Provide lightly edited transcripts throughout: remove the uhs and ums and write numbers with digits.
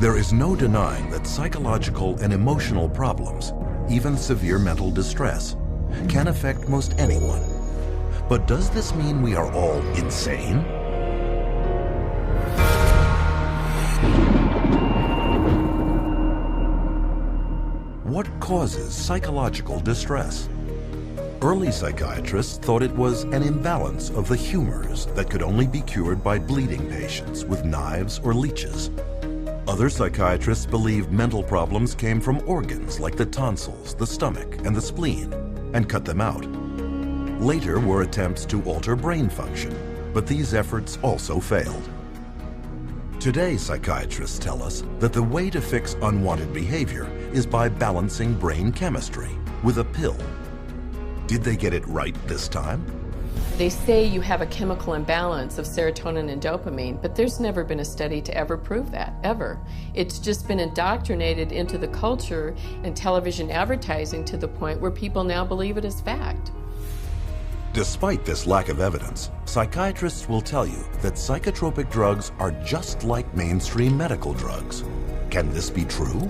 There is no denying that psychological and emotional problems, even severe mental distress, can affect most anyone. But does this mean we are all insane? What causes psychological distress? Early psychiatrists thought it was an imbalance of the humors that could only be cured by bleeding patients with knives or leeches. Other psychiatrists believed mental problems came from organs like the tonsils, the stomach, and the spleen, and cut them out. Later were attempts to alter brain function, but these efforts also failed. Today, psychiatrists tell us that the way to fix unwanted behavior is by balancing brain chemistry with a pill. Did they get it right this time? They say you have a chemical imbalance of serotonin and dopamine, but there's never been a study to ever prove that, ever. It's just been indoctrinated into the culture and television advertising to the point where people now believe it as fact. Despite this lack of evidence, psychiatrists will tell you that psychotropic drugs are just like mainstream medical drugs. Can this be true?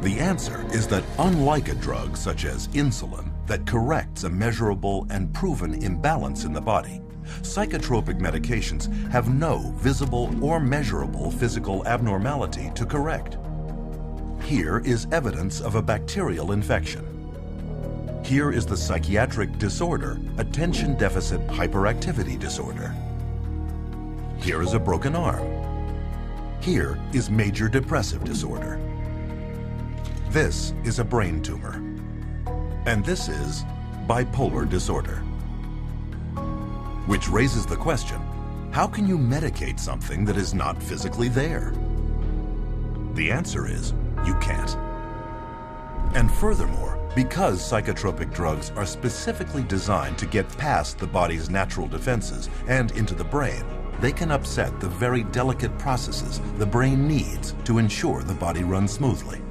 The answer is that unlike a drug such as insulin that corrects a measurable and proven imbalance in the body, psychotropic medications have no visible or measurable physical abnormality to correct. Here is evidence of a bacterial infection. Here is the psychiatric disorder, attention deficit hyperactivity disorder. Here is a broken arm. Here is major depressive disorder. This is a brain tumor. And this is bipolar disorder. Which raises the question, how can you medicate something that is not physically there? The answer is, you can't. And furthermore, because psychotropic drugs are specifically designed to get past the body's natural defenses and into the brain, they can upset the very delicate processes the brain needs to ensure the body runs smoothly.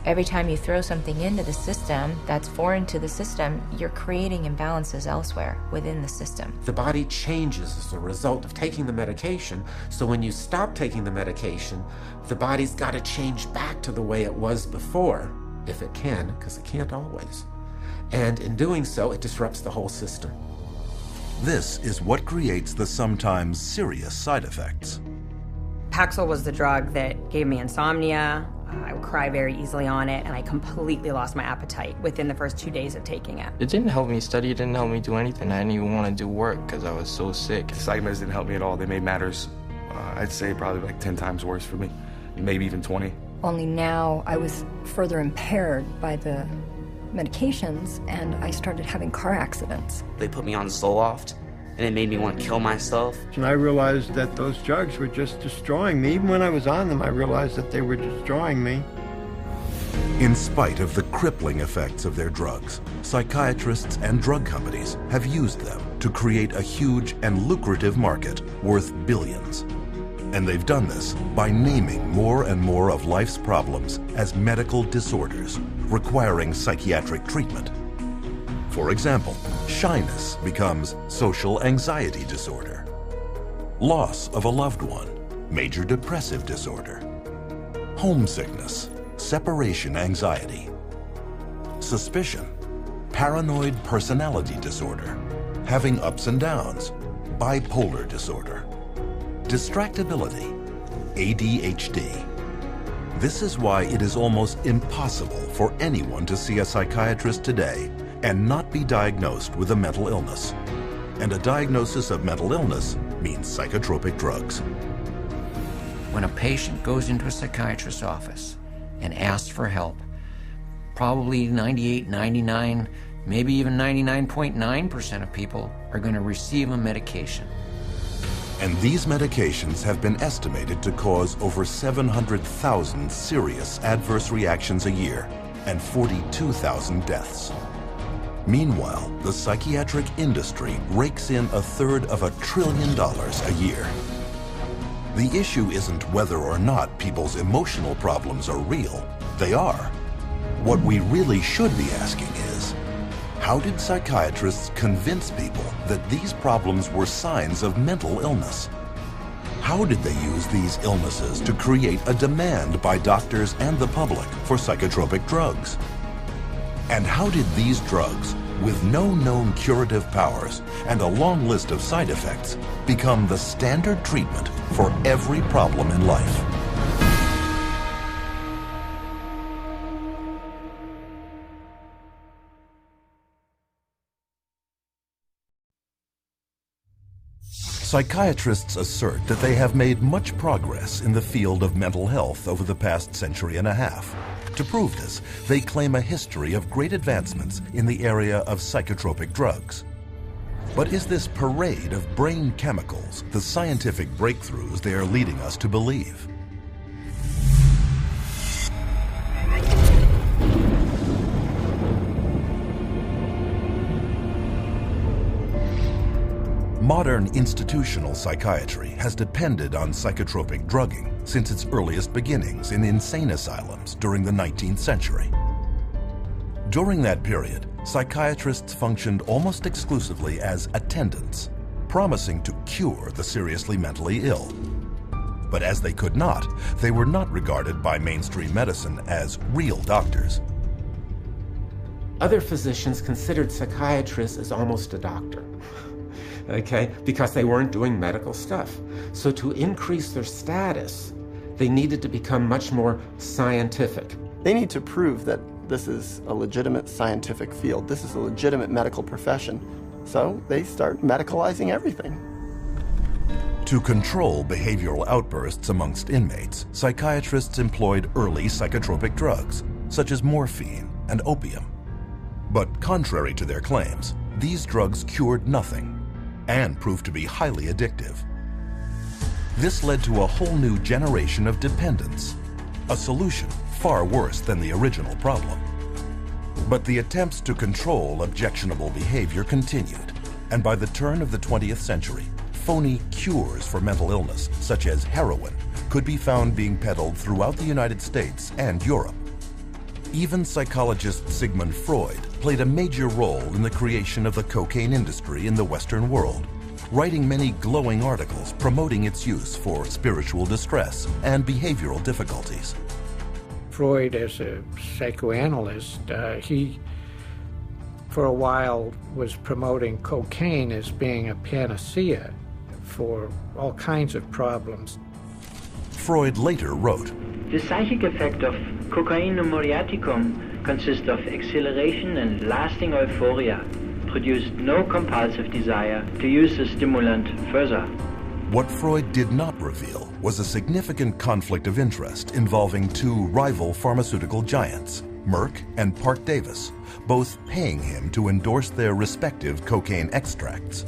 Every time you throw something into the system that's foreign to the system, you're creating imbalances elsewhere within the system. The body changes as a result of taking the medication, so when you stop taking the medication, the body's got to change back to the way it was before, if it can, because it can't always. And in doing so, it disrupts the whole system. This is what creates the sometimes serious side effects. Paxil was the drug that gave me insomnia. I would cry very easily on it, and I completely lost my appetite within the first 2 days of taking it. It didn't help me study, it didn't help me do anything. I didn't even want to do work because I was so sick. Psych meds didn't help me at all. They made matters, I'd say probably like 10 times worse for me, maybe even 20. Only now I was further impaired by the medications, and I started having car accidents. They put me on Zoloft, and it made me want to kill myself. And I realized that those drugs were just destroying me. Even when I was on them, I realized that they were destroying me. In spite of the crippling effects of their drugs, psychiatrists and drug companies have used them to create a huge and lucrative market worth billions. And they've done this by naming more and more of life's problems as medical disorders, requiring psychiatric treatment. For example, shyness becomes social anxiety disorder. Loss of a loved one, major depressive disorder. Homesickness, separation anxiety. Suspicion, paranoid personality disorder. Having ups and downs, bipolar disorder. Distractibility, ADHD. This is why it is almost impossible for anyone to see a psychiatrist today and not be diagnosed with a mental illness. And a diagnosis of mental illness means psychotropic drugs. When a patient goes into a psychiatrist's office and asks for help, probably 98, 99, maybe even 99.9% of people are going to receive a medication. And these medications have been estimated to cause over 700,000 serious adverse reactions a year and 42,000 deaths. Meanwhile, the psychiatric industry rakes in $1/3 of $1 trillion a year. The issue isn't whether or not people's emotional problems are real. They are. What we really should be asking is, how did psychiatrists convince people that these problems were signs of mental illness? How did they use these illnesses to create a demand by doctors and the public for psychotropic drugs? And how did these drugs, with no known curative powers and a long list of side effects, become the standard treatment for every problem in life? Psychiatrists assert that they have made much progress in the field of mental health over the past century and a half. To prove this, they claim a history of great advancements in the area of psychotropic drugs. But is this parade of brain chemicals the scientific breakthroughs they are leading us to believe? Modern institutional psychiatry has depended on psychotropic drugging since its earliest beginnings in insane asylums during the 19th century. During that period, psychiatrists functioned almost exclusively as attendants, promising to cure the seriously mentally ill. But as they could not, they were not regarded by mainstream medicine as real doctors. Other physicians considered psychiatrists as almost a doctor. Okay, because they weren't doing medical stuff. So to increase their status, they needed to become much more scientific. They need to prove that this is a legitimate scientific field. This is a legitimate medical profession. So they start medicalizing everything. To control behavioral outbursts amongst inmates, psychiatrists employed early psychotropic drugs, such as morphine and opium. But contrary to their claims, these drugs cured nothing and proved to be highly addictive. This led to a whole new generation of dependence, a solution far worse than the original problem. But the attempts to control objectionable behavior continued, and by the turn of the 20th century, phony cures for mental illness, such as heroin, could be found being peddled throughout the United States and Europe. Even psychologist Sigmund Freud played a major role in the creation of the cocaine industry in the Western world, writing many glowing articles promoting its use for spiritual distress and behavioral difficulties. Freud, as a psychoanalyst, he for a while was promoting cocaine as being a panacea for all kinds of problems. Freud later wrote, "The psychic effect of cocaine muriaticum consists of exhilaration and lasting euphoria, produced no compulsive desire to use the stimulant further." What Freud did not reveal was a significant conflict of interest involving two rival pharmaceutical giants, Merck and Parke-Davis, both paying him to endorse their respective cocaine extracts.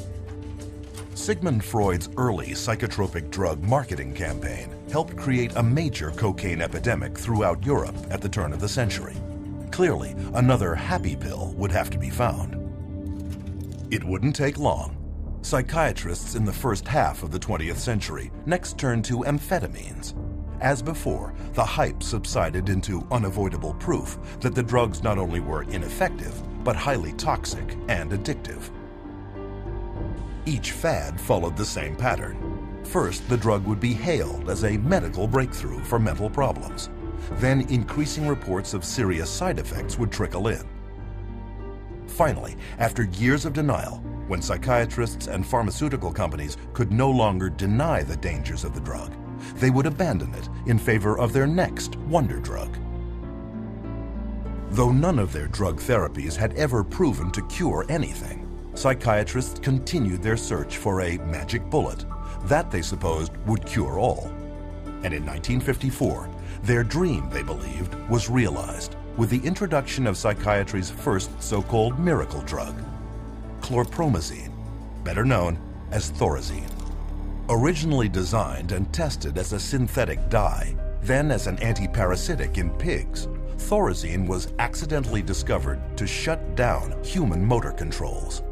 Sigmund Freud's early psychotropic drug marketing campaign helped create a major cocaine epidemic throughout Europe at the turn of the century. Clearly, another happy pill would have to be found. It wouldn't take long. Psychiatrists in the first half of the 20th century next turned to amphetamines. As before, the hype subsided into unavoidable proof that the drugs not only were ineffective, but highly toxic and addictive. Each fad followed the same pattern. First, the drug would be hailed as a medical breakthrough for mental problems. Then increasing reports of serious side effects would trickle in. Finally, after years of denial, when psychiatrists and pharmaceutical companies could no longer deny the dangers of the drug, they would abandon it in favor of their next wonder drug. Though none of their drug therapies had ever proven to cure anything, psychiatrists continued their search for a magic bullet that they supposed would cure all. And in 1954, their dream, they believed, was realized with the introduction of psychiatry's first so-called miracle drug, chlorpromazine, better known as Thorazine. Originally designed and tested as a synthetic dye, then as an anti-parasitic in pigs, Thorazine was accidentally discovered to shut down human motor controls.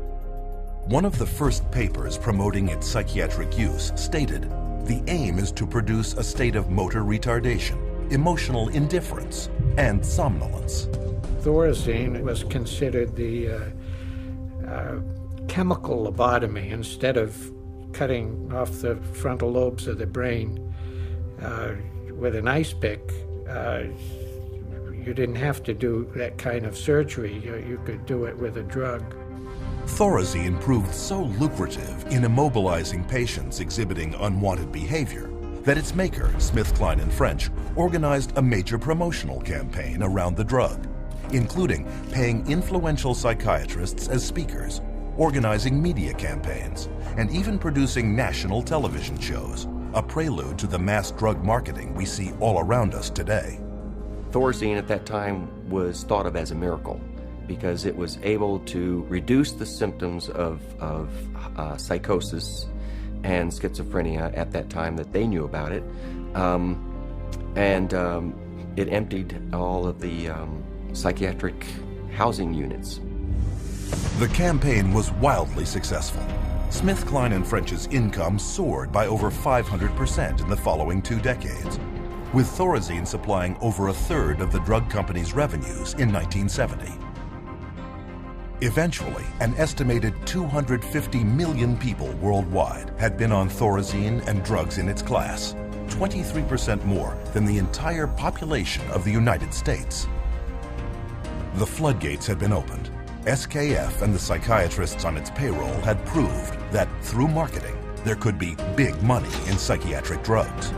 One of the first papers promoting its psychiatric use stated, "The aim is to produce a state of motor retardation, emotional indifference, and somnolence." Thorazine was considered the chemical lobotomy. Instead of cutting off the frontal lobes of the brain with an ice pick, you didn't have to do that kind of surgery. You could do it with a drug. Thorazine proved so lucrative in immobilizing patients exhibiting unwanted behavior that its maker, SmithKline & French, organized a major promotional campaign around the drug, including paying influential psychiatrists as speakers, organizing media campaigns, and even producing national television shows, a prelude to the mass drug marketing we see all around us today. Thorazine at that time was thought of as a miracle because it was able to reduce the symptoms of psychosis and schizophrenia at that time that they knew about it. It emptied all of the psychiatric housing units. The campaign was wildly successful. SmithKline & French's income soared by over 500% in the following 2 decades, with Thorazine supplying over a third of the drug company's revenues in 1970. Eventually, an estimated 250 million people worldwide had been on Thorazine and drugs in its class, 23% more than the entire population of the United States. The floodgates had been opened. SKF and the psychiatrists on its payroll had proved that through marketing, there could be big money in psychiatric drugs.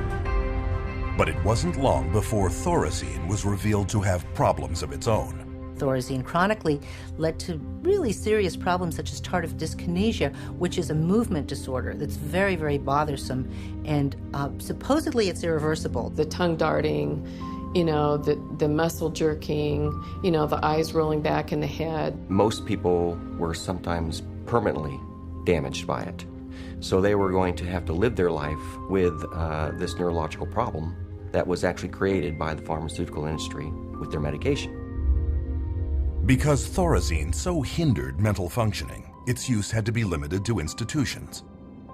But it wasn't long before Thorazine was revealed to have problems of its own. Thorazine chronically led to really serious problems such as tardive dyskinesia, which is a movement disorder that's very, very bothersome, and supposedly it's irreversible. The tongue darting, the muscle jerking, the eyes rolling back in the head. Most people were sometimes permanently damaged by it. So they were going to have to live their life with this neurological problem that was actually created by the pharmaceutical industry with their medication. Because Thorazine so hindered mental functioning, its use had to be limited to institutions.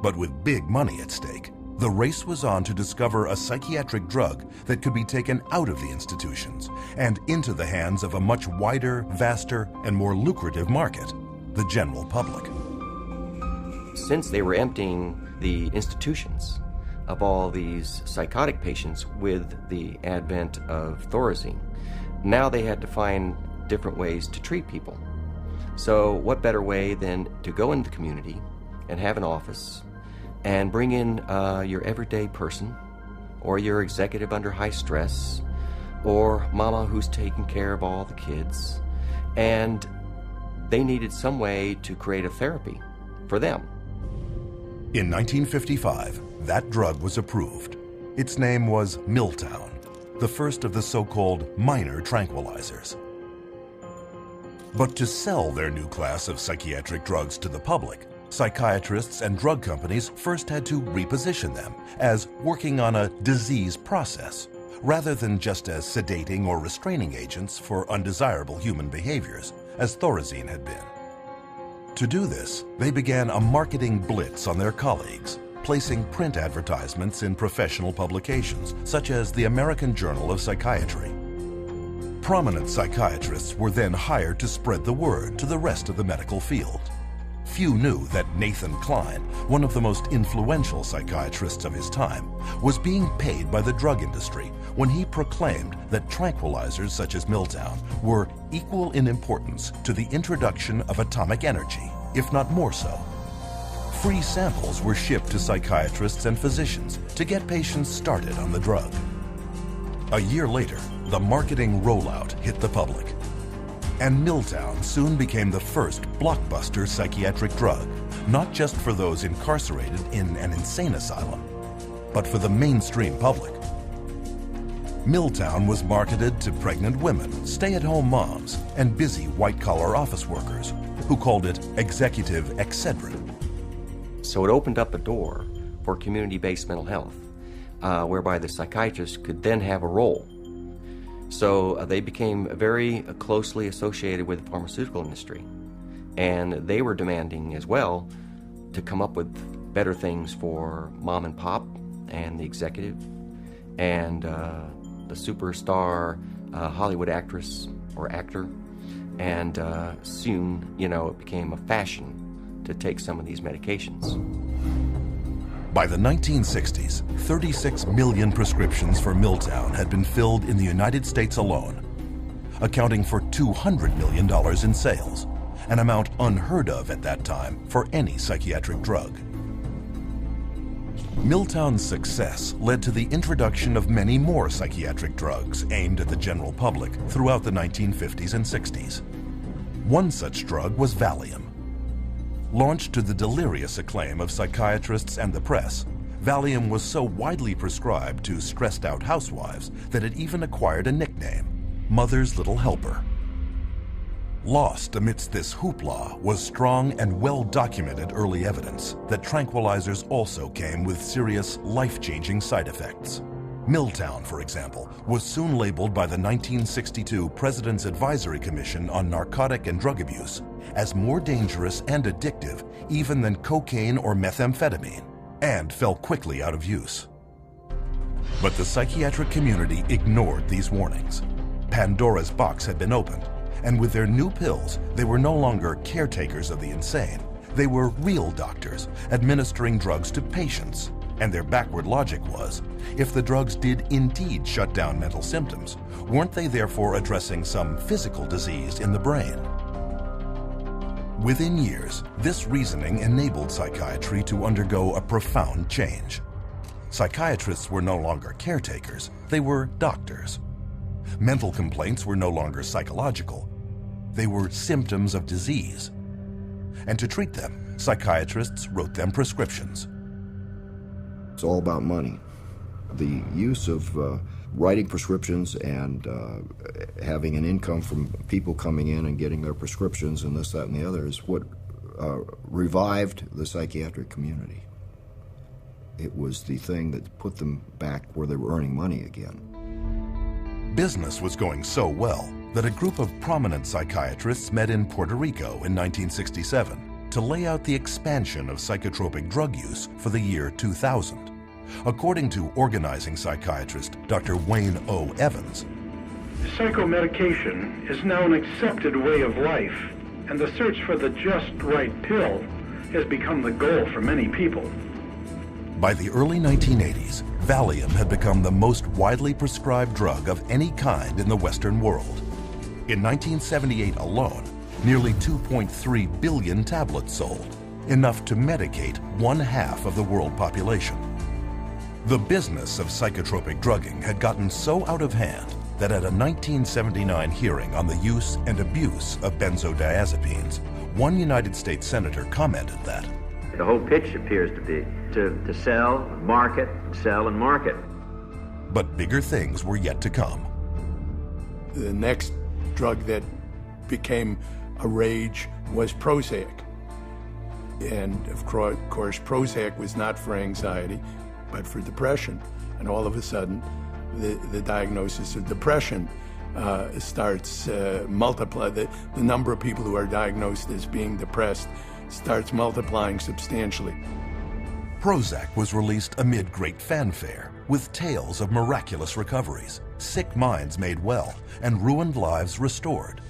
But with big money at stake, the race was on to discover a psychiatric drug that could be taken out of the institutions and into the hands of a much wider, vaster, and more lucrative market, the general public. Since they were emptying the institutions of all these psychotic patients with the advent of Thorazine, now they had to find different ways to treat people. So what better way than to go into the community and have an office and bring in your everyday person, or your executive under high stress, or mama who's taking care of all the kids, and they needed some way to create a therapy for them. In 1955, that drug was approved. Its name was Miltown, the first of the so-called minor tranquilizers. But to sell their new class of psychiatric drugs to the public, psychiatrists and drug companies first had to reposition them as working on a disease process, rather than just as sedating or restraining agents for undesirable human behaviors, as Thorazine had been. To do this, they began a marketing blitz on their colleagues, placing print advertisements in professional publications, such as the American Journal of Psychiatry. Prominent psychiatrists were then hired to spread the word to the rest of the medical field. Few knew that Nathan Klein, one of the most influential psychiatrists of his time, was being paid by the drug industry when he proclaimed that tranquilizers such as Miltown were equal in importance to the introduction of atomic energy, if not more so. Free samples were shipped to psychiatrists and physicians to get patients started on the drug. A year later, the marketing rollout hit the public, and Miltown soon became the first blockbuster psychiatric drug, not just for those incarcerated in an insane asylum, but for the mainstream public. Miltown was marketed to pregnant women, stay-at-home moms, and busy white-collar office workers who called it executive Excedrin. So it opened up a door for community-based mental health, whereby the psychiatrist could then have a role. So they became very closely associated with the pharmaceutical industry, and they were demanding as well to come up with better things for mom and pop and the executive and the superstar Hollywood actress or actor, and soon, it became a fashion to take some of these medications. By the 1960s, 36 million prescriptions for Milltown had been filled in the United States alone, accounting for $200 million in sales, an amount unheard of at that time for any psychiatric drug. Milltown's success led to the introduction of many more psychiatric drugs aimed at the general public throughout the 1950s and 60s. One such drug was Valium. Launched to the delirious acclaim of psychiatrists and the press, Valium was so widely prescribed to stressed-out housewives that it even acquired a nickname, Mother's Little Helper. Lost amidst this hoopla was strong and well-documented early evidence that tranquilizers also came with serious, life-changing side effects. Milltown, for example, was soon labeled by the 1962 President's Advisory Commission on Narcotic and Drug Abuse as more dangerous and addictive even than cocaine or methamphetamine, and fell quickly out of use. But the psychiatric community ignored these warnings. Pandora's box had been opened, and with their new pills, they were no longer caretakers of the insane. They were real doctors administering drugs to patients. And their backward logic was, if the drugs did indeed shut down mental symptoms, weren't they therefore addressing some physical disease in the brain? Within years, this reasoning enabled psychiatry to undergo a profound change. Psychiatrists were no longer caretakers, they were doctors. Mental complaints were no longer psychological, they were symptoms of disease. And to treat them, psychiatrists wrote them prescriptions. It's all about money. The use of writing prescriptions and having an income from people coming in and getting their prescriptions and this, that, and the other is what revived the psychiatric community. It was the thing that put them back where they were earning money again. Business was going so well that a group of prominent psychiatrists met in Puerto Rico in 1967 to lay out the expansion of psychotropic drug use for the year 2000. According to organizing psychiatrist Dr. Wayne O. Evans, psychomedication is now an accepted way of life, and the search for the just right pill has become the goal for many people. By the early 1980s, Valium had become the most widely prescribed drug of any kind in the Western world. In 1978 alone, nearly 2.3 billion tablets sold, enough to medicate 1/2 of the world population. The business of psychotropic drugging had gotten so out of hand that at a 1979 hearing on the use and abuse of benzodiazepines, one United States senator commented that the whole pitch appears to be to sell, market, sell, and market. But bigger things were yet to come. The next drug that became a rage was Prozac. And of course, Prozac was not for anxiety, but for depression. And all of a sudden, the diagnosis of depression starts multiply. The number of people who are diagnosed as being depressed starts multiplying substantially. Prozac was released amid great fanfare, with tales of miraculous recoveries, sick minds made well, and ruined lives restored.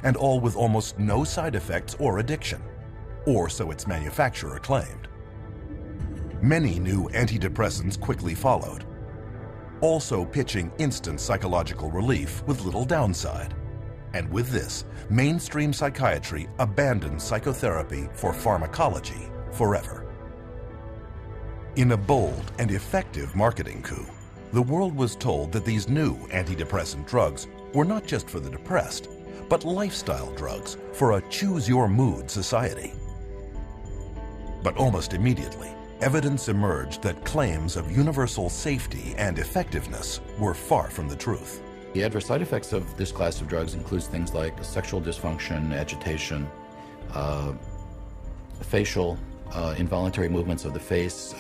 And all with almost no side effects or addiction, or so its manufacturer claimed. Many new antidepressants quickly followed, also pitching instant psychological relief with little downside. And with this, mainstream psychiatry abandoned psychotherapy for pharmacology forever. In a bold and effective marketing coup, the world was told that these new antidepressant drugs were not just for the depressed, but lifestyle drugs for a choose-your-mood society. But almost immediately, evidence emerged that claims of universal safety and effectiveness were far from the truth. The adverse side effects of this class of drugs includes things like sexual dysfunction, agitation, facial, involuntary movements of the face.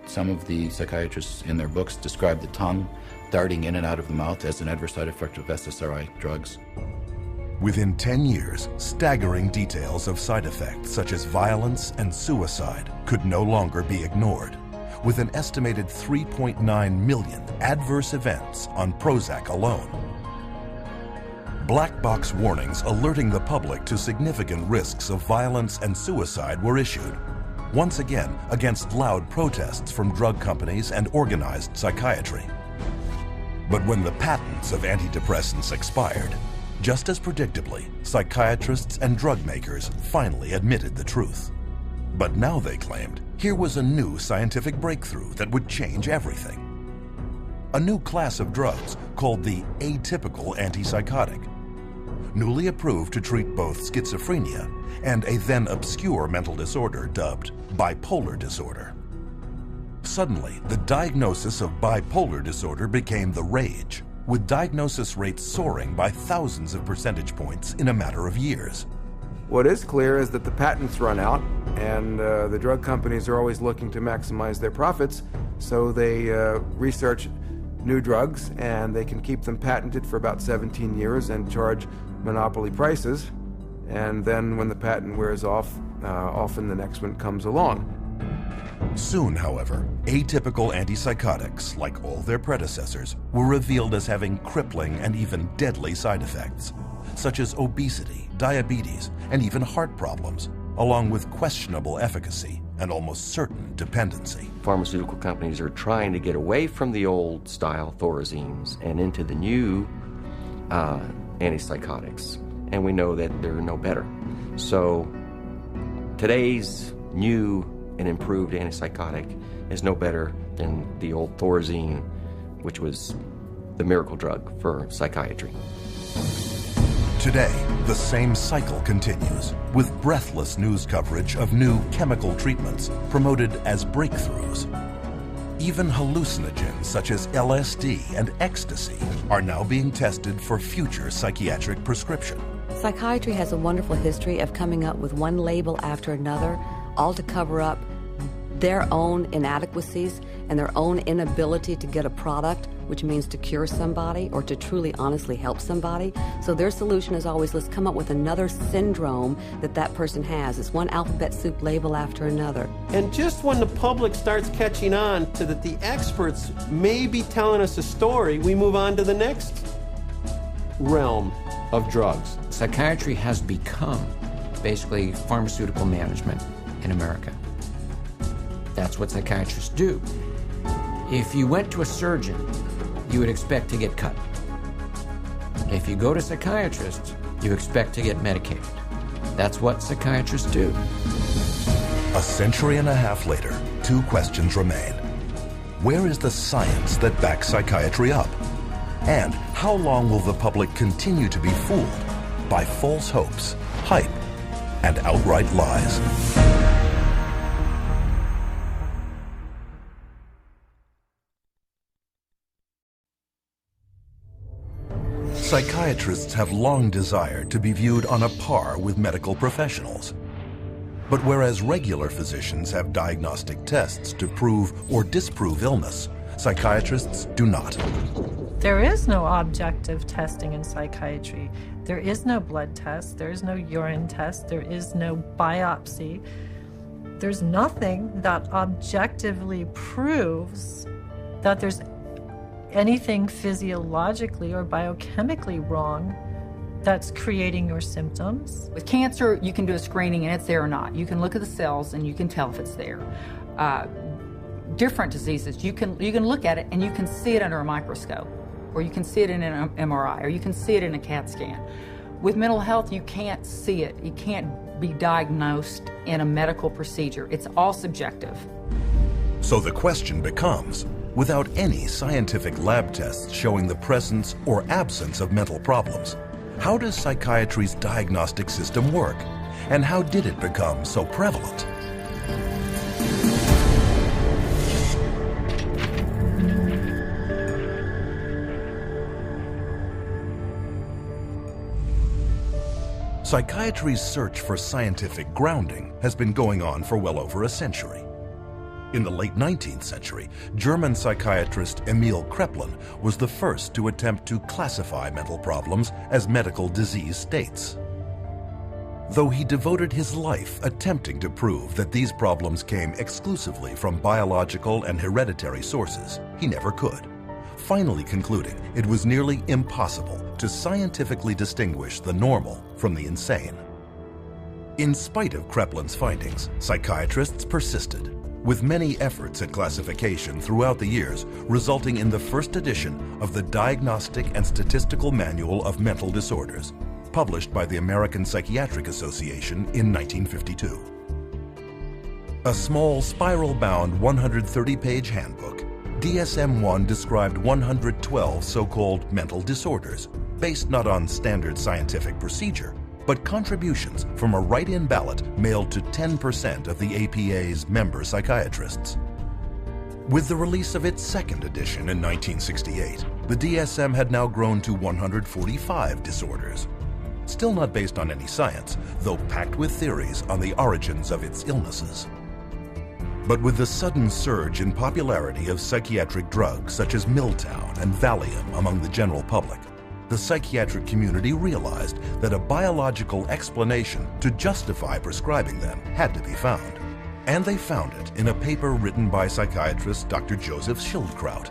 Some of the psychiatrists in their books describe the tongue darting in and out of the mouth as an adverse side effect of SSRI drugs. Within 10 years, staggering details of side effects such as violence and suicide could no longer be ignored, with an estimated 3.9 million adverse events on Prozac alone. Black box warnings alerting the public to significant risks of violence and suicide were issued, once again against loud protests from drug companies and organized psychiatry. But when the patents of antidepressants expired, just as predictably, psychiatrists and drug makers finally admitted the truth. But now they claimed here was a new scientific breakthrough that would change everything. A new class of drugs called the atypical antipsychotic, newly approved to treat both schizophrenia and a then obscure mental disorder dubbed bipolar disorder. Suddenly, the diagnosis of bipolar disorder became the rage, with diagnosis rates soaring by thousands of percentage points in a matter of years. What is clear is that the patents run out, and the drug companies are always looking to maximize their profits, so they research new drugs, and they can keep them patented for about 17 years and charge monopoly prices. And then when the patent wears off, often the next one comes along. Soon, however, atypical antipsychotics, like all their predecessors, were revealed as having crippling and even deadly side effects, such as obesity, diabetes, and even heart problems, along with questionable efficacy and almost certain dependency. Pharmaceutical companies are trying to get away from the old style thorazines and into the new antipsychotics, and we know that they're no better. So today's new and improved antipsychotic is no better than the old thorazine, which was the miracle drug for psychiatry. Today, the same cycle continues, with breathless news coverage of new chemical treatments promoted as breakthroughs. Even hallucinogens such as LSD and ecstasy are now being tested for future psychiatric prescription. Psychiatry has a wonderful history of coming up with one label after another, all to cover up their own inadequacies and their own inability to get a product, which means to cure somebody or to truly honestly help somebody. So their solution is always, let's come up with another syndrome that person has. It's one alphabet soup label after another. And just when the public starts catching on to that the experts may be telling us a story, we move on to the next realm of drugs. Psychiatry has become basically pharmaceutical management in America. That's what psychiatrists do. If you went to a surgeon, you would expect to get cut. If you go to psychiatrists, you expect to get medicated. That's what psychiatrists do. A century and a half later, two questions remain. Where is the science that backs psychiatry up? And how long will the public continue to be fooled by false hopes, hype, and outright lies? Psychiatrists have long desired to be viewed on a par with medical professionals. But whereas regular physicians have diagnostic tests to prove or disprove illness, psychiatrists do not. There is no objective testing in psychiatry. There is no blood test, there is no urine test, there is no biopsy. There's nothing that objectively proves that there's anything physiologically or biochemically wrong that's creating your symptoms. With cancer, you can do a screening and it's there or not. You can look at the cells and you can tell if it's there. Different diseases, you can look at it and you can see it under a microscope, or you can see it in an MRI, or you can see it in a CAT scan. With mental health, you can't see it. You can't be diagnosed in a medical procedure. It's all subjective. So the question becomes, without any scientific lab tests showing the presence or absence of mental problems, how does psychiatry's diagnostic system work? And how did it become so prevalent? Psychiatry's search for scientific grounding has been going on for well over a century. In the late 19th century, German psychiatrist Emil Kraepelin was the first to attempt to classify mental problems as medical disease states. Though he devoted his life attempting to prove that these problems came exclusively from biological and hereditary sources, he never could, finally concluding it was nearly impossible to scientifically distinguish the normal from the insane. In spite of Kreplin's findings, psychiatrists persisted, with many efforts at classification throughout the years, resulting in the first edition of the Diagnostic and Statistical Manual of Mental Disorders, published by the American Psychiatric Association in 1952. A small spiral-bound 130-page handbook, DSM-1 described 112 so-called mental disorders, based not on standard scientific procedure, but contributions from a write-in ballot mailed to 10% of the APA's member psychiatrists. With the release of its second edition in 1968, the DSM had now grown to 145 disorders. Still not based on any science, though packed with theories on the origins of its illnesses. But with the sudden surge in popularity of psychiatric drugs such as Miltown and Valium among the general public, the psychiatric community realized that a biological explanation to justify prescribing them had to be found. And they found it in a paper written by psychiatrist Dr. Joseph Schildkraut.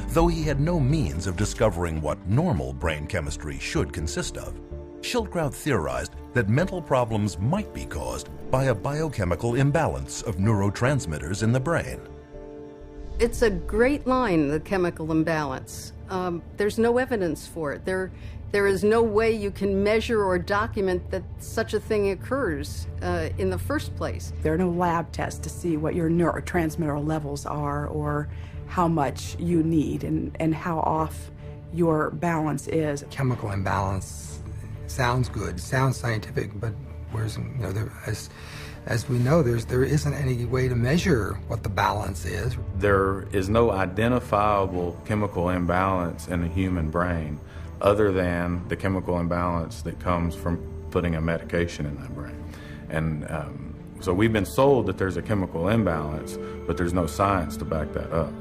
Though he had no means of discovering what normal brain chemistry should consist of, Schildkraut theorized that mental problems might be caused by a biochemical imbalance of neurotransmitters in the brain. It's a great line, the chemical imbalance. There's no evidence for it. There is no way you can measure or document that such a thing occurs in the first place. There are no lab tests to see what your neurotransmitter levels are or how much you need and how off your balance is. Chemical imbalance sounds good, sounds scientific, but whereas, as we know, there isn't any way to measure what the balance is. There is no identifiable chemical imbalance in the human brain other than the chemical imbalance that comes from putting a medication in that brain. And so we've been sold that there's a chemical imbalance, but there's no science to back that up.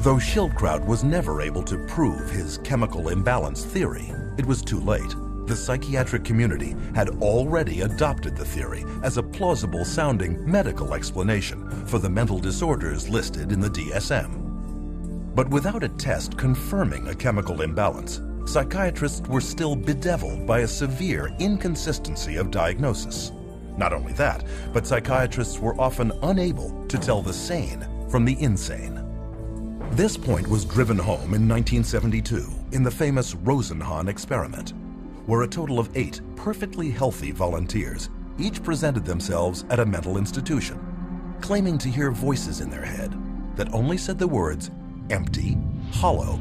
Though Schildkraut was never able to prove his chemical imbalance theory, it was too late. The psychiatric community had already adopted the theory as a plausible-sounding medical explanation for the mental disorders listed in the DSM. But without a test confirming a chemical imbalance, psychiatrists were still bedeviled by a severe inconsistency of diagnosis. Not only that, but psychiatrists were often unable to tell the sane from the insane. This point was driven home in 1972 in the famous Rosenhan experiment, where a total of 8 perfectly healthy volunteers each presented themselves at a mental institution, claiming to hear voices in their head that only said the words empty, hollow,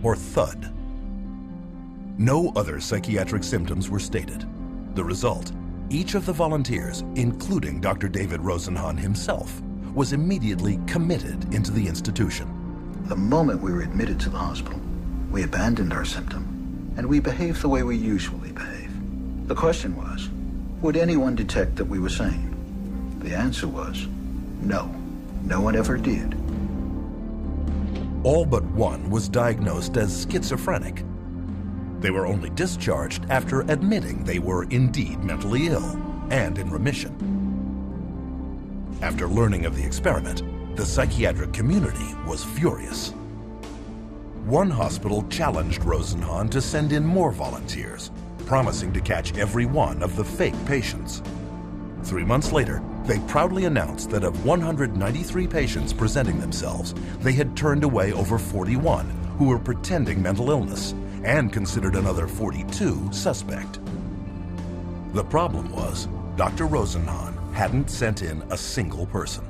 or thud. No other psychiatric symptoms were stated. The result, each of the volunteers, including Dr. David Rosenhan himself, was immediately committed into the institution. The moment we were admitted to the hospital, we abandoned our symptom, and we behaved the way we usually behave. The question was, would anyone detect that we were sane? The answer was, no. No one ever did. All but one was diagnosed as schizophrenic. They were only discharged after admitting they were indeed mentally ill and in remission. After learning of the experiment, the psychiatric community was furious. One hospital challenged Rosenhan to send in more volunteers, promising to catch every one of the fake patients. 3 months later, they proudly announced that of 193 patients presenting themselves, they had turned away over 41 who were pretending mental illness and considered another 42 suspect. The problem was, Dr. Rosenhan hadn't sent in a single person.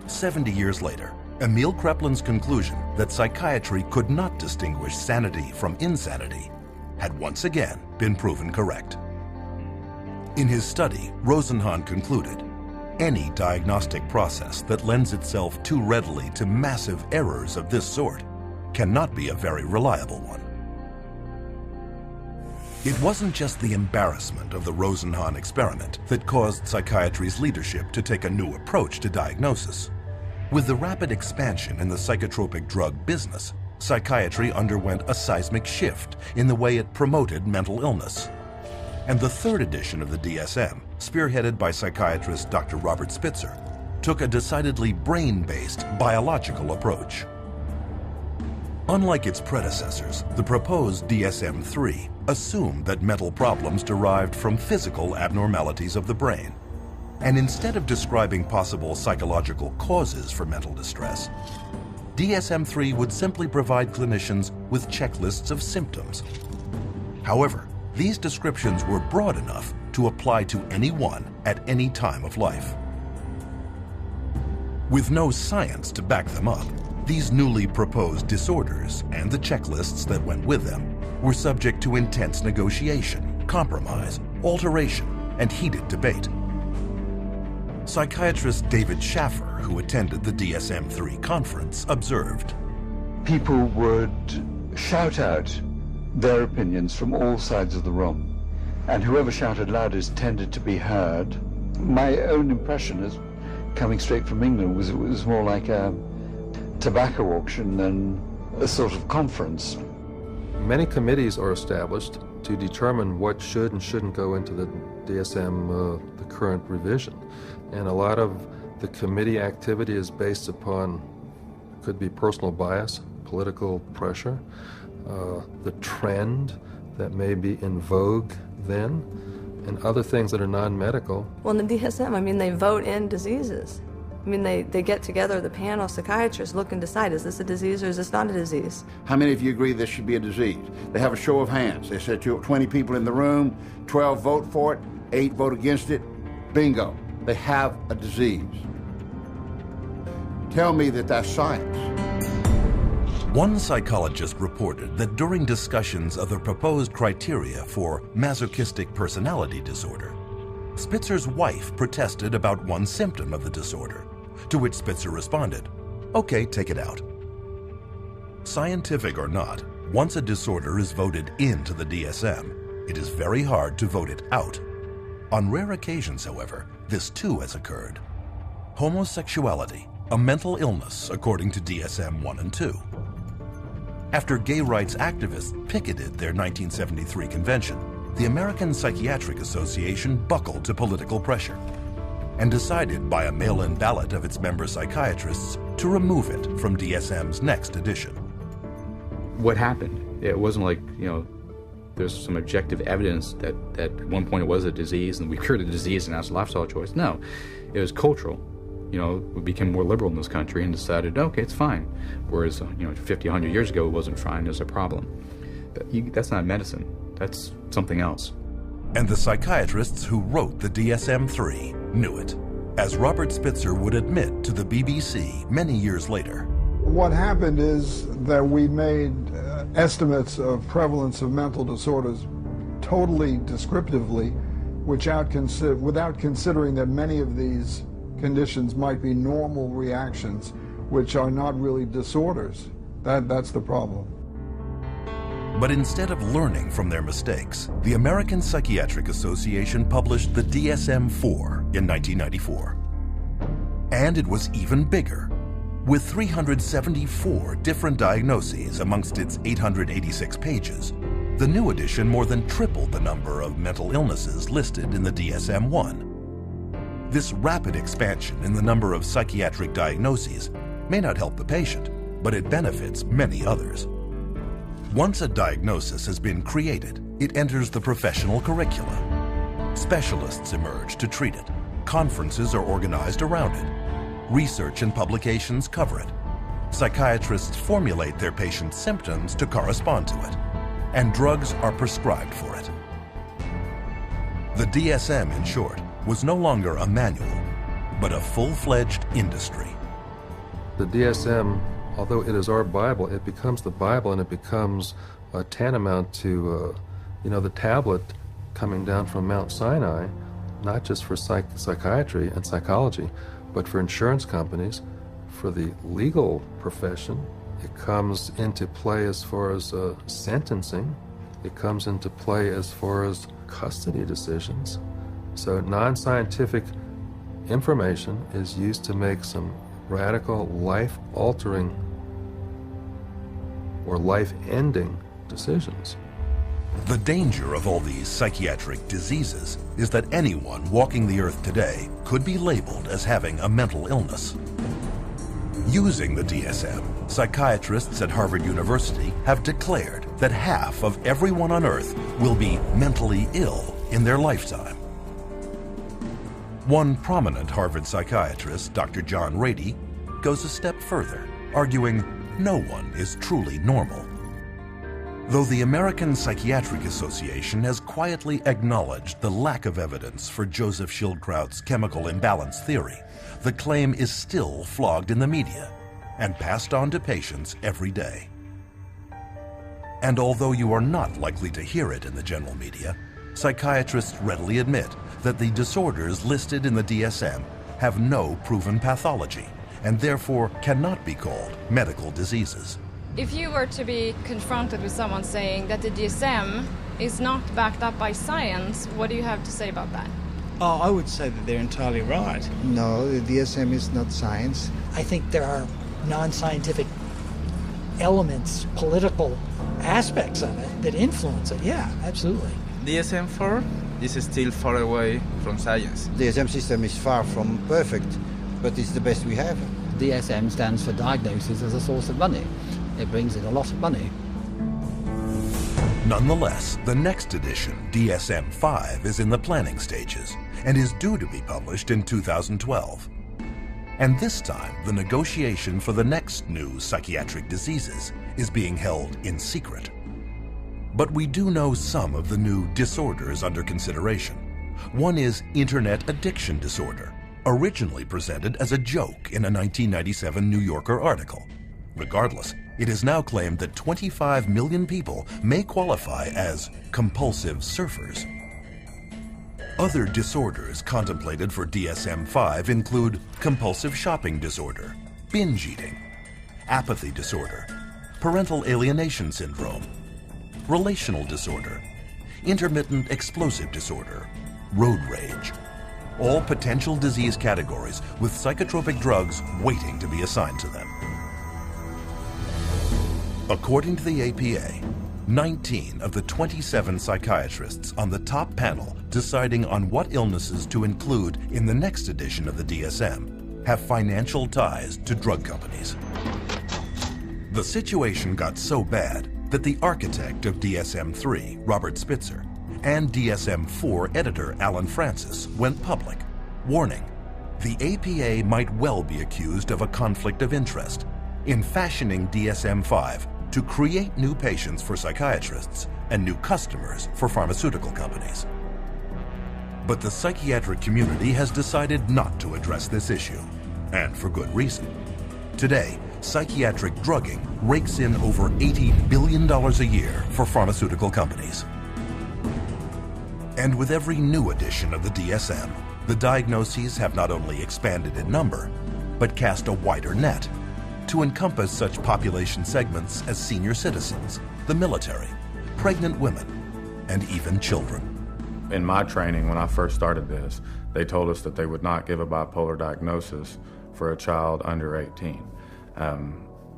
70 years later, Emil Kreplin's conclusion that psychiatry could not distinguish sanity from insanity had once again been proven correct. In his study, Rosenhan concluded, any diagnostic process that lends itself too readily to massive errors of this sort cannot be a very reliable one. It wasn't just the embarrassment of the Rosenhan experiment that caused psychiatry's leadership to take a new approach to diagnosis. With the rapid expansion in the psychotropic drug business, psychiatry underwent a seismic shift in the way it promoted mental illness. And the third edition of the DSM, spearheaded by psychiatrist Dr. Robert Spitzer, took a decidedly brain-based biological approach. Unlike its predecessors, the proposed DSM-3 assumed that mental problems derived from physical abnormalities of the brain. And instead of describing possible psychological causes for mental distress, DSM-3 would simply provide clinicians with checklists of symptoms. However, these descriptions were broad enough to apply to anyone at any time of life. With no science to back them up, these newly proposed disorders and the checklists that went with them were subject to intense negotiation, compromise, alteration, and heated debate. Psychiatrist David Schaffer, who attended the DSM-3 conference, observed, "People would shout out their opinions from all sides of the room, and whoever shouted loudest tended to be heard. My own impression, is coming straight from England, was it was more like a tobacco auction than a sort of conference." Many committees are established to determine what should and shouldn't go into the DSM, the current revision. And a lot of the committee activity is based upon, could be personal bias, political pressure, the trend that may be in vogue then, and other things that are non-medical. Well, in the DSM, I mean, they vote in diseases. I mean, they get together, the panel of psychiatrists look and decide, is this a disease or is this not a disease? How many of you agree this should be a disease? They have a show of hands. They said 20 people in the room, 12 vote for it, 8 vote against it. Bingo. They have a disease. Tell me that that's science. One psychologist reported that during discussions of the proposed criteria for masochistic personality disorder, Spitzer's wife protested about one symptom of the disorder, to which Spitzer responded, "Okay, take it out." Scientific or not, once a disorder is voted into the DSM, it is very hard to vote it out. On rare occasions, however, this too has occurred. Homosexuality, a mental illness according to DSM 1 and 2. After gay rights activists picketed their 1973 convention, the American Psychiatric Association buckled to political pressure and decided by a mail-in ballot of its member psychiatrists to remove it from DSM's next edition. What happened? It wasn't like, there's some objective evidence that at one point it was a disease and we cured the disease and that's a lifestyle choice. No, it was cultural. We became more liberal in this country and decided, okay, it's fine. Whereas, 50, 100 years ago, it wasn't fine, it was a problem. That's not medicine. That's something else. And the psychiatrists who wrote the DSM-3 knew it, as Robert Spitzer would admit to the BBC many years later. What happened is that we made estimates of prevalence of mental disorders totally descriptively, without considering that many of these conditions might be normal reactions, which are not really disorders. That's the problem. But instead of learning from their mistakes, the American Psychiatric Association published the DSM-4 in 1994. And it was even bigger. With 374 different diagnoses amongst its 886 pages, the new edition more than tripled the number of mental illnesses listed in the DSM-1. This rapid expansion in the number of psychiatric diagnoses may not help the patient, but it benefits many others. Once a diagnosis has been created, it enters the professional curricula. Specialists emerge to treat it. Conferences are organized around it. Research and publications cover it. Psychiatrists formulate their patients' symptoms to correspond to it, and drugs are prescribed for it. The DSM, in short, was no longer a manual, but a full-fledged industry. The DSM, although it is our Bible, it becomes the Bible and it becomes tantamount to, the tablet coming down from Mount Sinai, not just for psychiatry and psychology, but for insurance companies, for the legal profession. It comes into play as far as sentencing. It comes into play as far as custody decisions. So non-scientific information is used to make some radical, life-altering or life-ending decisions. The danger of all these psychiatric diseases is that anyone walking the earth today could be labeled as having a mental illness. Using the DSM, psychiatrists at Harvard University have declared that half of everyone on Earth will be mentally ill in their lifetime. One prominent Harvard psychiatrist, Dr. John Rady, goes a step further, arguing no one is truly normal. Though the American Psychiatric Association has quietly acknowledged the lack of evidence for Joseph Schildkraut's chemical imbalance theory, the claim is still flogged in the media and passed on to patients every day. And although you are not likely to hear it in the general media, psychiatrists readily admit that the disorders listed in the DSM have no proven pathology and therefore cannot be called medical diseases. If you were to be confronted with someone saying that the DSM is not backed up by science, what do you have to say about that? Oh, I would say that they're entirely right. No, the DSM is not science. I think there are non-scientific elements, political aspects of it that influence it. Yeah, absolutely. DSM-4 is still far away from science. The DSM system is far from perfect, but it's the best we have. DSM stands for diagnosis as a source of money. It brings in a lot of money. Nonetheless, the next edition, DSM-5, is in the planning stages and is due to be published in 2012. And this time, the negotiation for the next new psychiatric diseases is being held in secret. But we do know some of the new disorders under consideration. One is internet addiction disorder, originally presented as a joke in a 1997 New Yorker article. Regardless, it is now claimed that 25 million people may qualify as compulsive surfers. Other disorders contemplated for DSM-5 include compulsive shopping disorder, binge eating, apathy disorder, parental alienation syndrome, relational disorder, intermittent explosive disorder, road rage. All potential disease categories with psychotropic drugs waiting to be assigned to them. According to the APA, 19 of the 27 psychiatrists on the top panel deciding on what illnesses to include in the next edition of the DSM have financial ties to drug companies. The situation got so bad that the architect of DSM-3, Robert Spitzer, and DSM-4 editor Alan Francis went public, warning the APA might well be accused of a conflict of interest in fashioning DSM-5 to create new patients for psychiatrists and new customers for pharmaceutical companies. But the psychiatric community has decided not to address this issue, and for good reason. Today, psychiatric drugging rakes in over $80 billion a year for pharmaceutical companies. And with every new edition of the DSM, the diagnoses have not only expanded in number, but cast a wider net to encompass such population segments as senior citizens, the military, pregnant women, and even children. In my training, when I first started this, they told us that they would not give a bipolar diagnosis for a child under 18.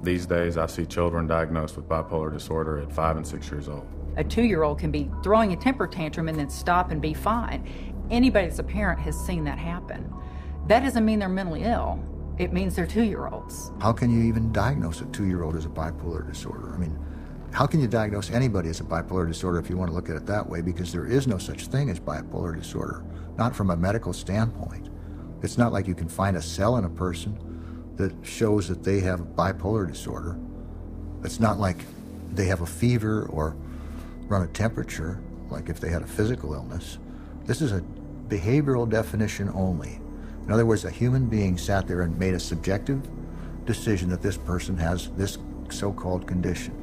These days, I see children diagnosed with bipolar disorder at 5 and 6 years old. A 2-year-old can be throwing a temper tantrum and then stop and be fine. Anybody that's a parent has seen that happen. That doesn't mean they're mentally ill. It means they're 2-year-olds. How can you even diagnose a 2-year-old as a bipolar disorder? I mean, how can you diagnose anybody as a bipolar disorder if you want to look at it that way? Because there is no such thing as bipolar disorder, not from a medical standpoint. It's not like you can find a cell in a person that shows that they have bipolar disorder. It's not like they have a fever or run a temperature, like if they had a physical illness. This is a behavioral definition only. In other words, a human being sat there and made a subjective decision that this person has this so-called condition.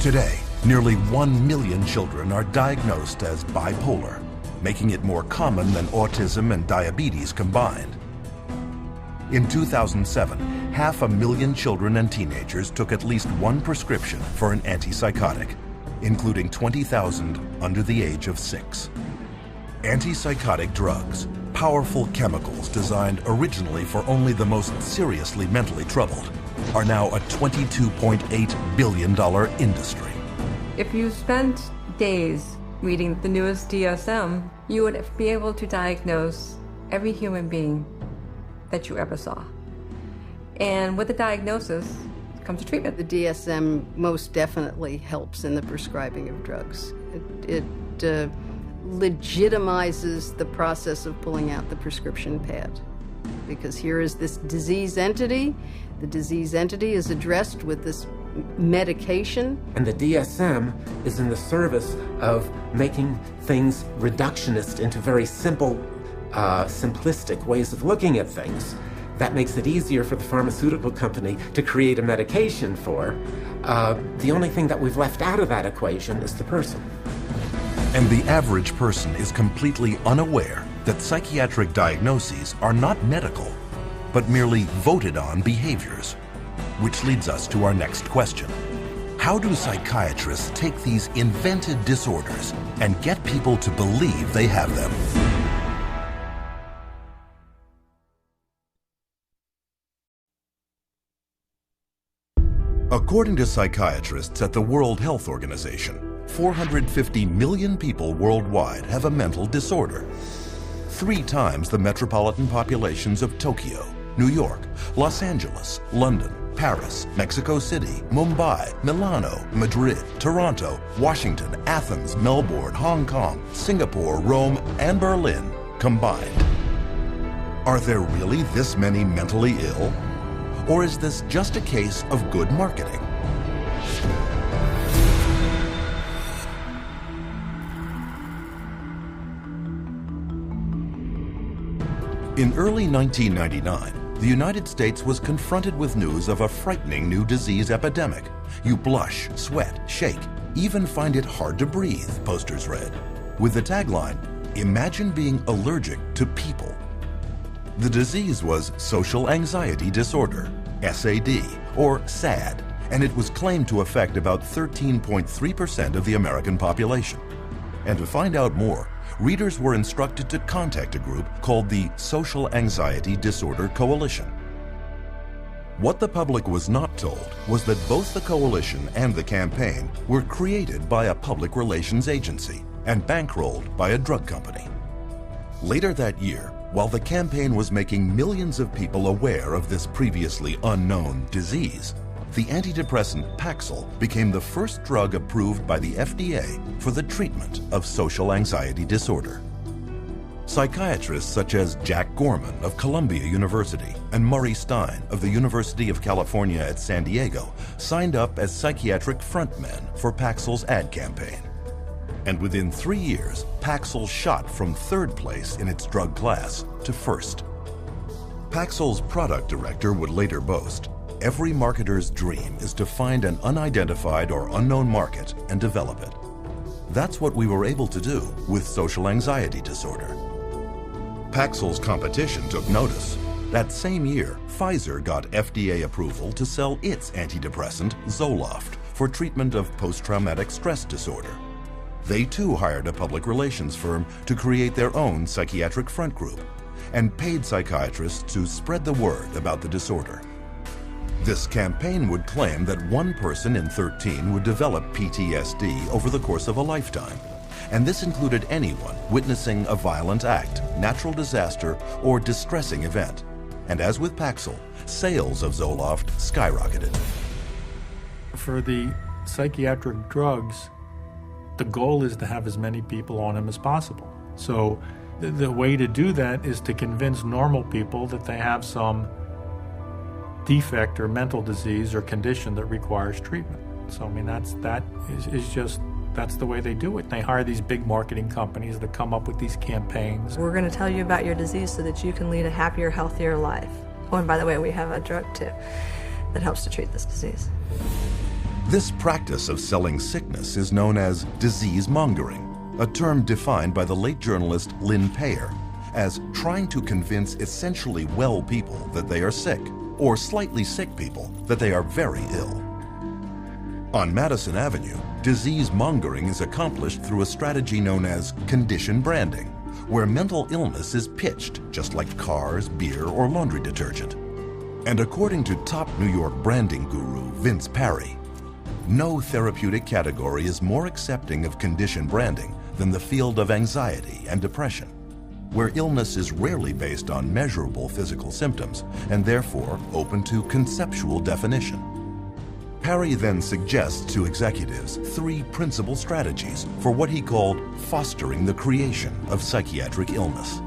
Today, nearly 1 million children are diagnosed as bipolar, making it more common than autism and diabetes combined. In 2007, 500,000 children and teenagers took at least one prescription for an antipsychotic, including 20,000 under the age of 6. Antipsychotic drugs, powerful chemicals designed originally for only the most seriously mentally troubled, are now a $22.8 billion industry. If you spent days reading the newest DSM, you would be able to diagnose every human being that you ever saw. And with the diagnosis come to treatment. The DSM most definitely helps in the prescribing of drugs. It legitimizes the process of pulling out the prescription pad, because here is this disease entity. The disease entity is addressed with this medication. And the DSM is in the service of making things reductionist into very simple, simplistic ways of looking at things. That makes it easier for the pharmaceutical company to create a medication for. The only thing that we've left out of that equation is the person. And the average person is completely unaware that psychiatric diagnoses are not medical, but merely voted on behaviors. Which leads us to our next question. How do psychiatrists take these invented disorders and get people to believe they have them? According to psychiatrists at the World Health Organization, 450 million people worldwide have a mental disorder. 3 times the metropolitan populations of Tokyo, New York, Los Angeles, London, Paris, Mexico City, Mumbai, Milano, Madrid, Toronto, Washington, Athens, Melbourne, Hong Kong, Singapore, Rome, and Berlin combined. Are there really this many mentally ill? Or is this just a case of good marketing? In early 1999, the United States was confronted with news of a frightening new disease epidemic. You blush, sweat, shake, even find it hard to breathe, posters read, with the tagline, "Imagine being allergic to people." The disease was social anxiety disorder, SAD, or SAD, and it was claimed to affect about 13.3% of the American population. And to find out more, readers were instructed to contact a group called the Social Anxiety Disorder Coalition. What the public was not told was that both the coalition and the campaign were created by a public relations agency and bankrolled by a drug company. Later that year, while the campaign was making millions of people aware of this previously unknown disease, the antidepressant Paxil became the first drug approved by the FDA for the treatment of social anxiety disorder. Psychiatrists such as Jack Gorman of Columbia University and Murray Stein of the University of California at San Diego signed up as psychiatric frontmen for Paxil's ad campaign. And within 3 years, Paxil shot from 3rd place in its drug class to 1st. Paxil's product director would later boast, "Every marketer's dream is to find an unidentified or unknown market and develop it." That's what we were able to do with social anxiety disorder. Paxil's competition took notice. That same year, Pfizer got FDA approval to sell its antidepressant, Zoloft, for treatment of post-traumatic stress disorder. They too hired a public relations firm to create their own psychiatric front group and paid psychiatrists to spread the word about the disorder. This campaign would claim that 1 person in 13 would develop PTSD over the course of a lifetime, and this included anyone witnessing a violent act, natural disaster, or distressing event. And as with Paxil, sales of Zoloft skyrocketed. For the psychiatric drugs, the goal is to have as many people on them as possible. So the way to do that is to convince normal people that they have some defect or mental disease or condition that requires treatment. So I mean that's the way they do it. They hire these big marketing companies that come up with these campaigns. We're going to tell you about your disease so that you can lead a happier, healthier life. Oh, and by the way, we have a drug too that helps to treat this disease. This practice of selling sickness is known as disease mongering, a term defined by the late journalist Lynn Payer as trying to convince essentially well people that they are sick, or slightly sick people that they are very ill. On Madison Avenue, disease mongering is accomplished through a strategy known as condition branding, where mental illness is pitched just like cars, beer, or laundry detergent. And according to top New York branding guru Vince Parry, no therapeutic category is more accepting of condition branding than the field of anxiety and depression, where illness is rarely based on measurable physical symptoms and therefore open to conceptual definition. Parry then suggests to executives 3 principal strategies for what he called fostering the creation of psychiatric illness.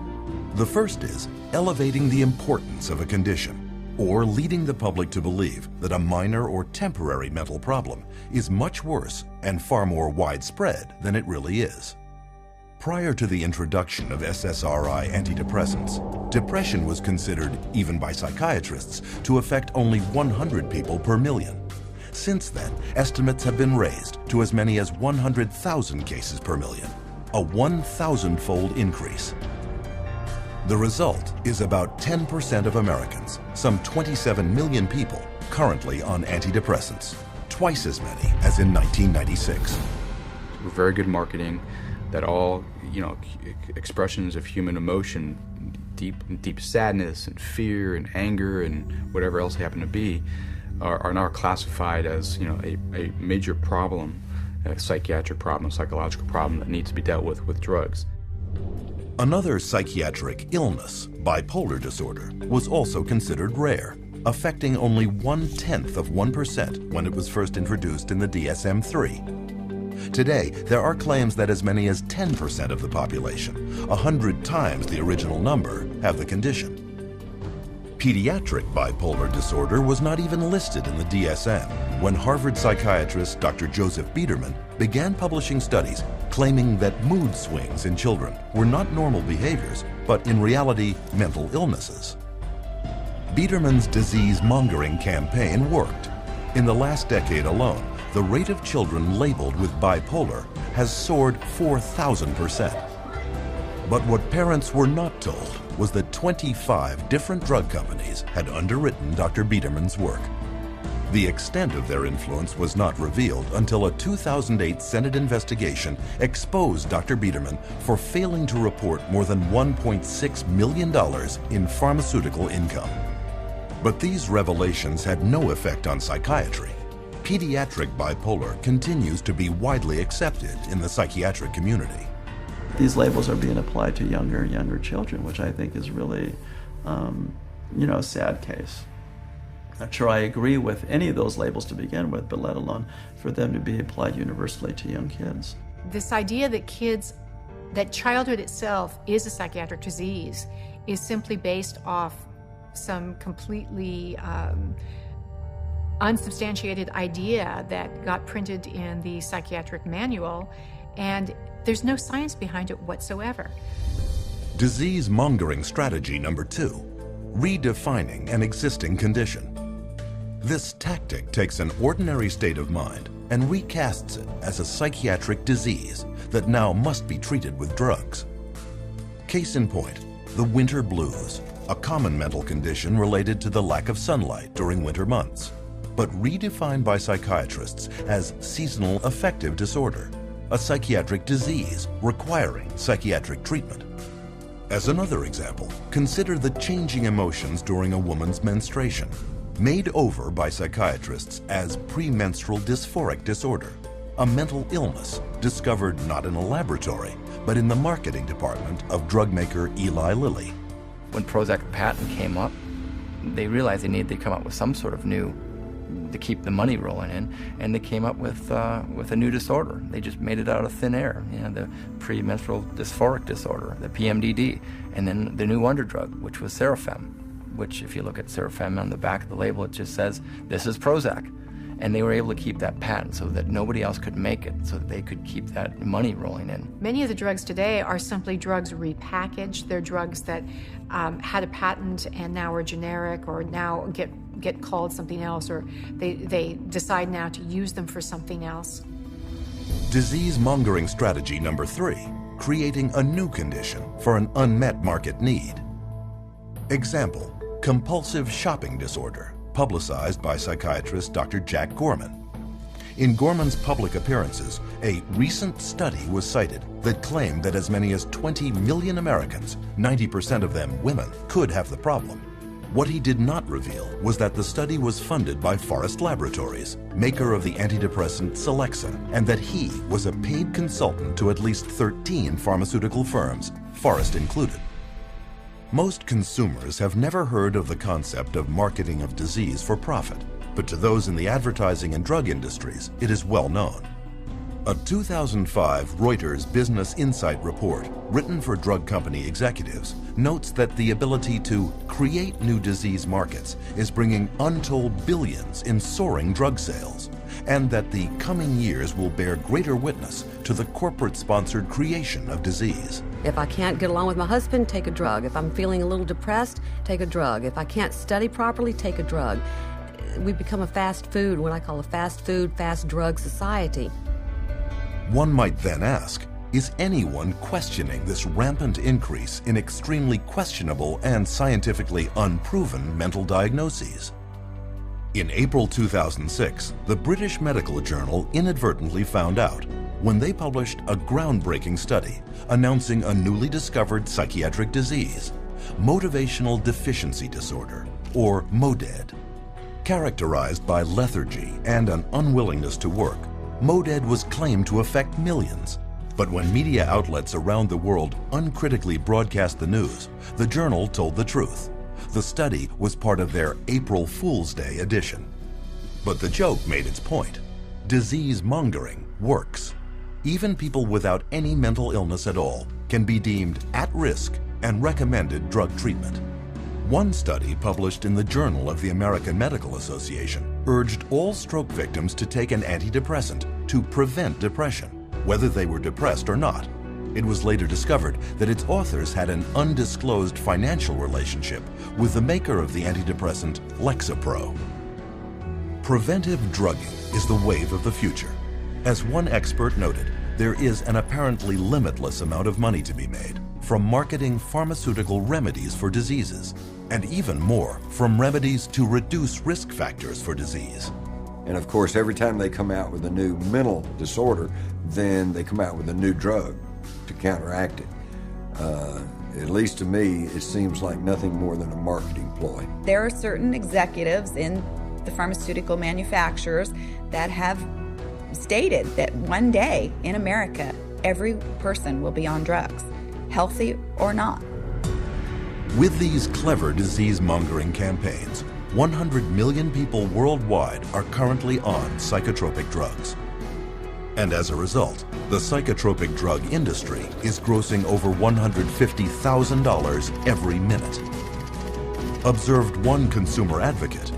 The first is elevating the importance of a condition, or leading the public to believe that a minor or temporary mental problem is much worse and far more widespread than it really is. Prior to the introduction of SSRI antidepressants, depression was considered, even by psychiatrists, to affect only 100 people per million. Since then, estimates have been raised to as many as 100,000 cases per million, a 1,000-fold increase. The result is about 10% of Americans, some 27 million people, currently on antidepressants, twice as many as in 1996. Very good marketing that all, expressions of human emotion, deep sadness and fear and anger and whatever else they happen to be, are now classified as, a major problem, a psychiatric problem, a psychological problem that needs to be dealt with drugs. Another psychiatric illness, bipolar disorder, was also considered rare, affecting only 0.1% when it was first introduced in the DSM-3. Today, there are claims that as many as 10% of the population, 100 times the original number, have the condition. Pediatric bipolar disorder was not even listed in the DSM when Harvard psychiatrist Dr. Joseph Biederman began publishing studies claiming that mood swings in children were not normal behaviors, but in reality, mental illnesses. Biederman's disease-mongering campaign worked. In the last decade alone, the rate of children labeled with bipolar has soared 4,000%. But what parents were not told was that 25 different drug companies had underwritten Dr. Biederman's work. The extent of their influence was not revealed until a 2008 Senate investigation exposed Dr. Biederman for failing to report more than $1.6 million in pharmaceutical income. But these revelations had no effect on psychiatry. Pediatric bipolar continues to be widely accepted in the psychiatric community. These labels are being applied to younger and younger children, which I think is really, a sad case. Not sure I agree with any of those labels to begin with, but let alone for them to be applied universally to young kids. This idea that childhood itself is a psychiatric disease is simply based off some completely unsubstantiated idea that got printed in the psychiatric manual, and there's no science behind it whatsoever. Disease-mongering strategy number 2, redefining an existing condition. This tactic takes an ordinary state of mind and recasts it as a psychiatric disease that now must be treated with drugs. Case in point, the winter blues, a common mental condition related to the lack of sunlight during winter months, but redefined by psychiatrists as seasonal affective disorder, a psychiatric disease requiring psychiatric treatment. As another example, consider the changing emotions during a woman's menstruation, made over by psychiatrists as premenstrual dysphoric disorder, a mental illness discovered not in a laboratory, but in the marketing department of drug maker Eli Lilly. When Prozac patent came up, they realized they needed to come up with some sort of new to keep the money rolling in, and they came up with a new disorder. They just made it out of thin air, the premenstrual dysphoric disorder, the PMDD, and then the new wonder drug, which was Serafem, which if you look at Serafem on the back of the label, it just says, this is Prozac. And they were able to keep that patent so that nobody else could make it, so that they could keep that money rolling in. Many of the drugs today are simply drugs repackaged. They're drugs that had a patent and now are generic, or now get called something else, or they decide now to use them for something else. Disease-mongering strategy number 3, creating a new condition for an unmet market need. Example, compulsive shopping disorder, publicized by psychiatrist Dr. Jack Gorman. In Gorman's public appearances, a recent study was cited that claimed that as many as 20 million Americans, 90% of them women, could have the problem. What he did not reveal was that the study was funded by Forest Laboratories, maker of the antidepressant Celexa, and that he was a paid consultant to at least 13 pharmaceutical firms, Forest included. Most consumers have never heard of the concept of marketing of disease for profit, but to those in the advertising and drug industries, it is well known. A 2005 Reuters Business Insight report, written for drug company executives, notes that the ability to create new disease markets is bringing untold billions in soaring drug sales, and that the coming years will bear greater witness to the corporate-sponsored creation of disease. If I can't get along with my husband, take a drug. If I'm feeling a little depressed, take a drug. If I can't study properly, take a drug. We become a fast food, what I call a fast food, fast drug society. One might then ask, is anyone questioning this rampant increase in extremely questionable and scientifically unproven mental diagnoses? In April 2006, the British Medical Journal inadvertently found out when they published a groundbreaking study announcing a newly discovered psychiatric disease, motivational deficiency disorder, or MODED. Characterized by lethargy and an unwillingness to work, MODED was claimed to affect millions. But when media outlets around the world uncritically broadcast the news, the journal told the truth. The study was part of their April Fool's Day edition. But the joke made its point. Disease mongering works. Even people without any mental illness at all can be deemed at risk and recommended drug treatment. One study published in the Journal of the American Medical Association urged all stroke victims to take an antidepressant to prevent depression, whether they were depressed or not. It was later discovered that its authors had an undisclosed financial relationship with the maker of the antidepressant Lexapro. Preventive drugging is the wave of the future. As one expert noted, there is an apparently limitless amount of money to be made from marketing pharmaceutical remedies for diseases, and even more from remedies to reduce risk factors for disease. And of course, every time they come out with a new mental disorder, then they come out with a new drug to counteract it. At least to me, it seems like nothing more than a marketing ploy. There are certain executives in the pharmaceutical manufacturers that have stated that one day in America, every person will be on drugs, healthy or not. With these clever disease-mongering campaigns, 100 million people worldwide are currently on psychotropic drugs. And as a result, the psychotropic drug industry is grossing over $150,000 every minute. Observed one consumer advocate,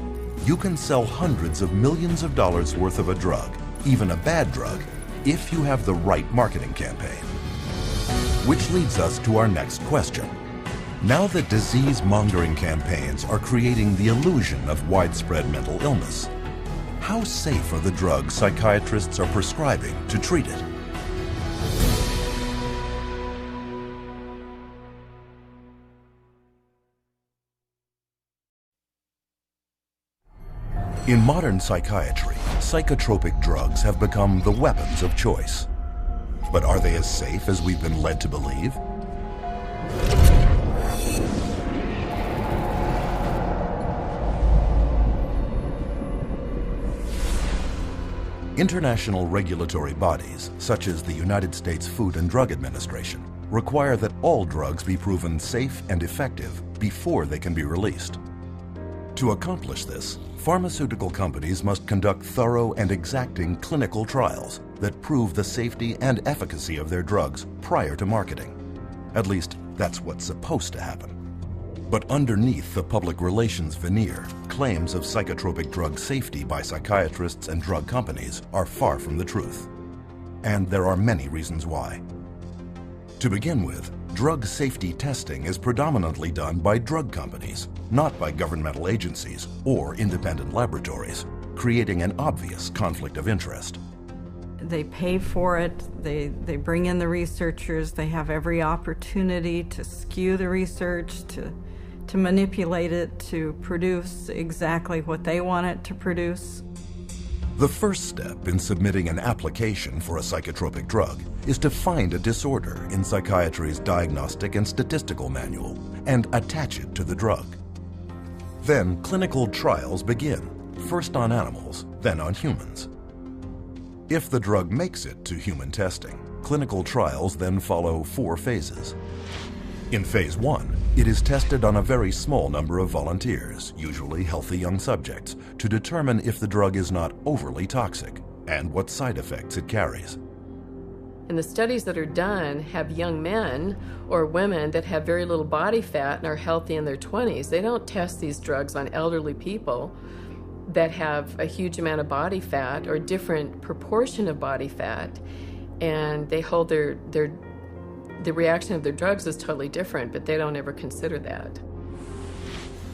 you can sell hundreds of millions of dollars worth of a drug, even a bad drug, if you have the right marketing campaign. Which leads us to our next question. Now that disease-mongering campaigns are creating the illusion of widespread mental illness, how safe are the drugs psychiatrists are prescribing to treat it? In modern psychiatry, psychotropic drugs have become the weapons of choice. But are they as safe as we've been led to believe? International regulatory bodies, such as the United States Food and Drug Administration, require that all drugs be proven safe and effective before they can be released. To accomplish this, pharmaceutical companies must conduct thorough and exacting clinical trials that prove the safety and efficacy of their drugs prior to marketing. At least, that's what's supposed to happen. But underneath the public relations veneer, claims of psychotropic drug safety by psychiatrists and drug companies are far from the truth. And there are many reasons why. To begin with, drug safety testing is predominantly done by drug companies, not by governmental agencies or independent laboratories, creating an obvious conflict of interest. They pay for it, they bring in the researchers, they have every opportunity to skew the research, to manipulate it, to produce exactly what they want it to produce. The first step in submitting an application for a psychotropic drug is to find a disorder in psychiatry's diagnostic and statistical manual and attach it to the drug. Then clinical trials begin, first on animals, then on humans. If the drug makes it to human testing, clinical trials then follow 4 phases. In phase 1, It is tested on a very small number of volunteers, usually healthy young subjects, to determine if the drug is not overly toxic and what side effects it carries. And the studies that are done have young men or women that have very little body fat and are healthy in their 20s. They don't test these drugs on elderly people that have a huge amount of body fat or different proportion of body fat, and they hold the reaction of their drugs is totally different, but they don't ever consider that.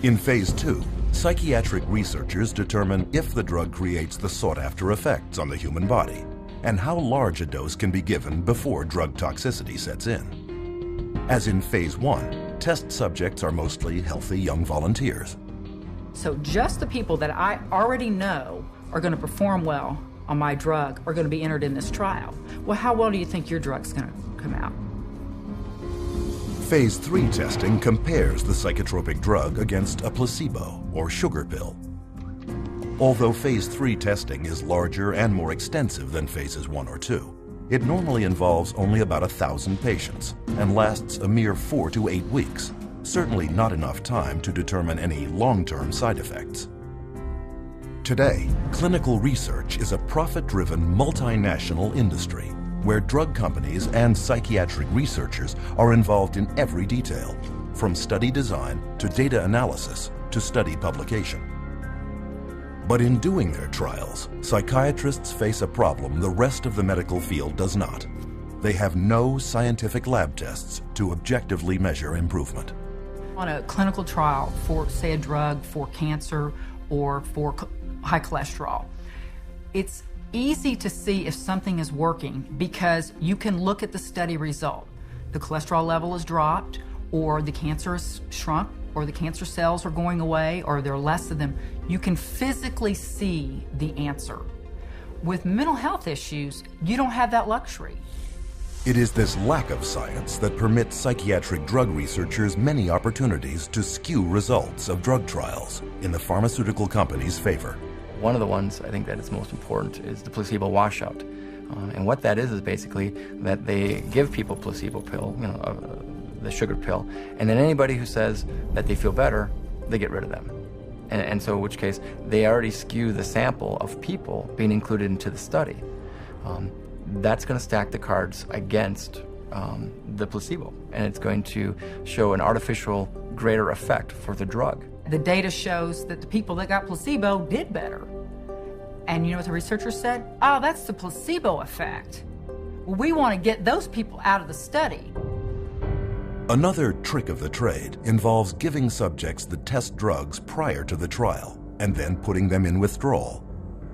In phase 2, psychiatric researchers determine if the drug creates the sought-after effects on the human body and how large a dose can be given before drug toxicity sets in. As in phase 1, test subjects are mostly healthy young volunteers. So just the people that I already know are going to perform well on my drug are going to be entered in this trial. Well, how well do you think your drug's going to come out? Phase 3 testing compares the psychotropic drug against a placebo or sugar pill. Although phase 3 testing is larger and more extensive than phases 1 or 2, it normally involves only about 1,000 patients and lasts a mere 4 to 8 weeks, certainly not enough time to determine any long-term side effects. Today, clinical research is a profit-driven multinational industry where drug companies and psychiatric researchers are involved in every detail, from study design to data analysis to study publication. But in doing their trials, psychiatrists face a problem the rest of the medical field does not. They have no scientific lab tests to objectively measure improvement. On a clinical trial for, say, a drug for cancer or for high cholesterol, it's easy to see if something is working because you can look at the study result. The cholesterol level is dropped, or the cancer is shrunk, or the cancer cells are going away, or there are less of them. You can physically see the answer. With mental health issues, you don't have that luxury. It is this lack of science that permits psychiatric drug researchers many opportunities to skew results of drug trials in the pharmaceutical company's favor. One of the ones I think that is most important is the placebo washout. And what that is basically that they give people placebo pill, the sugar pill, and then anybody who says that they feel better, they get rid of them. And so in which case, they already skew the sample of people being included into the study. That's going to stack the cards against the placebo, and it's going to show an artificial greater effect for the drug. The data shows that the people that got placebo did better. And you know what the researchers said? Oh, that's the placebo effect. Well, we want to get those people out of the study. Another trick of the trade involves giving subjects the test drugs prior to the trial and then putting them in withdrawal.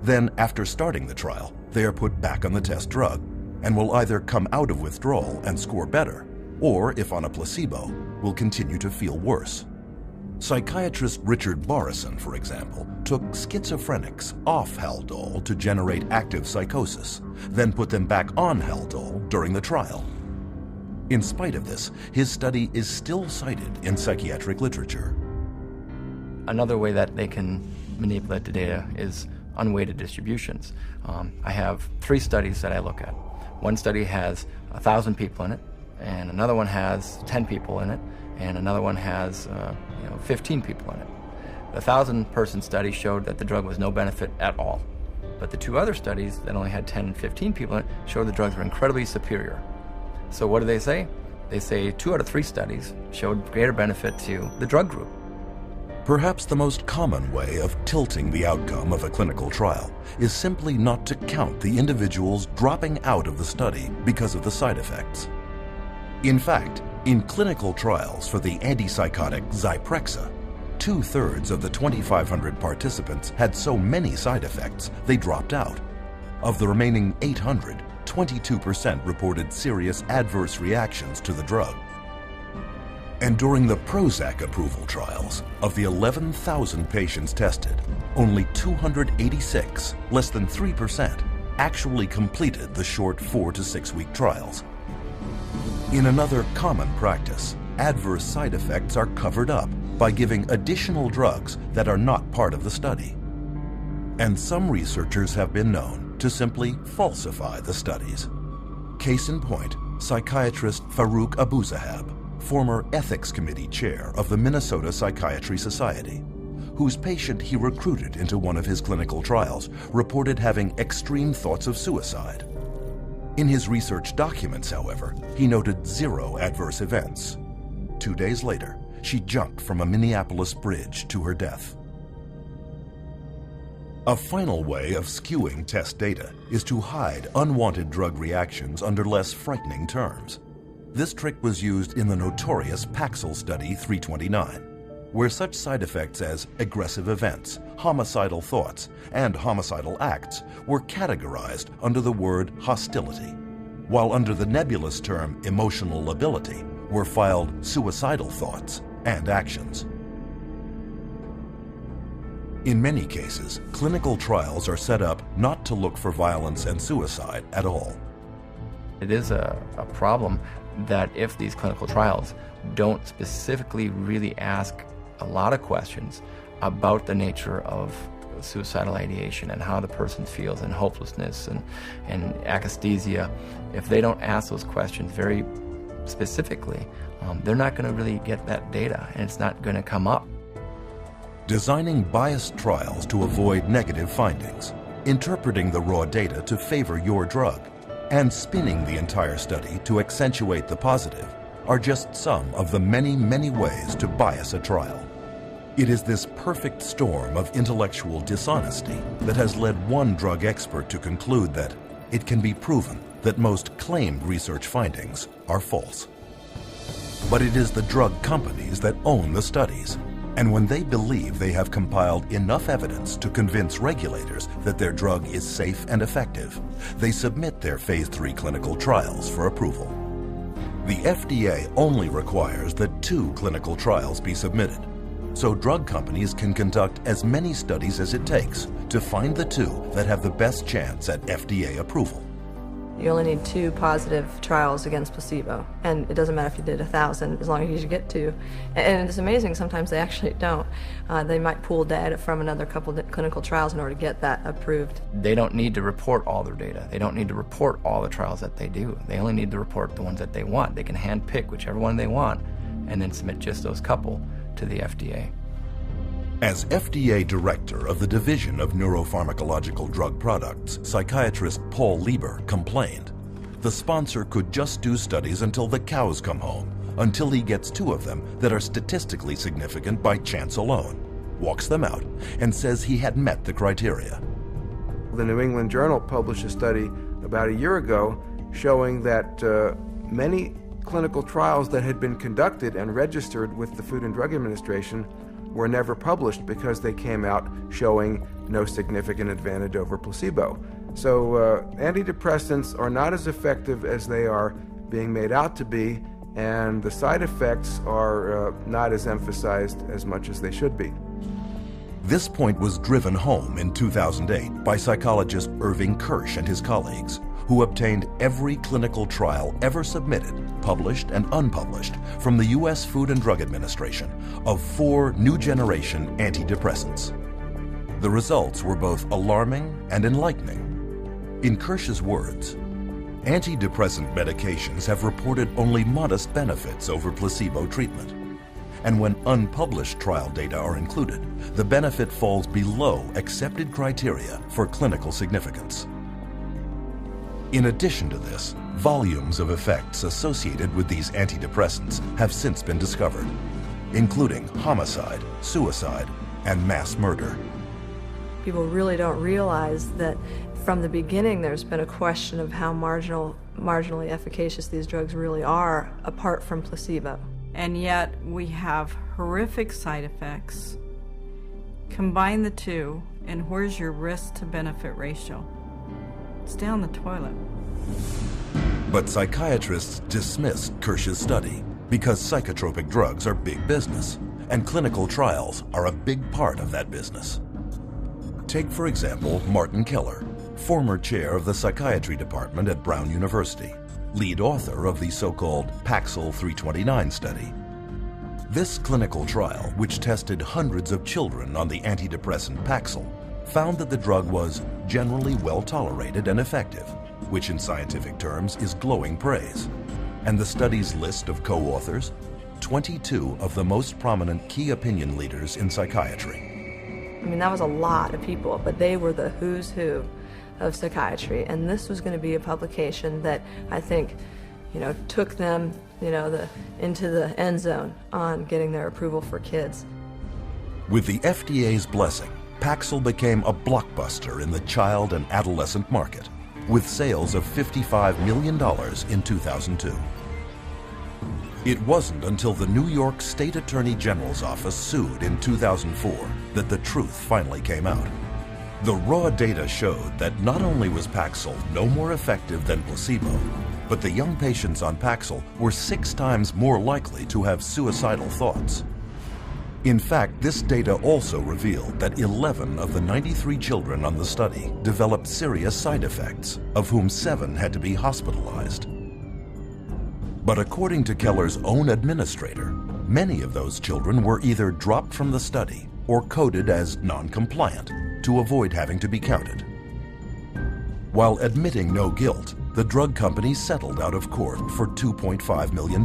Then, after starting the trial, they are put back on the test drug and will either come out of withdrawal and score better, or, if on a placebo, will continue to feel worse. Psychiatrist Richard Barrison, for example, took schizophrenics off Haldol to generate active psychosis, then put them back on Haldol during the trial. In spite of this, his study is still cited in psychiatric literature. Another way that they can manipulate the data is unweighted distributions. I have 3 studies that I look at. One study has 1,000 people in it, and another one has 10 people in it, and another one has 15 people in it. The 1,000-person study showed that the drug was no benefit at all. But the 2 other studies that only had 10 and 15 people in it showed the drugs were incredibly superior. So what do they say? They say 2 out of 3 studies showed greater benefit to the drug group. Perhaps the most common way of tilting the outcome of a clinical trial is simply not to count the individuals dropping out of the study because of the side effects. In fact, in clinical trials for the antipsychotic Zyprexa, 2/3 of the 2,500 participants had so many side effects they dropped out. Of the remaining 800, 22% reported serious adverse reactions to the drug. And during the Prozac approval trials, of the 11,000 patients tested, only 286, less than 3%, actually completed the short 4 to 6 week trials. In another common practice, adverse side effects are covered up by giving additional drugs that are not part of the study. And some researchers have been known to simply falsify the studies. Case in point, psychiatrist Farouk Abuzahab, former ethics committee chair of the Minnesota Psychiatry Society, whose patient he recruited into one of his clinical trials, reported having extreme thoughts of suicide. In his research documents, however, he noted 0 adverse events. 2 days later, she jumped from a Minneapolis bridge to her death. A final way of skewing test data is to hide unwanted drug reactions under less frightening terms. This trick was used in the notorious Paxil Study 329, where such side effects as aggressive events, homicidal thoughts, and homicidal acts were categorized under the word hostility, while under the nebulous term emotional lability were filed suicidal thoughts and actions. In many cases, clinical trials are set up not to look for violence and suicide at all. It is a problem that if these clinical trials don't specifically really ask a lot of questions about the nature of suicidal ideation and how the person feels and hopelessness and akathisia, if they don't ask those questions very specifically, they're not going to really get that data, and it's not going to come up. Designing biased trials to avoid negative findings, interpreting the raw data to favor your drug, and spinning the entire study to accentuate the positive are just some of the many, many ways to bias a trial. It is this perfect storm of intellectual dishonesty that has led one drug expert to conclude that it can be proven that most claimed research findings are false. But it is the drug companies that own the studies. And when they believe they have compiled enough evidence to convince regulators that their drug is safe and effective, they submit their phase 3 clinical trials for approval. The FDA only requires that 2 clinical trials be submitted, so drug companies can conduct as many studies as it takes to find the 2 that have the best chance at FDA approval. You only need 2 positive trials against placebo, and it doesn't matter if you did 1,000 as long as you get 2. And it's amazing, sometimes they actually don't. They might pull data from another couple of clinical trials in order to get that approved. They don't need to report all their data. They don't need to report all the trials that they do. They only need to report the ones that they want. They can handpick whichever one they want and then submit just those couple to the FDA. As FDA Director of the Division of Neuropharmacological Drug Products, psychiatrist Paul Lieber complained, the sponsor could just do studies until the cows come home, until he gets 2 of them that are statistically significant by chance alone, walks them out, and says he had met the criteria. The New England Journal published a study about a year ago showing that many clinical trials that had been conducted and registered with the Food and Drug Administration were never published because they came out showing no significant advantage over placebo. So antidepressants are not as effective as they are being made out to be, and the side effects are not as emphasized as much as they should be. This point was driven home in 2008 by psychologist Irving Kirsch and his colleagues, who obtained every clinical trial ever submitted, published and unpublished, from the U.S. Food and Drug Administration of 4 new-generation antidepressants. The results were both alarming and enlightening. In Kirsch's words, antidepressant medications have reported only modest benefits over placebo treatment. And when unpublished trial data are included, the benefit falls below accepted criteria for clinical significance. In addition to this, volumes of effects associated with these antidepressants have since been discovered, including homicide, suicide, and mass murder. People really don't realize that from the beginning there's been a question of how marginally efficacious these drugs really are apart from placebo. And yet we have horrific side effects. Combine the 2, and where's your risk to benefit ratio? It's down the toilet. But psychiatrists dismissed Kirsch's study because psychotropic drugs are big business, and clinical trials are a big part of that business. Take, for example, Martin Keller, former chair of the psychiatry department at Brown University, lead author of the so-called Paxil 329 study. This clinical trial, which tested hundreds of children on the antidepressant Paxil, found that the drug was generally well tolerated and effective, which in scientific terms is glowing praise. And the study's list of co-authors 22 of the most prominent key opinion leaders in psychiatry. I mean, that was a lot of people, but they were the who's who of psychiatry, and this was going to be a publication that I think, took them, into the end zone on getting their approval for kids. With the FDA's blessing, Paxil became a blockbuster in the child and adolescent market, with sales of $55 million in 2002. It wasn't until the New York State Attorney General's office sued in 2004 that the truth finally came out. The raw data showed that not only was Paxil no more effective than placebo, but the young patients on Paxil were 6 times more likely to have suicidal thoughts. In fact, this data also revealed that 11 of the 93 children on the study developed serious side effects, of whom 7 had to be hospitalized. But according to Keller's own administrator, many of those children were either dropped from the study or coded as non-compliant to avoid having to be counted. While admitting no guilt, the drug company settled out of court for $2.5 million,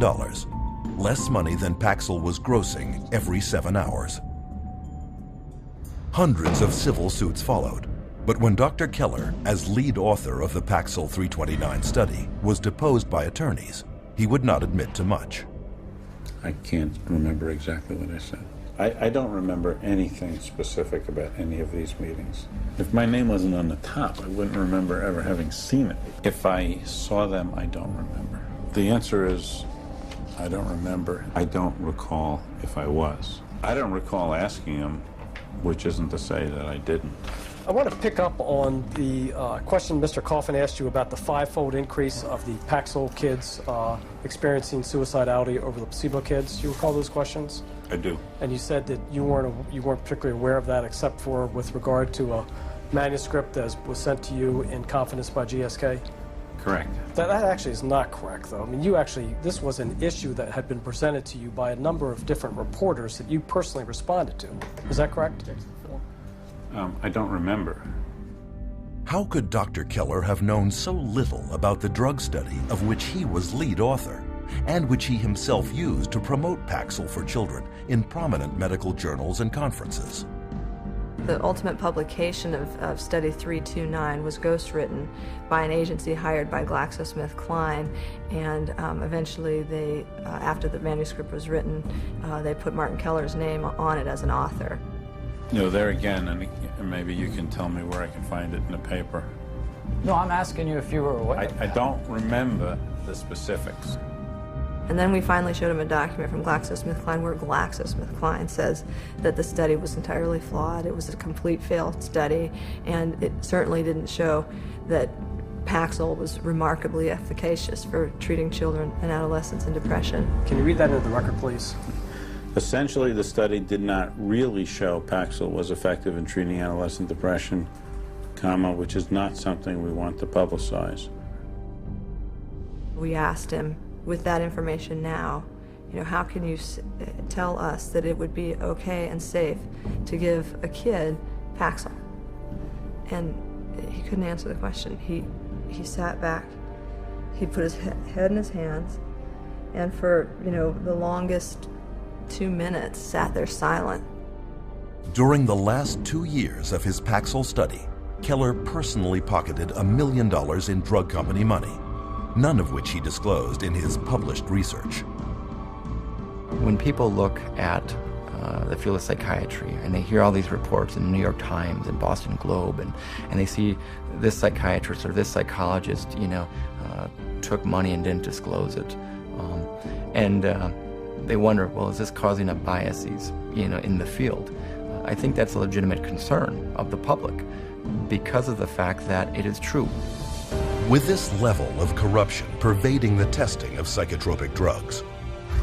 less money than Paxil was grossing every 7 hours. Hundreds of civil suits followed, but when Dr. Keller, as lead author of the Paxil 329 study, was deposed by attorneys, he would not admit to much. I can't remember exactly what I said. I don't remember anything specific about any of these meetings. If my name wasn't on the top, I wouldn't remember ever having seen it. If I saw them, I don't remember. The answer is, I don't remember. I don't recall if I was. I don't recall asking him, which isn't to say that I didn't. I want to pick up on the question Mr. Coffin asked you about the 5-fold increase of the Paxil kids experiencing suicidality over the placebo kids. Do you recall those questions? I do. And you said that you weren't particularly aware of that except for with regard to a manuscript that was sent to you in confidence by GSK? Correct. That actually is not correct, though. I mean, this was an issue that had been presented to you by a number of different reporters that you personally responded to. Is that correct? I don't remember. How could Dr. Keller have known so little about the drug study of which he was lead author, and which he himself used to promote Paxil for children in prominent medical journals and conferences? The ultimate publication of Study 329 was ghostwritten by an agency hired by GlaxoSmithKline, and eventually they, after the manuscript was written, they put Martin Keller's name on it as an author. There again, and maybe you can tell me where I can find it in the paper. No, I'm asking you if you were aware. I don't remember the specifics. And then we finally showed him a document from GlaxoSmithKline where GlaxoSmithKline says that the study was entirely flawed. It was a complete failed study, and it certainly didn't show that Paxil was remarkably efficacious for treating children and adolescents in depression. Can you read that into the record, please? Essentially, the study did not really show Paxil was effective in treating adolescent depression, which is not something we want to publicize. We asked him, with that information now, how can you tell us that it would be okay and safe to give a kid Paxil? And he couldn't answer the question. He sat back, he put his head in his hands, and for, the longest 2 minutes sat there silent. During the last 2 years of his Paxil study, Keller personally pocketed $1 million in drug company money, none of which he disclosed in his published research. When people look at the field of psychiatry and they hear all these reports in the New York Times and Boston Globe, and they see this psychiatrist or this psychologist, took money and didn't disclose it, they wonder, well, is this causing up biases, in the field? I think that's a legitimate concern of the public because of the fact that it is true. With this level of corruption pervading the testing of psychotropic drugs,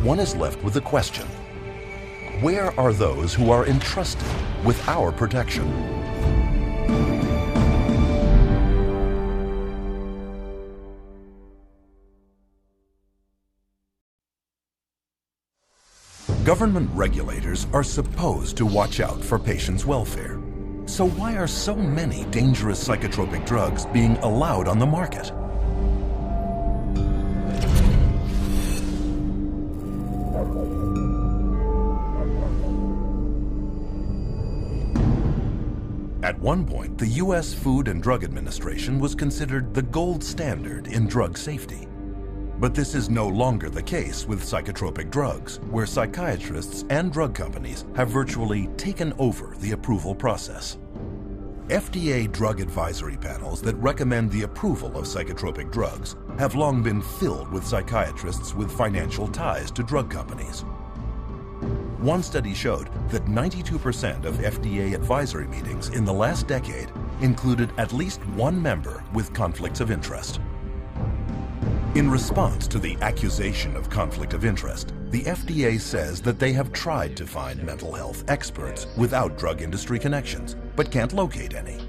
one is left with the question, where are those who are entrusted with our protection? Government regulators are supposed to watch out for patients' welfare. So why are so many dangerous psychotropic drugs being allowed on the market? At one point, the U.S. Food and Drug Administration was considered the gold standard in drug safety. But this is no longer the case with psychotropic drugs, where psychiatrists and drug companies have virtually taken over the approval process. FDA drug advisory panels that recommend the approval of psychotropic drugs have long been filled with psychiatrists with financial ties to drug companies. One study showed that 92% of FDA advisory meetings in the last decade included at least one member with conflicts of interest. In response to the accusation of conflict of interest, the FDA says that they have tried to find mental health experts without drug industry connections, but can't locate any.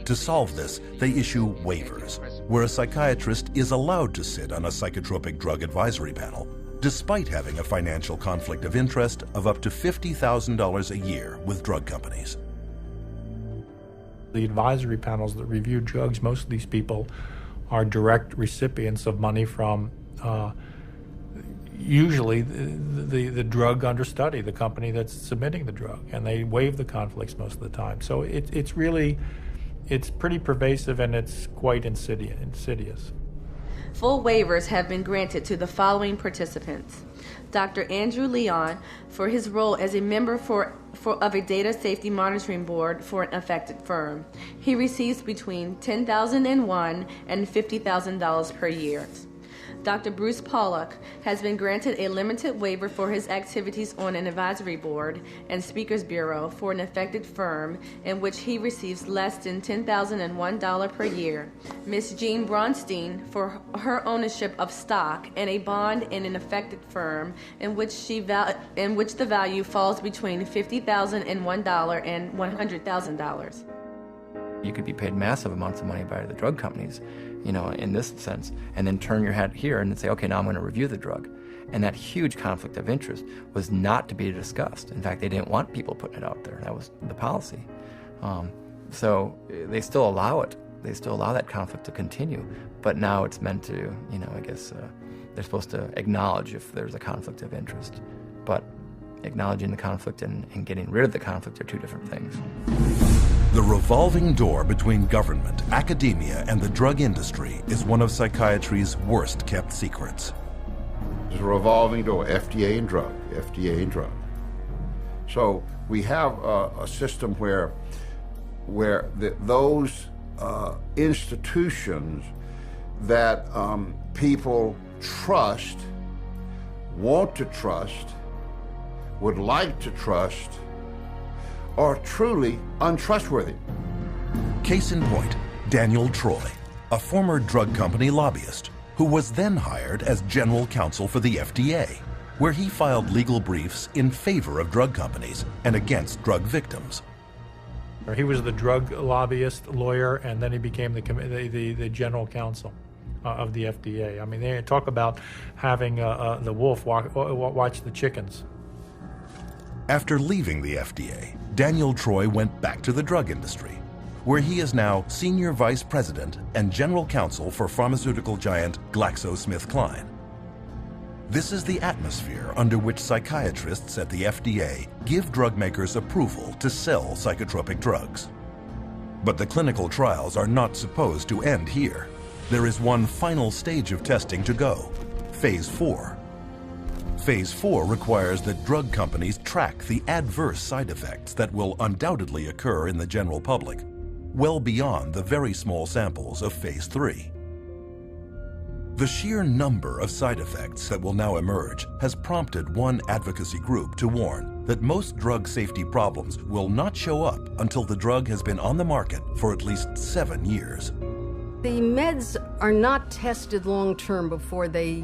To solve this, they issue waivers, where a psychiatrist is allowed to sit on a psychotropic drug advisory panel, despite having a financial conflict of interest of up to $50,000 a year with drug companies. The advisory panels that review drugs, most of these people are direct recipients of money from usually the drug under study, the company that's submitting the drug, and they waive the conflicts most of the time. So it's pretty pervasive, and it's quite insidious. Full waivers have been granted to the following participants: Dr. Andrew Leon for his role as a member of a data safety monitoring board for an affected firm. He receives between $10,001 and $50,000 per year. Dr. Bruce Pollock has been granted a limited waiver for his activities on an advisory board and speakers bureau for an affected firm in which he receives less than $10,001 per year. Ms. Jean Bronstein for her ownership of stock and a bond in an affected firm in which the value falls between $50,001 and $100,000. You could be paid massive amounts of money by the drug companies, in this sense, and then turn your head here and say, okay, now I'm going to review the drug. And that huge conflict of interest was not to be discussed. In fact, they didn't want people putting it out there. That was the policy. So they still allow it. They still allow that conflict to continue. But now it's meant to, I guess they're supposed to acknowledge if there's a conflict of interest. But acknowledging the conflict and getting rid of the conflict are two different things. The revolving door between government, academia, and the drug industry is one of psychiatry's worst-kept secrets. There's a revolving door, FDA and drug, FDA and drug. So we have a system where those institutions that people trust, want to trust, would like to trust, are truly untrustworthy. Case in point, Daniel Troy, a former drug company lobbyist who was then hired as general counsel for the FDA, where he filed legal briefs in favor of drug companies and against drug victims. He was the drug lobbyist lawyer, and then he became the general counsel of the FDA. I mean, they talk about having the wolf watch the chickens. After leaving the FDA, Daniel Troy went back to the drug industry, where he is now Senior Vice President and General Counsel for pharmaceutical giant GlaxoSmithKline. This is the atmosphere under which psychiatrists at the FDA give drug makers approval to sell psychotropic drugs. But the clinical trials are not supposed to end here. There is one final stage of testing to go, Phase 4. Phase 4 requires that drug companies track the adverse side effects that will undoubtedly occur in the general public, well beyond the very small samples of Phase 3. The sheer number of side effects that will now emerge has prompted one advocacy group to warn that most drug safety problems will not show up until the drug has been on the market for at least 7 years. The meds are not tested long-term before they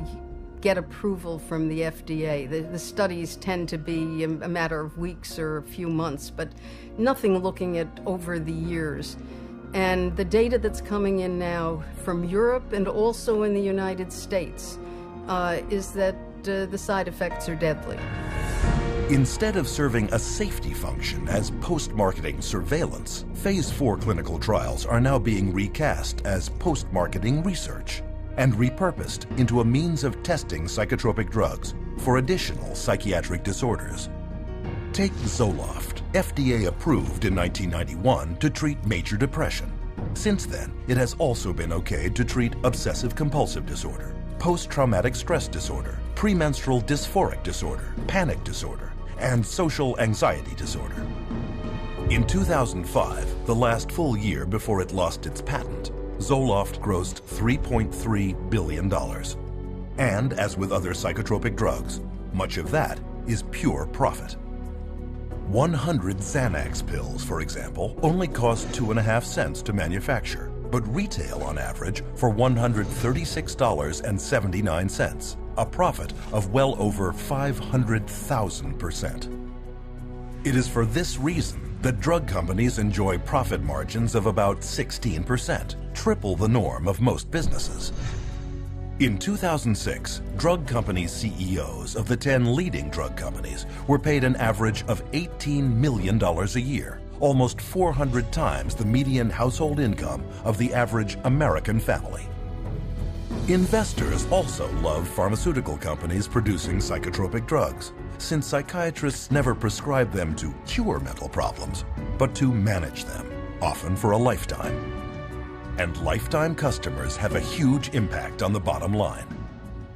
get approval from the FDA. The studies tend to be a matter of weeks or a few months, but nothing looking at over the years. And the data that's coming in now from Europe and also in the United States is that the side effects are deadly. Instead of serving a safety function as post-marketing surveillance, Phase 4 clinical trials are now being recast as post-marketing research and repurposed into a means of testing psychotropic drugs for additional psychiatric disorders. Take Zoloft, FDA approved in 1991 to treat major depression. Since then, it has also been okayed to treat obsessive-compulsive disorder, post-traumatic stress disorder, premenstrual dysphoric disorder, panic disorder, and social anxiety disorder. In 2005, the last full year before it lost its patent, Zoloft grossed $3.3 billion. And as with other psychotropic drugs, much of that is pure profit. 100 Xanax pills, for example, only cost 2.5 cents to manufacture, but retail on average for $136.79, a profit of well over 500,000%. It is for this reason that drug companies enjoy profit margins of about 16%, triple the norm of most businesses. In 2006, drug company CEOs of the 10 leading drug companies were paid an average of $18 million a year, almost 400 times the median household income of the average American family. Investors also love pharmaceutical companies producing psychotropic drugs, since psychiatrists never prescribe them to cure mental problems, but to manage them, often for a lifetime. And lifetime customers have a huge impact on the bottom line.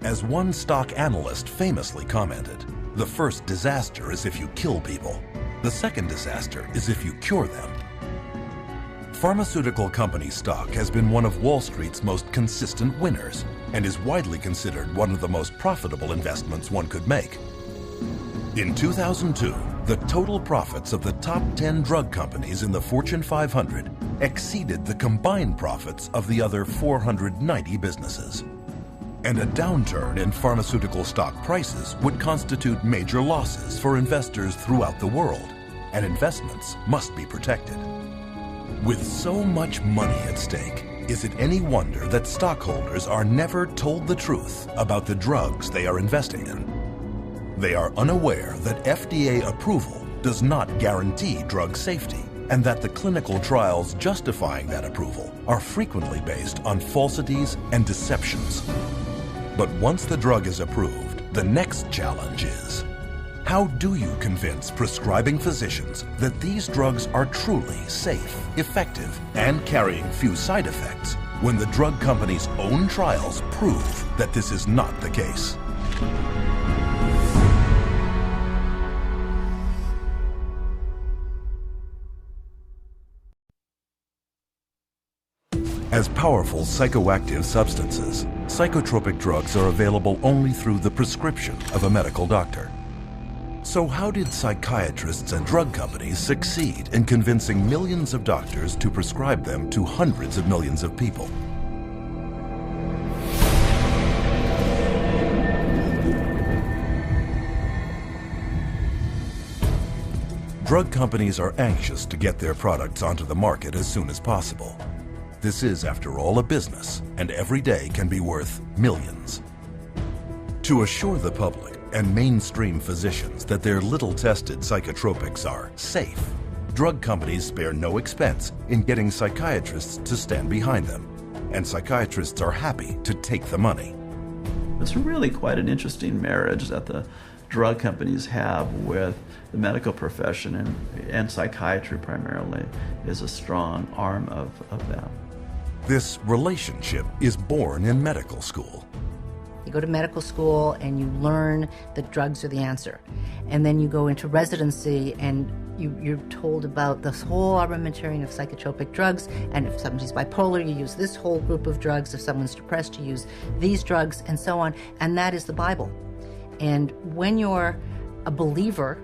As one stock analyst famously commented, the first disaster is if you kill people. The second disaster is if you cure them. Pharmaceutical company stock has been one of Wall Street's most consistent winners and is widely considered one of the most profitable investments one could make. In 2002, the total profits of the top 10 drug companies in the Fortune 500 exceeded the combined profits of the other 490 businesses. And a downturn in pharmaceutical stock prices would constitute major losses for investors throughout the world, and investments must be protected. With so much money at stake, is it any wonder that stockholders are never told the truth about the drugs they are investing in? They are unaware that FDA approval does not guarantee drug safety, and that the clinical trials justifying that approval are frequently based on falsities and deceptions. But once the drug is approved, the next challenge is, how do you convince prescribing physicians that these drugs are truly safe, effective, and carrying few side effects when the drug company's own trials prove that this is not the case? As powerful psychoactive substances, psychotropic drugs are available only through the prescription of a medical doctor. So how did psychiatrists and drug companies succeed in convincing millions of doctors to prescribe them to hundreds of millions of people? Drug companies are anxious to get their products onto the market as soon as possible. This is, after all, a business, and every day can be worth millions. To assure the public and mainstream physicians that their little-tested psychotropics are safe, drug companies spare no expense in getting psychiatrists to stand behind them, and psychiatrists are happy to take the money. It's really quite an interesting marriage that the drug companies have with the medical profession, and psychiatry primarily is a strong arm of that. This relationship is born in medical school. You go to medical school and you learn that drugs are the answer. And then you go into residency and you're told about this whole armamentarium of psychotropic drugs, and if somebody's bipolar, you use this whole group of drugs. If someone's depressed, you use these drugs, and so on. And that is the Bible. And when you're a believer,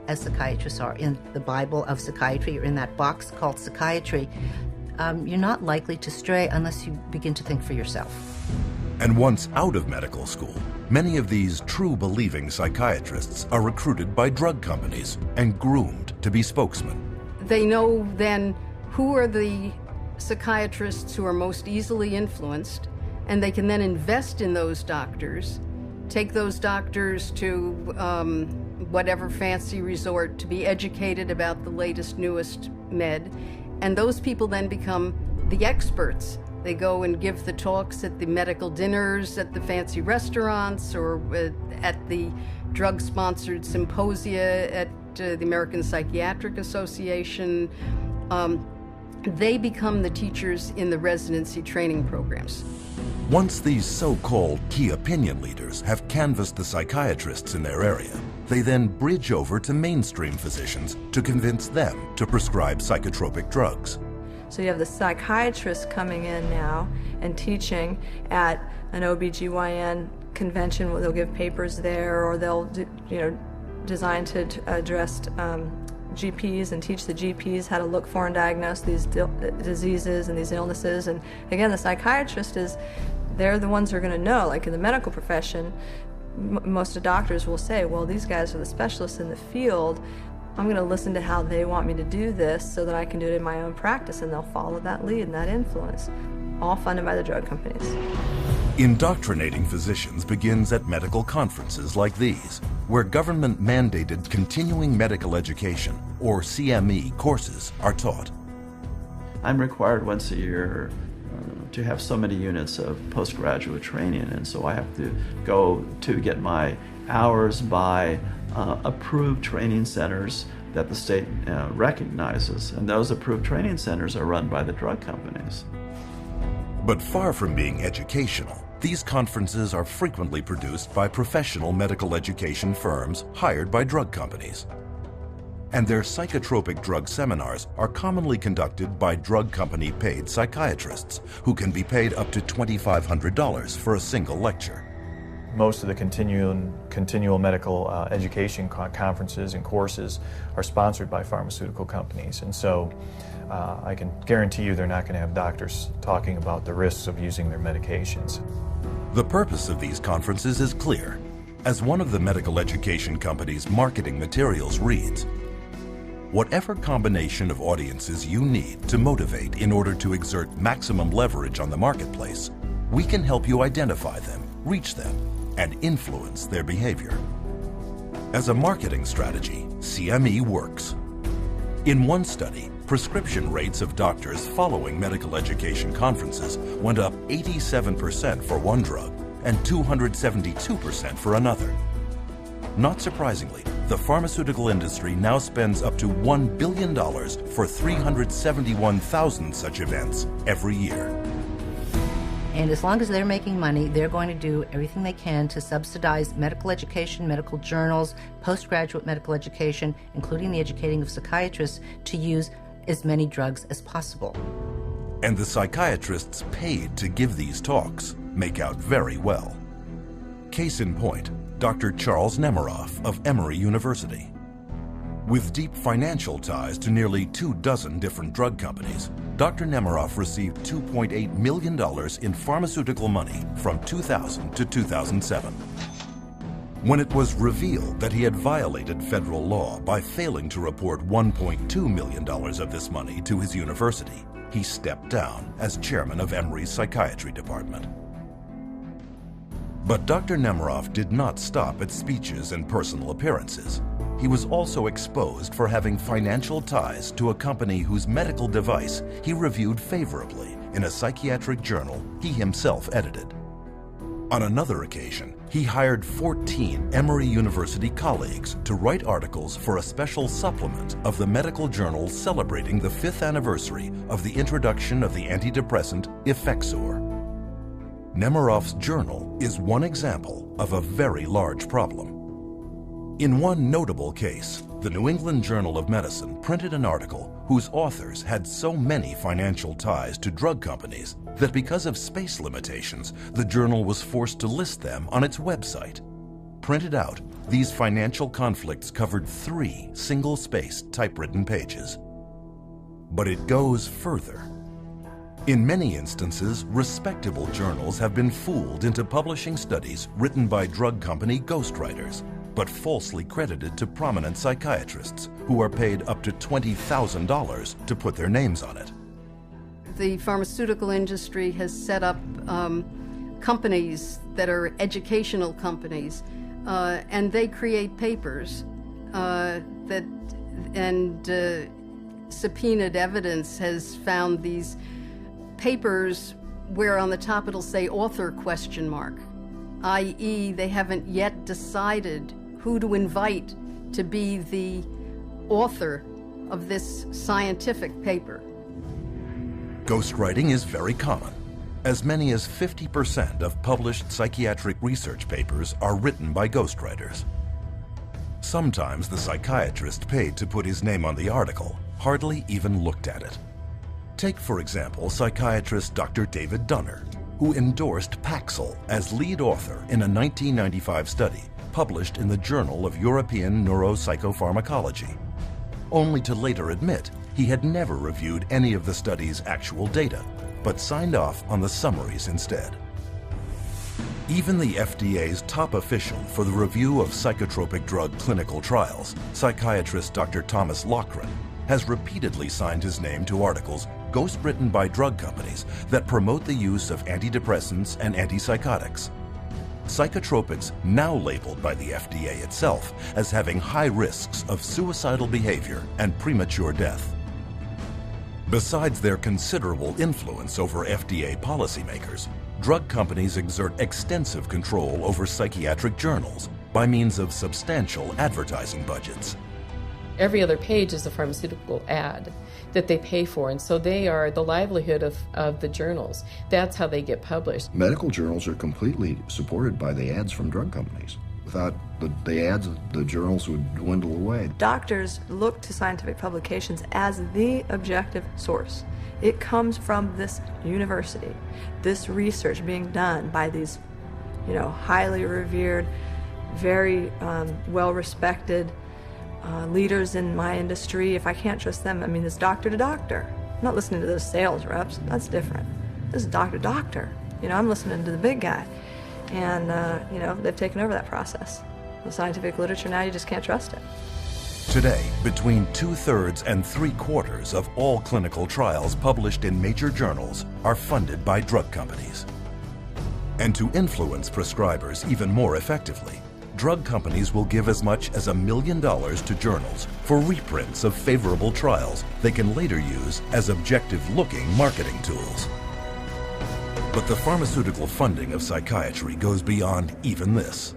as psychiatrists are, in the Bible of psychiatry, or in that box called psychiatry, you're not likely to stray unless you begin to think for yourself. And once out of medical school, many of these true believing psychiatrists are recruited by drug companies and groomed to be spokesmen. They know then who are the psychiatrists who are most easily influenced, and they can then invest in those doctors, take those doctors to whatever fancy resort to be educated about the latest, newest med, and those people then become the experts. They go and give the talks at the medical dinners, at the fancy restaurants, or at the drug-sponsored symposia at the American Psychiatric Association. They become the teachers in the residency training programs. Once these so-called key opinion leaders have canvassed the psychiatrists in their area, they then bridge over to mainstream physicians to convince them to prescribe psychotropic drugs. So you have the psychiatrists coming in now and teaching at an OBGYN convention where they'll give papers there, or they'll designed to address GPs and teach the GPs how to look for and diagnose these diseases and these illnesses. And again, the psychiatrist they're the ones who are going to know. Like in the medical profession, most of the doctors will say, well, these guys are the specialists in the field. I'm going to listen to how they want me to do this so that I can do it in my own practice, and they'll follow that lead and that influence, all funded by the drug companies. Indoctrinating physicians begins at medical conferences like these, where government-mandated continuing medical education, or CME, courses are taught. I'm required once a year to have so many units of postgraduate training, and so I have to go to get my hours by approved training centers that the state recognizes, and those approved training centers are run by the drug companies. But far from being educational, these conferences are frequently produced by professional medical education firms hired by drug companies. And their psychotropic drug seminars are commonly conducted by drug company paid psychiatrists, who can be paid up to $2,500 for a single lecture. Most of the continual medical education conferences and courses are sponsored by pharmaceutical companies, and so I can guarantee you they're not going to have doctors talking about the risks of using their medications. The purpose of these conferences is clear. As one of the medical education company's marketing materials reads, "Whatever combination of audiences you need to motivate in order to exert maximum leverage on the marketplace, we can help you identify them, reach them, and influence their behavior." As a marketing strategy, CME works. In one study, prescription rates of doctors following medical education conferences went up 87% for one drug and 272% for another. Not surprisingly, the pharmaceutical industry now spends up to $1 billion for 371,000 such events every year. And as long as they're making money, they're going to do everything they can to subsidize medical education, medical journals, postgraduate medical education, including the educating of psychiatrists, to use as many drugs as possible. And the psychiatrists paid to give these talks make out very well. Case in point, Dr. Charles Nemiroff of Emory University. With deep financial ties to nearly 24 different drug companies, Dr. Nemiroff received $2.8 million in pharmaceutical money from 2000 to 2007. When it was revealed that he had violated federal law by failing to report $1.2 million of this money to his university, he stepped down as chairman of Emory's psychiatry department. But Dr. Nemiroff did not stop at speeches and personal appearances. He was also exposed for having financial ties to a company whose medical device he reviewed favorably in a psychiatric journal he himself edited. On another occasion, he hired 14 Emory University colleagues to write articles for a special supplement of the medical journal celebrating the 5th anniversary of the introduction of the antidepressant Effexor. Nemiroff's journal is one example of a very large problem. In one notable case, the New England Journal of Medicine printed an article whose authors had so many financial ties to drug companies that because of space limitations, the journal was forced to list them on its website. Printed out, these financial conflicts covered 3 single-spaced typewritten pages. But it goes further. In many instances, respectable journals have been fooled into publishing studies written by drug company ghostwriters, but falsely credited to prominent psychiatrists who are paid up to $20,000 to put their names on it. The pharmaceutical industry has set up companies that are educational companies, and they create papers subpoenaed evidence has found these papers where on the top it'll say author ? i.e. they haven't yet decided who to invite to be the author of this scientific paper. Ghostwriting is very common. As many as 50% of published psychiatric research papers are written by ghostwriters. Sometimes the psychiatrist paid to put his name on the article hardly even looked at it. Take, for example, psychiatrist Dr. David Dunner, who endorsed Paxil as lead author in a 1995 study published in the Journal of European Neuropsychopharmacology, only to later admit he had never reviewed any of the study's actual data, but signed off on the summaries instead. Even the FDA's top official for the review of psychotropic drug clinical trials, psychiatrist Dr. Thomas Loughran, has repeatedly signed his name to articles ghostwritten by drug companies that promote the use of antidepressants and antipsychotics. Psychotropics now labeled by the FDA itself as having high risks of suicidal behavior and premature death. Besides their considerable influence over FDA policymakers, drug companies exert extensive control over psychiatric journals by means of substantial advertising budgets. Every other page is a pharmaceutical ad that they pay for, and so they are the livelihood of the journals. That's how they get published. Medical journals are completely supported by the ads from drug companies. Without the ads, the journals would dwindle away. Doctors look to scientific publications as the objective source. It comes from this university, this research being done by these, highly revered, very well-respected leaders in my industry. If I can't trust them, it's doctor to doctor. I'm not listening to those sales reps. That's different. This is doctor to doctor. I'm listening to the big guy. And, they've taken over that process. The scientific literature now, you just can't trust it. Today, between 2/3 and 3/4 of all clinical trials published in major journals are funded by drug companies. And to influence prescribers even more effectively, drug companies will give as much as $1 million to journals for reprints of favorable trials they can later use as objective-looking marketing tools. But the pharmaceutical funding of psychiatry goes beyond even this,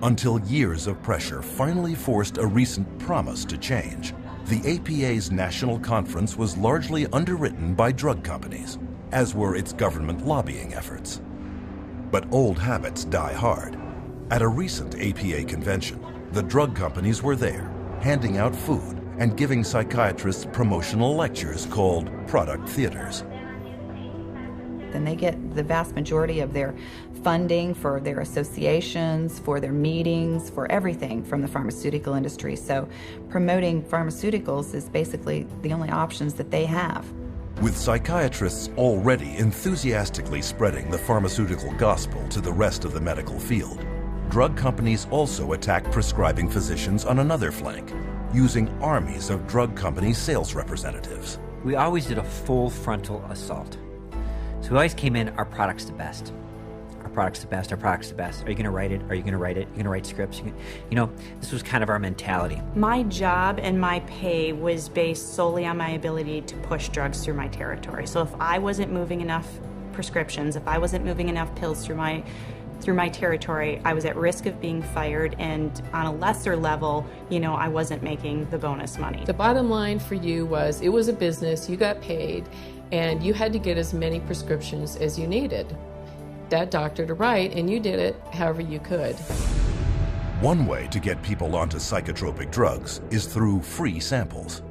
until years of pressure finally forced a recent promise to change. The APA's national conference was largely underwritten by drug companies, as were its government lobbying efforts. But old habits die hard. At a recent APA convention, the drug companies were there, handing out food and giving psychiatrists promotional lectures called product theaters. Then they get the vast majority of their funding for their associations, for their meetings, for everything from the pharmaceutical industry. So promoting pharmaceuticals is basically the only options that they have. With psychiatrists already enthusiastically spreading the pharmaceutical gospel to the rest of the medical field, drug companies also attack prescribing physicians on another flank, using armies of drug company sales representatives. We always did a full frontal assault. So we always came in, our product's the best. Our product's the best, our product's the best. Are you gonna write it? Are you gonna write it? You're gonna write scripts? This was kind of our mentality. My job and my pay was based solely on my ability to push drugs through my territory. So if I wasn't moving enough prescriptions, if I wasn't moving enough pills through my territory, I was at risk of being fired, and on a lesser level, I wasn't making the bonus money. The bottom line for you was, it was a business, you got paid, and you had to get as many prescriptions as you needed that doctor to write, and you did it however you could. One way to get people onto psychotropic drugs is through free samples.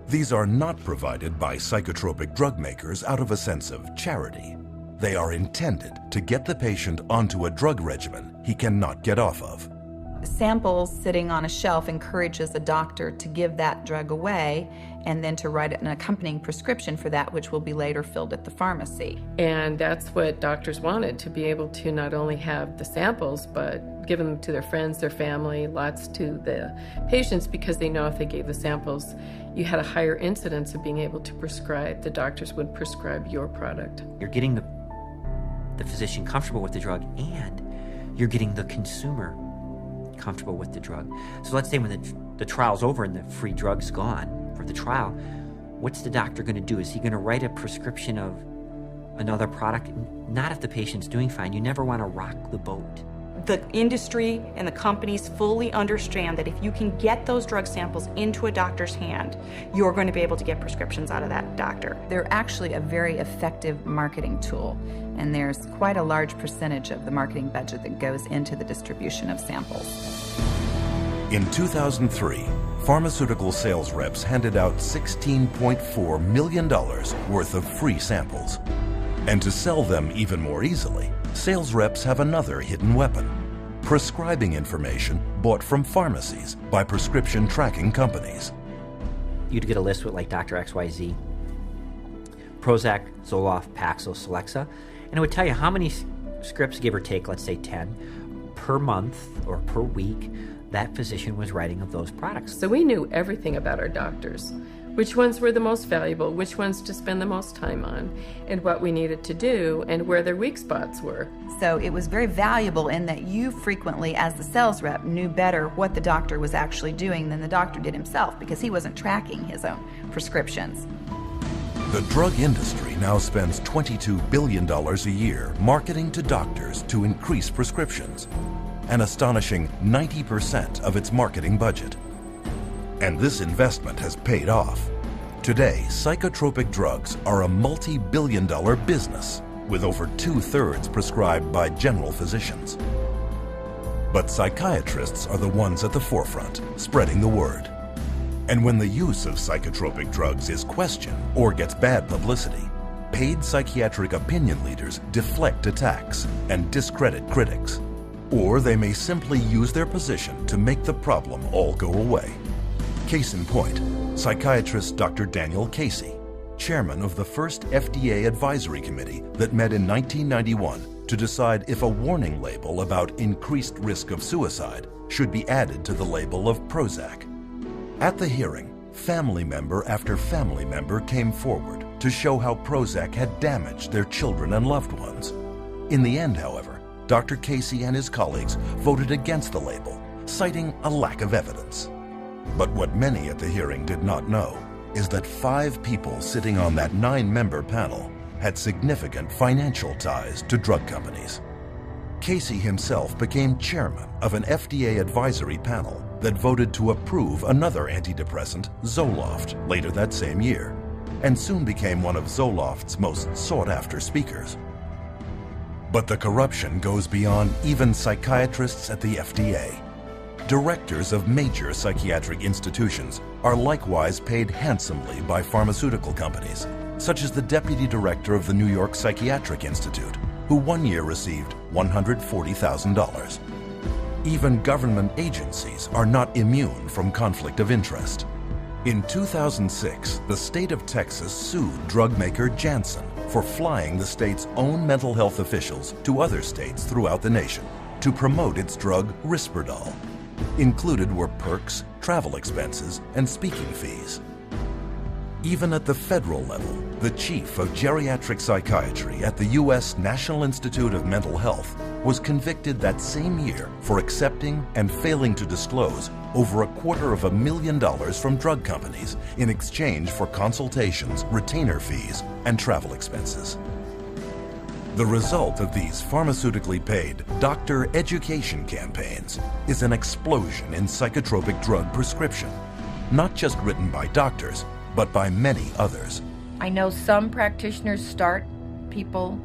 These are not provided by psychotropic drug makers out of a sense of charity. They are intended to get the patient onto a drug regimen he cannot get off of. Samples sitting on a shelf encourages a doctor to give that drug away and then to write an accompanying prescription for that, which will be later filled at the pharmacy. And that's what doctors wanted, to be able to not only have the samples, but give them to their friends, their family, lots to the patients, because they know if they gave the samples, you had a higher incidence of being able to prescribe. The doctors would prescribe your product. You're getting the physician comfortable with the drug, and you're getting the consumer comfortable with the drug. So let's say when the trial's over and the free drug's gone for the trial, what's the doctor going to do? Is he going to write a prescription of another product? Not if the patient's doing fine. You never want to rock the boat. the industry and the companies fully understand that if you can get those drug samples into a doctor's hand, you're going to be able to get prescriptions out of that doctor. They're actually a very effective marketing tool, and there's quite a large percentage of the marketing budget that goes into the distribution of samples. In 2003, pharmaceutical sales reps handed out $16.4 million worth of free samples. And to sell them even more easily, sales reps have another hidden weapon: prescribing information bought from pharmacies by prescription tracking companies. You'd get a list with like Dr. XYZ, Prozac, Zoloft, Paxil, Celexa, and it would tell you how many scripts, give or take, let's say 10, per month or per week, that physician was writing of those products. So we knew everything about our doctors, which ones were the most valuable, which ones to spend the most time on, and what we needed to do, and where their weak spots were. So it was very valuable in that you frequently, as the sales rep, knew better what the doctor was actually doing than the doctor did himself, because he wasn't tracking his own prescriptions. The drug industry now spends $22 billion a year marketing to doctors to increase prescriptions, an astonishing 90% of its marketing budget. And this investment has paid off. Today, psychotropic drugs are a multi-billion-dollar business, with over 2/3 prescribed by general physicians. But psychiatrists are the ones at the forefront, spreading the word. And when the use of psychotropic drugs is questioned or gets bad publicity, paid psychiatric opinion leaders deflect attacks and discredit critics. Or they may simply use their position to make the problem all go away. Case in point, psychiatrist Dr. Daniel Casey, chairman of the first FDA advisory committee that met in 1991 to decide if a warning label about increased risk of suicide should be added to the label of Prozac. At the hearing, family member after family member came forward to show how Prozac had damaged their children and loved ones. In the end, however, Dr. Casey and his colleagues voted against the label, citing a lack of evidence. But what many at the hearing did not know is that 5 people sitting on that 9-member panel had significant financial ties to drug companies. Casey himself became chairman of an FDA advisory panel that voted to approve another antidepressant, Zoloft, later that same year, and soon became one of Zoloft's most sought-after speakers. But the corruption goes beyond even psychiatrists at the FDA. Directors of major psychiatric institutions are likewise paid handsomely by pharmaceutical companies, such as the deputy director of the New York Psychiatric Institute, who one year received $140,000. Even government agencies are not immune from conflict of interest. In 2006, the state of Texas sued drug maker Janssen for flying the state's own mental health officials to other states throughout the nation to promote its drug Risperdal. Included were perks, travel expenses, and speaking fees. Even at the federal level, the chief of geriatric psychiatry at the U.S. National Institute of Mental Health was convicted that same year for accepting and failing to disclose over $250,000 from drug companies in exchange for consultations, retainer fees, and travel expenses. The result of these pharmaceutically paid doctor education campaigns is an explosion in psychotropic drug prescription, not just written by doctors, but by many others. I know some practitioners start people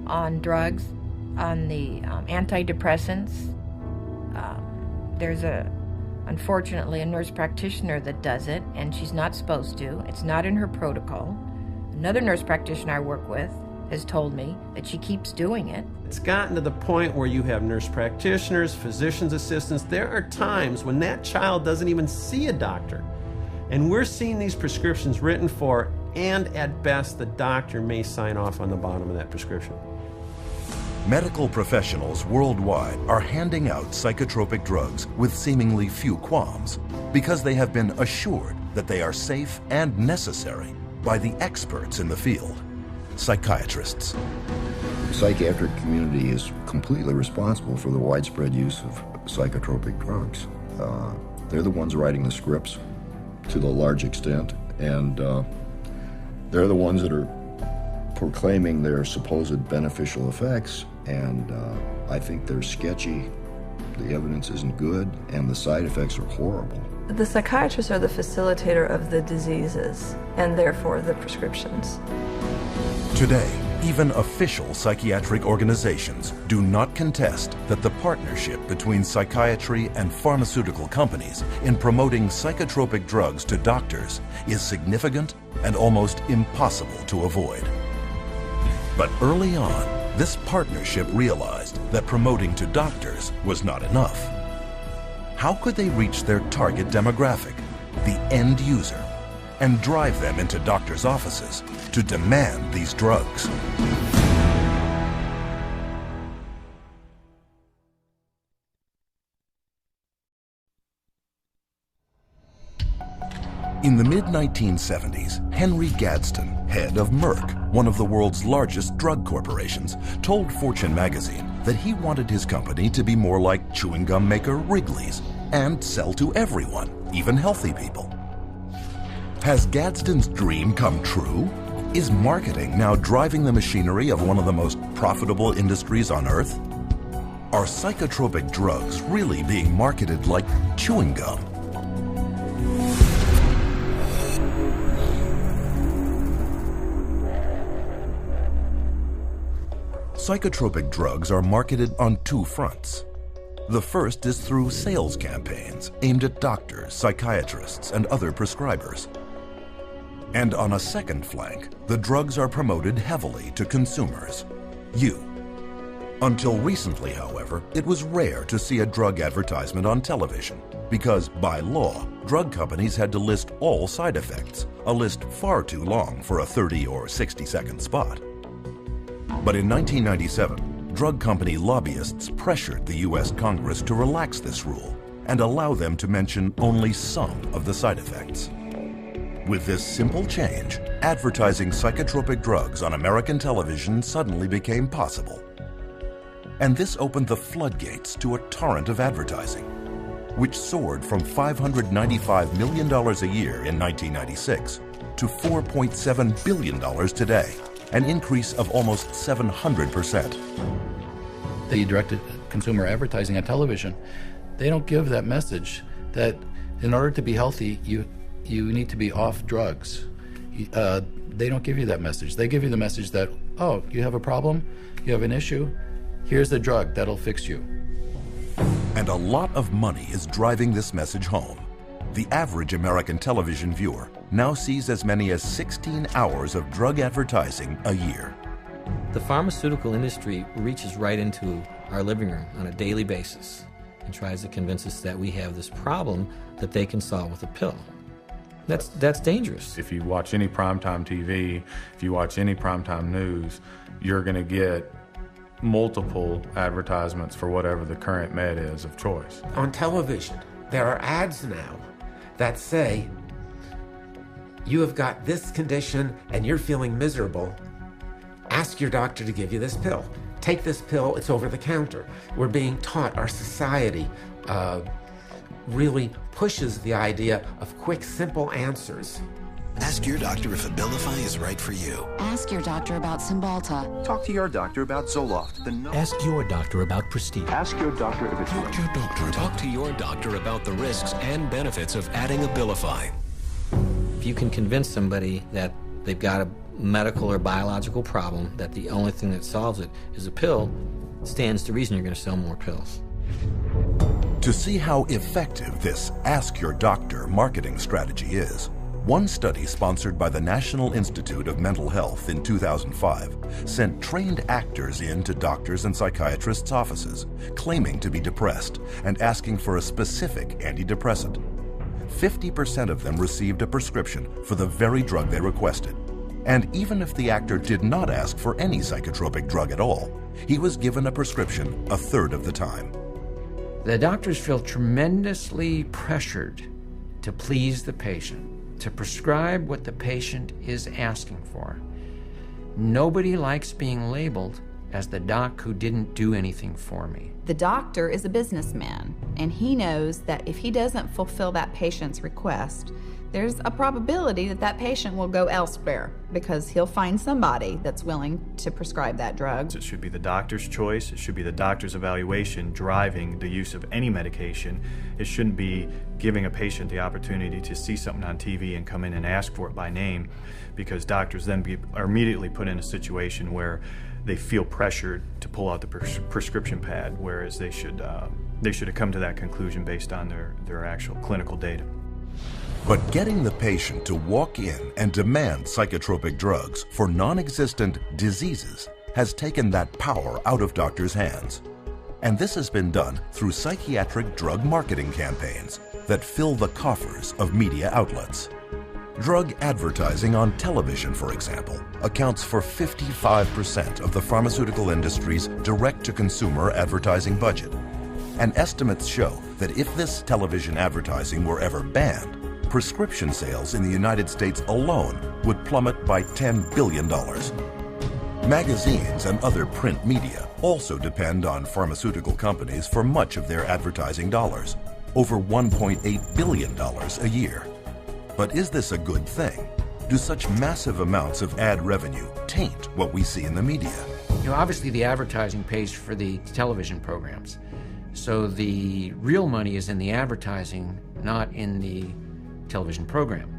on drugs, on the antidepressants. There's unfortunately, a nurse practitioner that does it, and she's not supposed to. It's not in her protocol. Another nurse practitioner I work with has told me that she keeps doing it. It's gotten to the point where you have nurse practitioners, physician's assistants. There are times when that child doesn't even see a doctor. And we're seeing these prescriptions written for, and at best, the doctor may sign off on the bottom of that prescription. Medical professionals worldwide are handing out psychotropic drugs with seemingly few qualms because they have been assured that they are safe and necessary by the experts in the field, psychiatrists. The psychiatric community is completely responsible for the widespread use of psychotropic drugs. They're the ones writing the scripts to the large extent, and they're the ones that are proclaiming their supposed beneficial effects and I think they're sketchy. The evidence isn't good, and the side effects are horrible. The psychiatrists are the facilitator of the diseases, and therefore the prescriptions. Today, even official psychiatric organizations do not contest that the partnership between psychiatry and pharmaceutical companies in promoting psychotropic drugs to doctors is significant and almost impossible to avoid. But early on, this partnership realized that promoting to doctors was not enough. How could they reach their target demographic, the end user, and drive them into doctors' offices to demand these drugs? In the mid-1970s, Henry Gadsden, head of Merck, one of the world's largest drug corporations, told Fortune magazine that he wanted his company to be more like chewing gum maker Wrigley's and sell to everyone, even healthy people. Has Gadsden's dream come true? Is marketing now driving the machinery of one of the most profitable industries on earth? Are psychotropic drugs really being marketed like chewing gum? Psychotropic drugs are marketed on two fronts. The first is through sales campaigns aimed at doctors, psychiatrists, and other prescribers. And on a second flank, the drugs are promoted heavily to consumers, you. Until recently, however, it was rare to see a drug advertisement on television because, by law, drug companies had to list all side effects, a list far too long for a 30 or 60-second spot. But in 1997, drug company lobbyists pressured the U.S. Congress to relax this rule and allow them to mention only some of the side effects. With this simple change, advertising psychotropic drugs on American television suddenly became possible. And this opened the floodgates to a torrent of advertising, which soared from $595 million a year in 1996 to $4.7 billion today, an increase of almost 700%. The directed consumer advertising on television, they don't give that message that in order to be healthy, you need to be off drugs. They don't give you that message. They give you the message that, oh, you have a problem, you have an issue, here's the drug that'll fix you. And a lot of money is driving this message home. The average American television viewer now sees as many as 16 hours of drug advertising a year. The pharmaceutical industry reaches right into our living room on a daily basis and tries to convince us that we have this problem that they can solve with a pill. That's dangerous. If you watch any primetime TV, if you watch any primetime news, you're going to get multiple advertisements for whatever the current med is of choice. On television, there are ads now that say, you have got this condition and you're feeling miserable. Ask your doctor to give you this pill. Take this pill, it's over the counter. We're being taught, our society really pushes the idea of quick, simple answers. Ask your doctor if Abilify is right for you. Ask your doctor about Cymbalta. Talk to your doctor about Zoloft. Ask your doctor about Prestige. Ask your doctor if it's Talk to your doctor. Talk to your doctor about the risks and benefits of adding Abilify. If you can convince somebody that they've got a medical or biological problem, that the only thing that solves it is a pill, it stands to reason you're going to sell more pills. To see how effective this Ask Your Doctor marketing strategy is, one study sponsored by the National Institute of Mental Health in 2005 sent trained actors in to doctors and psychiatrists' offices, claiming to be depressed and asking for a specific antidepressant. 50% of them received a prescription for the very drug they requested. And even if the actor did not ask for any psychotropic drug at all, he was given a prescription a third of the time. The doctors feel tremendously pressured to please the patient, to prescribe what the patient is asking for. Nobody likes being labeled as the doc who didn't do anything for me. The doctor is a businessman. And he knows that if he doesn't fulfill that patient's request, there's a probability that that patient will go elsewhere because he'll find somebody that's willing to prescribe that drug. It should be the doctor's choice. It should be the doctor's evaluation driving the use of any medication. It shouldn't be giving a patient the opportunity to see something on TV and come in and ask for it by name, because doctors then are immediately put in a situation where they feel pressured to pull out the prescription pad, whereas they should have come to that conclusion based on their actual clinical data. But getting the patient to walk in and demand psychotropic drugs for non-existent diseases has taken that power out of doctors' hands. And this has been done through psychiatric drug marketing campaigns that fill the coffers of media outlets. Drug advertising on television, for example, accounts for 55% of the pharmaceutical industry's direct-to-consumer advertising budget. And estimates show that if this television advertising were ever banned, prescription sales in the United States alone would plummet by $10 billion. Magazines and other print media also depend on pharmaceutical companies for much of their advertising dollars, over $1.8 billion a year. But is this a good thing? Do such massive amounts of ad revenue taint what we see in the media? You know, obviously the advertising pays for the television programs. So the real money is in the advertising, not in the television program.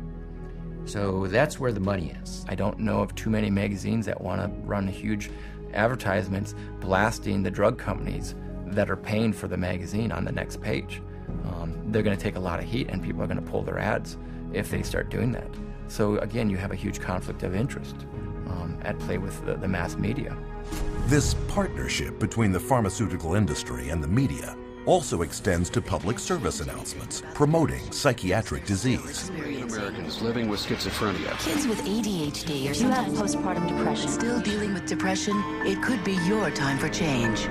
So that's where the money is. I don't know of too many magazines that want to run huge advertisements blasting the drug companies that are paying for the magazine on the next page. They're going to take a lot of heat, and people are going to pull their ads if they start doing that. So again, you have a huge conflict of interest at play with the mass media. This partnership between the pharmaceutical industry and the media also extends to public service announcements promoting psychiatric disease. Americans living with schizophrenia. Kids with ADHD or sometimes postpartum depression. Still dealing with depression? It could be your time for change.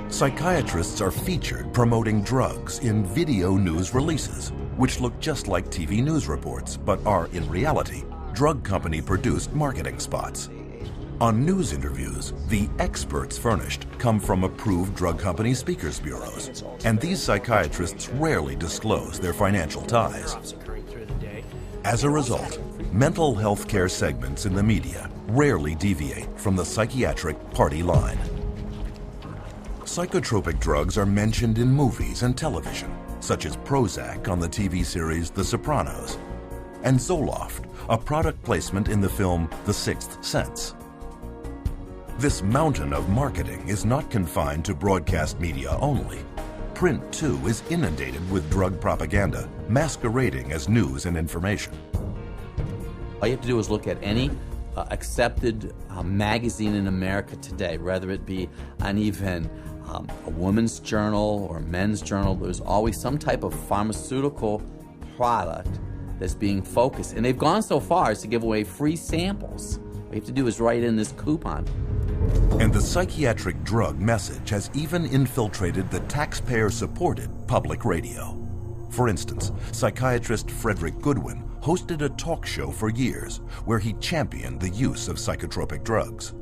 Psychiatrists are featured promoting drugs in video news releases, which look just like TV news reports, but are in reality drug company-produced marketing spots. On news interviews, the experts furnished come from approved drug company speakers bureaus, and these psychiatrists rarely disclose their financial ties. As a result, mental health care segments in the media rarely deviate from the psychiatric party line. Psychotropic drugs are mentioned in movies and television, such as Prozac on the TV series The Sopranos, and Zoloft, a product placement in the film The Sixth Sense. This mountain of marketing is not confined to broadcast media only. Print, too, is inundated with drug propaganda, masquerading as news and information. All you have to do is look at any accepted magazine in America today, whether it be an even a woman's journal or a men's journal. There's always some type of pharmaceutical product that's being focused. And they've gone so far as to give away free samples. All you have to do is write in this coupon. And the psychiatric drug message has even infiltrated the taxpayer-supported public radio. For instance, psychiatrist Frederick Goodwin hosted a talk show for years where he championed the use of psychotropic drugs.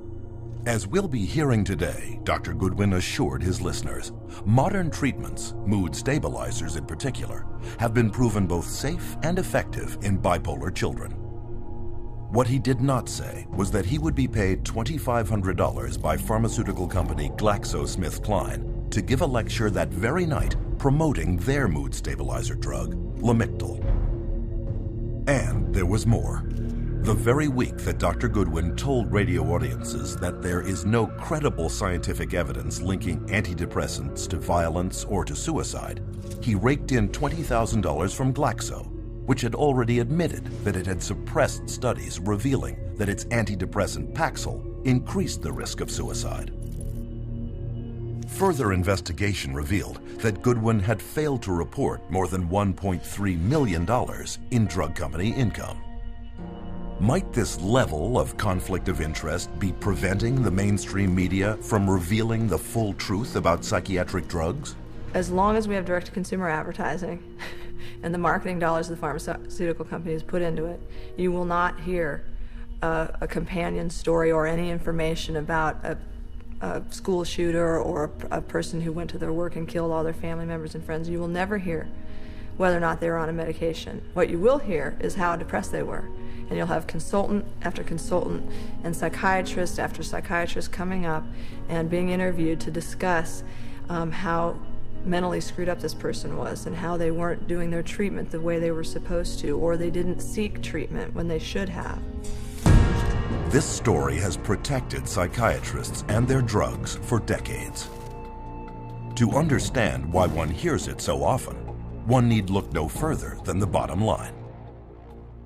As we'll be hearing today, Dr. Goodwin assured his listeners, modern treatments, mood stabilizers in particular, have been proven both safe and effective in bipolar children. What he did not say was that he would be paid $2,500 by pharmaceutical company GlaxoSmithKline to give a lecture that very night promoting their mood stabilizer drug, Lamictal. And there was more. The very week that Dr. Goodwin told radio audiences that there is no credible scientific evidence linking antidepressants to violence or to suicide, he raked in $20,000 from Glaxo, which had already admitted that it had suppressed studies revealing that its antidepressant Paxil increased the risk of suicide. Further investigation revealed that Goodwin had failed to report more than $1.3 million in drug company income. Might this level of conflict of interest be preventing the mainstream media from revealing the full truth about psychiatric drugs? As long as we have direct-to-consumer advertising and the marketing dollars the pharmaceutical companies put into it, you will not hear a companion story or any information about a school shooter or a person who went to their work and killed all their family members and friends. You will never hear whether or not they were on a medication. What you will hear is how depressed they were. And you'll have consultant after consultant and psychiatrist after psychiatrist coming up and being interviewed to discuss how mentally screwed up this person was and how they weren't doing their treatment the way they were supposed to, or they didn't seek treatment when they should have. This story has protected psychiatrists and their drugs for decades. To understand why one hears it so often, one need look no further than the bottom line.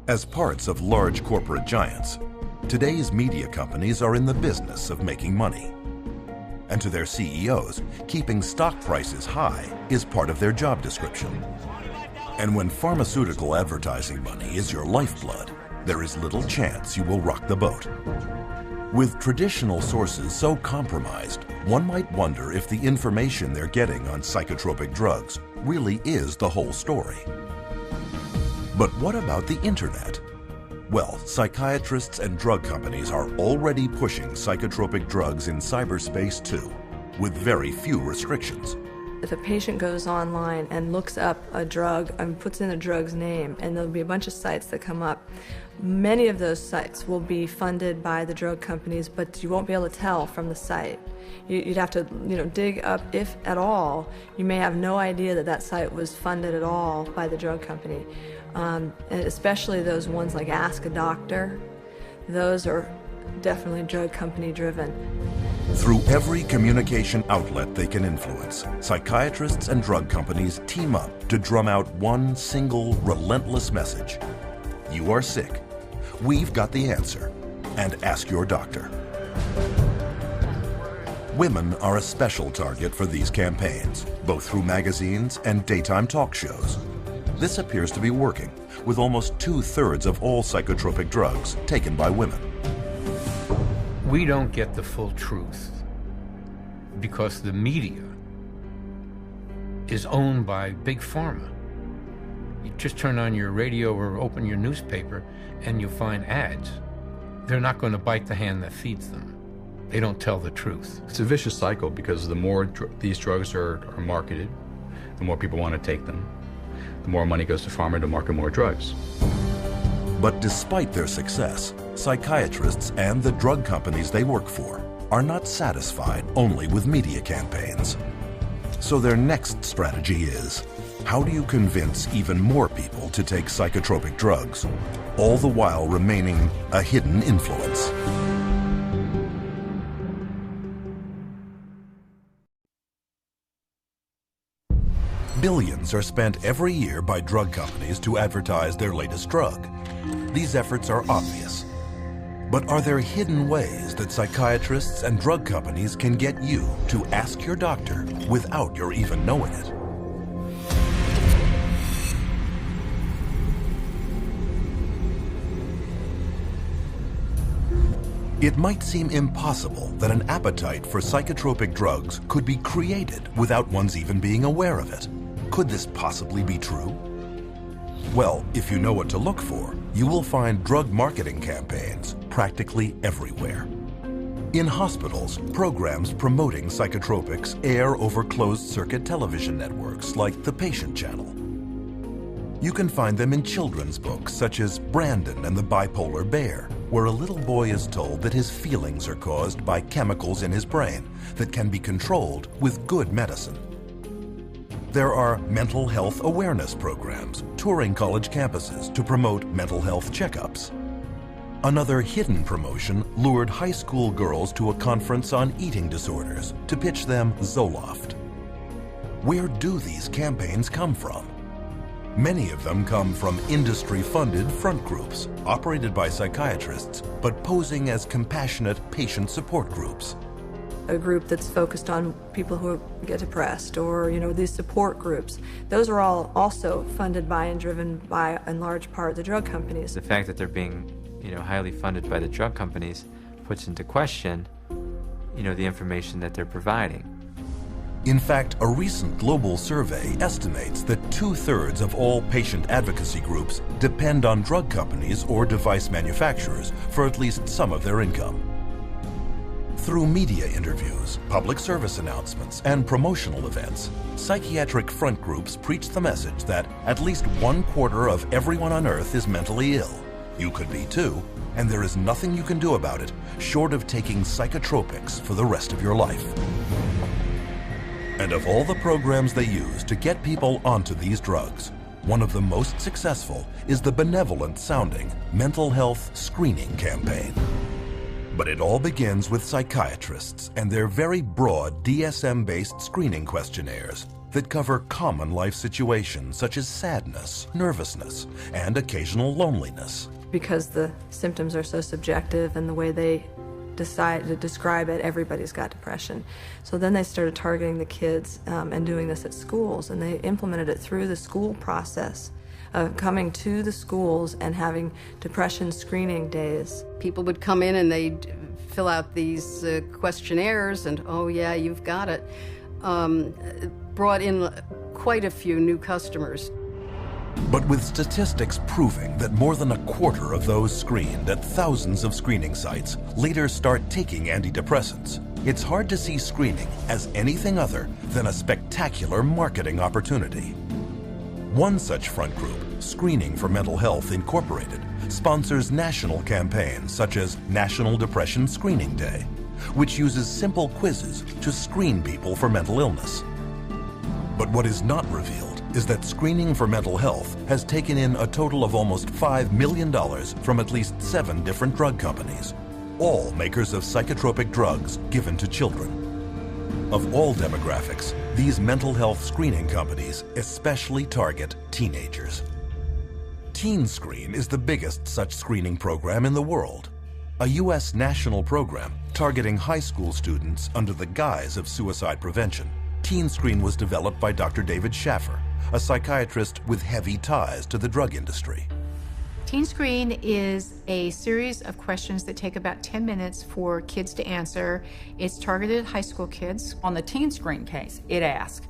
As parts of large corporate giants, today's media companies are in the business of making money. And to their CEOs, keeping stock prices high is part of their job description. And when pharmaceutical advertising money is your lifeblood, there is little chance you will rock the boat. With traditional sources so compromised, one might wonder if the information they're getting on psychotropic drugs really is the whole story. But what about the internet? Well, psychiatrists and drug companies are already pushing psychotropic drugs in cyberspace too, with very few restrictions. If a patient goes online and looks up a drug and puts in a drug's name, and there'll be a bunch of sites that come up, many of those sites will be funded by the drug companies, but you won't be able to tell from the site. You'd have to, dig up, if at all. You may have no idea that that site was funded at all by the drug company. And especially those ones like Ask a Doctor, those are definitely drug company driven. Through every communication outlet they can influence, psychiatrists and drug companies team up to drum out one single relentless message. You are sick. We've got the answer. And ask your doctor. Women are a special target for these campaigns, both through magazines and daytime talk shows. This appears to be working, with almost 2/3 of all psychotropic drugs taken by women. We don't get the full truth because the media is owned by Big Pharma. You just turn on your radio or open your newspaper and you'll find ads. They're not going to bite the hand that feeds them. They don't tell the truth. It's a vicious cycle because the more these drugs are marketed, the more people want to take them. The more money goes to pharma to market more drugs. But despite their success, psychiatrists and the drug companies they work for are not satisfied only with media campaigns. So their next strategy is, how do you convince even more people to take psychotropic drugs, all the while remaining a hidden influence? Billions are spent every year by drug companies to advertise their latest drug. These efforts are obvious. But are there hidden ways that psychiatrists and drug companies can get you to ask your doctor without your even knowing it? It might seem impossible that an appetite for psychotropic drugs could be created without one's even being aware of it. Could this possibly be true? Well, if you know what to look for, you will find drug marketing campaigns practically everywhere. In hospitals, programs promoting psychotropics air over closed-circuit television networks like the Patient Channel. You can find them in children's books such as Brandon and the Bipolar Bear, where a little boy is told that his feelings are caused by chemicals in his brain that can be controlled with good medicine. There are mental health awareness programs touring college campuses to promote mental health checkups. Another hidden promotion lured high school girls to a conference on eating disorders to pitch them Zoloft. Where do these campaigns come from? Many of them come from industry-funded front groups operated by psychiatrists but posing as compassionate patient support groups. A group that's focused on people who get depressed, or these support groups. Those are all also funded by and driven by, in large part, the drug companies. The fact that they're being, highly funded by the drug companies puts into question, the information that they're providing. In fact, a recent global survey estimates that 2/3 of all patient advocacy groups depend on drug companies or device manufacturers for at least some of their income. Through media interviews, public service announcements, and promotional events, psychiatric front groups preach the message that at least 1/4 of everyone on Earth is mentally ill. You could be too, and there is nothing you can do about it short of taking psychotropics for the rest of your life. And of all the programs they use to get people onto these drugs, one of the most successful is the benevolent-sounding mental health screening campaign. But it all begins with psychiatrists and their very broad DSM-based screening questionnaires that cover common life situations such as sadness, nervousness, and occasional loneliness. Because the symptoms are so subjective and the way they decide to describe it, everybody's got depression. So then they started targeting the kids and doing this at schools, and they implemented it through the school process of coming to the schools and having depression screening days. People would come in and they'd fill out these questionnaires and, oh yeah, you've got it. Brought in quite a few new customers. But with statistics proving that more than 1/4 of those screened at thousands of screening sites later start taking antidepressants, it's hard to see screening as anything other than a spectacular marketing opportunity. One such front group, Screening for Mental Health Incorporated, sponsors national campaigns such as National Depression Screening Day, which uses simple quizzes to screen people for mental illness. But what is not revealed is that Screening for Mental Health has taken in a total of almost $5 million from at least 7 different drug companies, all makers of psychotropic drugs given to children. Of all demographics, these mental health screening companies especially target teenagers. TeenScreen is the biggest such screening program in the world, a U.S. national program targeting high school students under the guise of suicide prevention. TeenScreen was developed by Dr. David Schaffer, a psychiatrist with heavy ties to the drug industry. TeenScreen is a series of questions that take about 10 minutes for kids to answer. It's targeted at high school kids. On the TeenScreen case, it asks,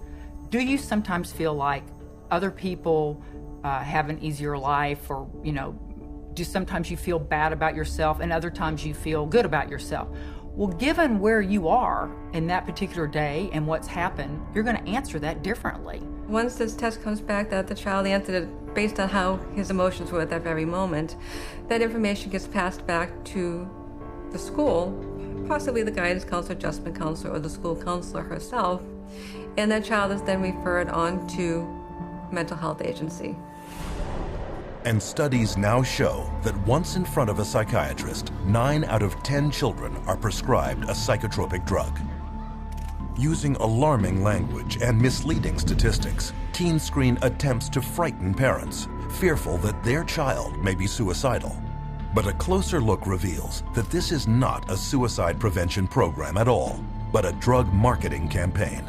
do you sometimes feel like other people have an easier life, or, do sometimes you feel bad about yourself and other times you feel good about yourself? Well, given where you are in that particular day and what's happened, you're going to answer that differently. Once this test comes back that the child answered it based on how his emotions were at that very moment, that information gets passed back to the school, possibly the guidance counselor, adjustment counselor, or the school counselor herself, and that child is then referred on to mental health agency. And studies now show that once in front of a psychiatrist, 9 out of 10 children are prescribed a psychotropic drug. Using alarming language and misleading statistics, TeenScreen attempts to frighten parents, fearful that their child may be suicidal. But a closer look reveals that this is not a suicide prevention program at all, but a drug marketing campaign.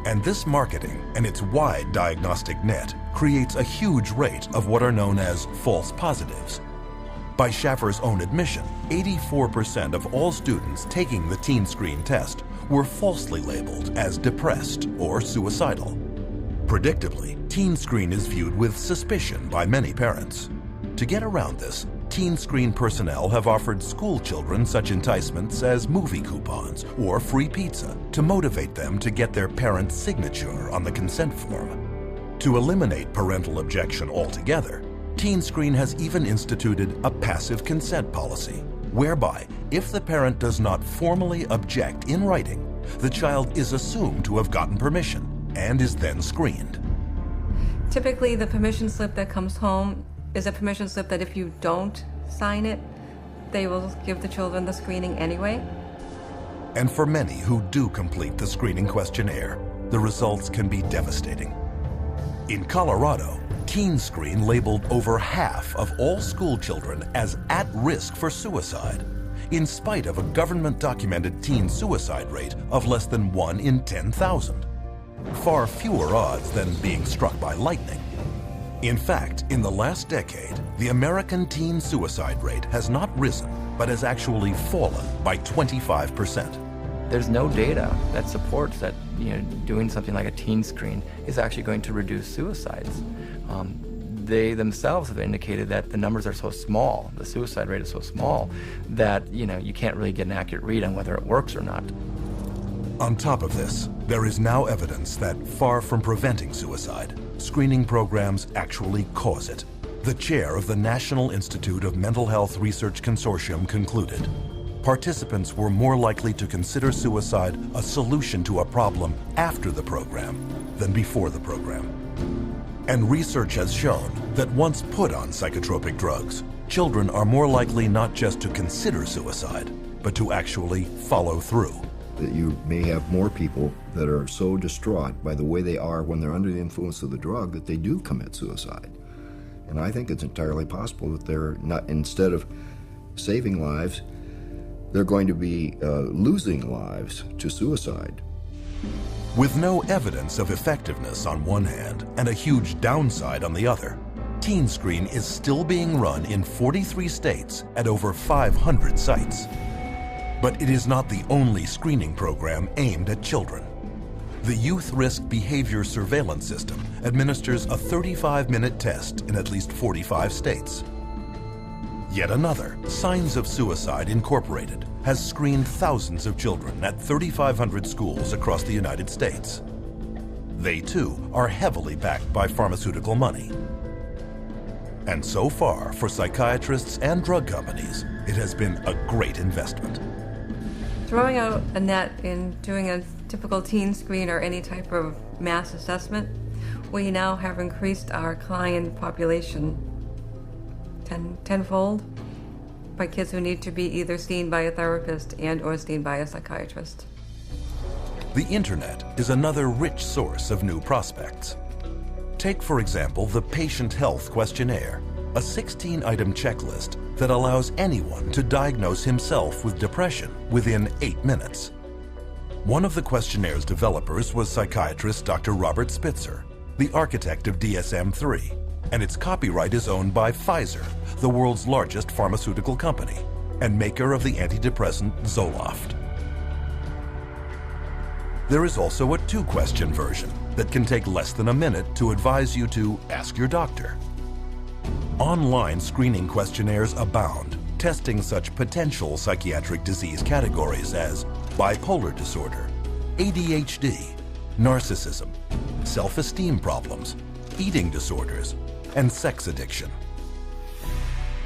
And this marketing and its wide diagnostic net creates a huge rate of what are known as false positives. By Schaffer's own admission, 84% of all students taking the TeenScreen test were falsely labeled as depressed or suicidal. Predictably, TeenScreen is viewed with suspicion by many parents. To get around this, TeenScreen personnel have offered school children such enticements as movie coupons or free pizza to motivate them to get their parent's signature on the consent form. To eliminate parental objection altogether, TeenScreen has even instituted a passive consent policy, whereby if the parent does not formally object in writing, the child is assumed to have gotten permission and is then screened. Typically, the permission slip that comes home is a permission slip that if you don't sign it, they will give the children the screening anyway. And for many who do complete the screening questionnaire, the results can be devastating. In Colorado, TeenScreen labeled over half of all school children as at risk for suicide, in spite of a government-documented teen suicide rate of less than 1 in 10,000. Far fewer odds than being struck by lightning. In fact, in the last decade, the American teen suicide rate has not risen, but has actually fallen by 25%. There's no data that supports that doing something like a TeenScreen is actually going to reduce suicides. they themselves have indicated that the numbers are so small, the suicide rate is so small, that you can't really get an accurate read on whether it works or not. On top of this, there is now evidence that, far from preventing suicide, screening programs actually cause it. The chair of the National Institute of Mental Health Research Consortium concluded participants were more likely to consider suicide a solution to a problem after the program than before the program. And research has shown that once put on psychotropic drugs, children are more likely not just to consider suicide, but to actually follow through. That you may have more people that are so distraught by the way they are when they're under the influence of the drug that they do commit suicide. And I think it's entirely possible that they're not, instead of saving lives, they're going to be losing lives to suicide. With no evidence of effectiveness on one hand and a huge downside on the other, Teen Screen is still being run in 43 states at over 500 sites. But it is not the only screening program aimed at children. The Youth Risk Behavior Surveillance System administers a 35-minute test in at least 45 states. Yet another, Signs of Suicide Incorporated, has screened thousands of children at 3,500 schools across the United States. They too are heavily backed by pharmaceutical money. And so far, for psychiatrists and drug companies, it has been a great investment. Throwing out a net in doing a typical teen screen or any type of mass assessment, we now have increased our client population tenfold by kids who need to be either seen by a therapist and or seen by a psychiatrist. The internet is another rich source of new prospects. Take, for example, the Patient Health Questionnaire, a 16-item checklist that allows anyone to diagnose himself with depression within 8 minutes. One of the questionnaires developers was psychiatrist Dr. Robert Spitzer, the architect of DSM-3, and its copyright is owned by Pfizer, the world's largest pharmaceutical company, and maker of the antidepressant Zoloft. There is also a 2-question version that can take less than a minute to advise you to ask your doctor. Online screening questionnaires abound, testing such potential psychiatric disease categories as bipolar disorder, ADHD, narcissism, self-esteem problems, eating disorders, and sex addiction.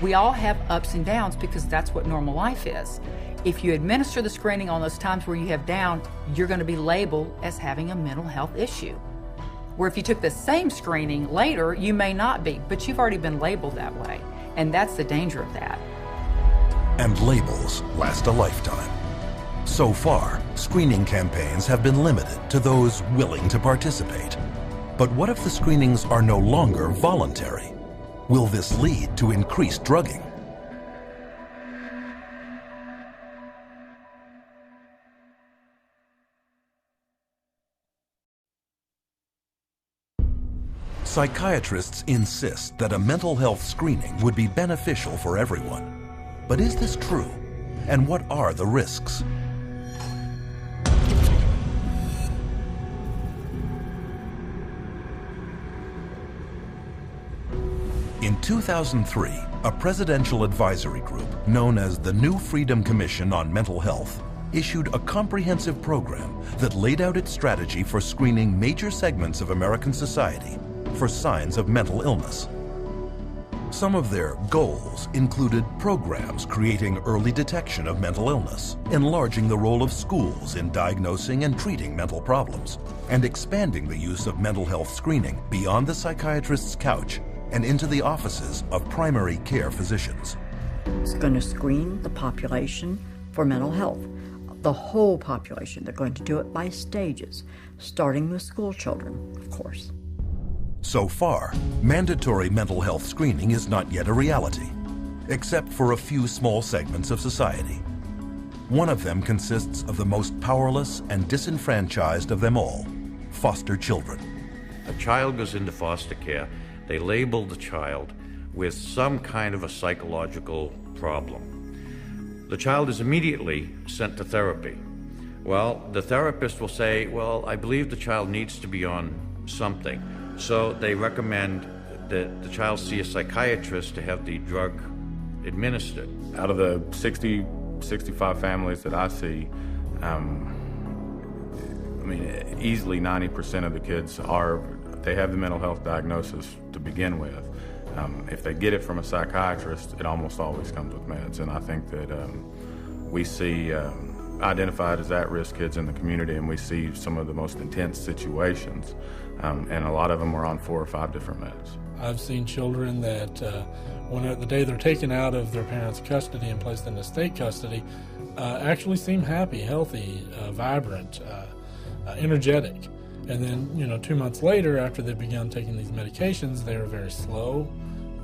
We all have ups and downs because that's what normal life is. If you administer the screening on those times where you have down, you're going to be labeled as having a mental health issue. Where if you took the same screening later, you may not be, but you've already been labeled that way. And that's the danger of that. And labels last a lifetime. So far, screening campaigns have been limited to those willing to participate. But what if the screenings are no longer voluntary? Will this lead to increased drugging? Psychiatrists insist that a mental health screening would be beneficial for everyone. But is this true? And what are the risks? In 2003, a presidential advisory group known as the New Freedom Commission on Mental Health issued a comprehensive program that laid out its strategy for screening major segments of American society for signs of mental illness. Some of their goals included programs creating early detection of mental illness, enlarging the role of schools in diagnosing and treating mental problems, and expanding the use of mental health screening beyond the psychiatrist's couch and into the offices of primary care physicians. It's going to screen the population for mental health, the whole population. They're going to do it by stages, starting with school children, of course. So far, mandatory mental health screening is not yet a reality, except for a few small segments of society. One of them consists of the most powerless and disenfranchised of them all, foster children. A child goes into foster care. They label the child with some kind of a psychological problem. The child is immediately sent to therapy. Well, the therapist will say, well, I believe the child needs to be on something. So they recommend that the child see a psychiatrist to have the drug administered. Out of the 60, 65 families that I see, easily 90% of the kids they have the mental health diagnosis to begin with. If they get it from a psychiatrist, it almost always comes with meds. And I think that we see identified as at-risk kids in the community, and we see some of the most intense situations, and a lot of them are on 4 or 5 different meds. I've seen children that the day they're taken out of their parents' custody and placed into state custody actually seem happy, healthy, vibrant, energetic. And then, 2 months later, after they've begun taking these medications, they are very slow.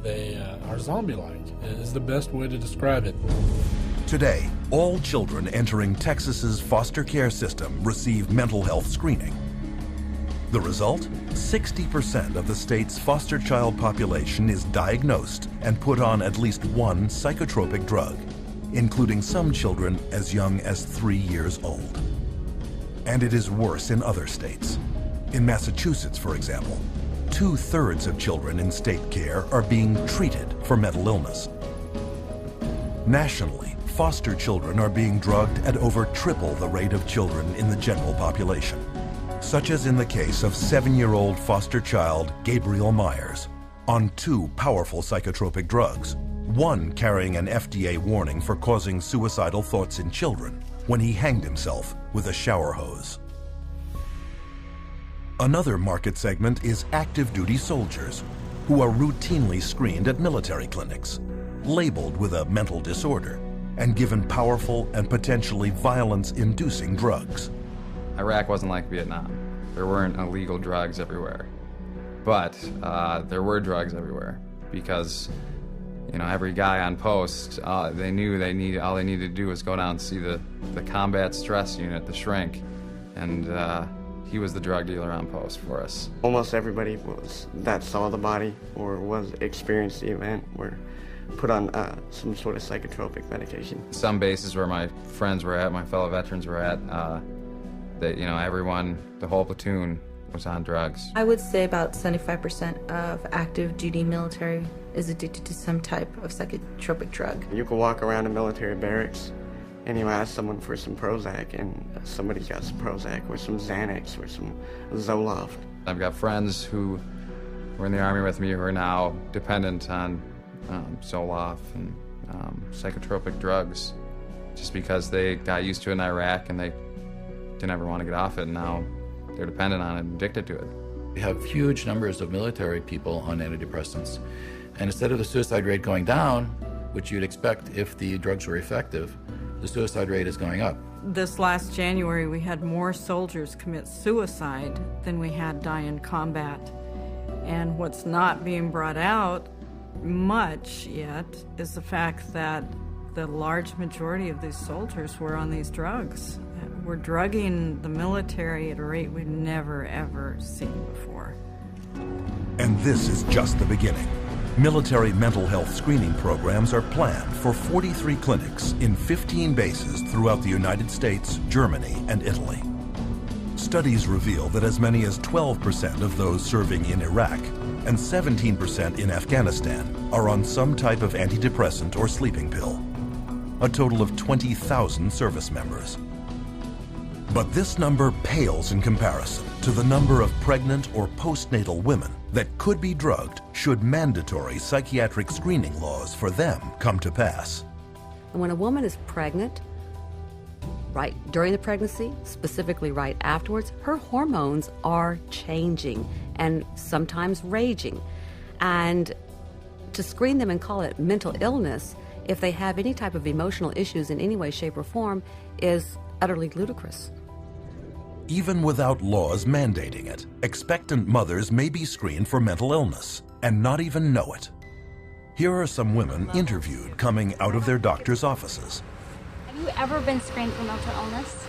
They are zombie-like. It is the best way to describe it. Today, all children entering Texas's foster care system receive mental health screening. The result? 60% of the state's foster child population is diagnosed and put on at least one psychotropic drug, including some children as young as 3 years old. And it is worse in other states. In Massachusetts, for example, 2/3 of children in state care are being treated for mental illness. Nationally, foster children are being drugged at over triple the rate of children in the general population, such as in the case of 7-year-old foster child Gabriel Myers, on 2 powerful psychotropic drugs, one carrying an FDA warning for causing suicidal thoughts in children when he hanged himself with a shower hose. Another market segment is active duty soldiers who are routinely screened at military clinics, labeled with a mental disorder, and given powerful and potentially violence-inducing drugs. Iraq wasn't like Vietnam. There weren't illegal drugs everywhere. But there were drugs everywhere because, every guy on post, they knew all they needed to do was go down and see the combat stress unit, the shrink, and he was the drug dealer on post for us. Almost everybody that saw the body or experienced the event were put on some sort of psychotropic medication. Some bases where my friends were at, my fellow veterans were at, everyone, the whole platoon was on drugs. I would say about 75% of active duty military is addicted to some type of psychotropic drug. You could walk around a military barracks and you ask someone for some Prozac, and somebody's got some Prozac or some Xanax or some Zoloft. I've got friends who were in the Army with me who are now dependent on Zoloft and psychotropic drugs just because they got used to it in Iraq and they didn't ever want to get off it, and now they're dependent on it and addicted to it. We have huge numbers of military people on antidepressants, and instead of the suicide rate going down, which you'd expect if the drugs were effective, the suicide rate is going up. This last January, we had more soldiers commit suicide than we had die in combat. And what's not being brought out much yet is the fact that the large majority of these soldiers were on these drugs. We're drugging the military at a rate we've never, ever seen before. And this is just the beginning. Military mental health screening programs are planned for 43 clinics in 15 bases throughout the United States, Germany, and Italy. Studies reveal that as many as 12% of those serving in Iraq and 17% in Afghanistan are on some type of antidepressant or sleeping pill. A total of 20,000 service members. But this number pales in comparison to the number of pregnant or postnatal women that could be drugged should mandatory psychiatric screening laws for them come to pass. And when a woman is pregnant, right during the pregnancy, specifically right afterwards, her hormones are changing and sometimes raging. And to screen them and call it mental illness, if they have any type of emotional issues in any way, shape, or form, is utterly ludicrous. Even without laws mandating it, expectant mothers may be screened for mental illness and not even know it. Here are some women interviewed coming out of their doctor's offices. Have you ever been screened for mental illness?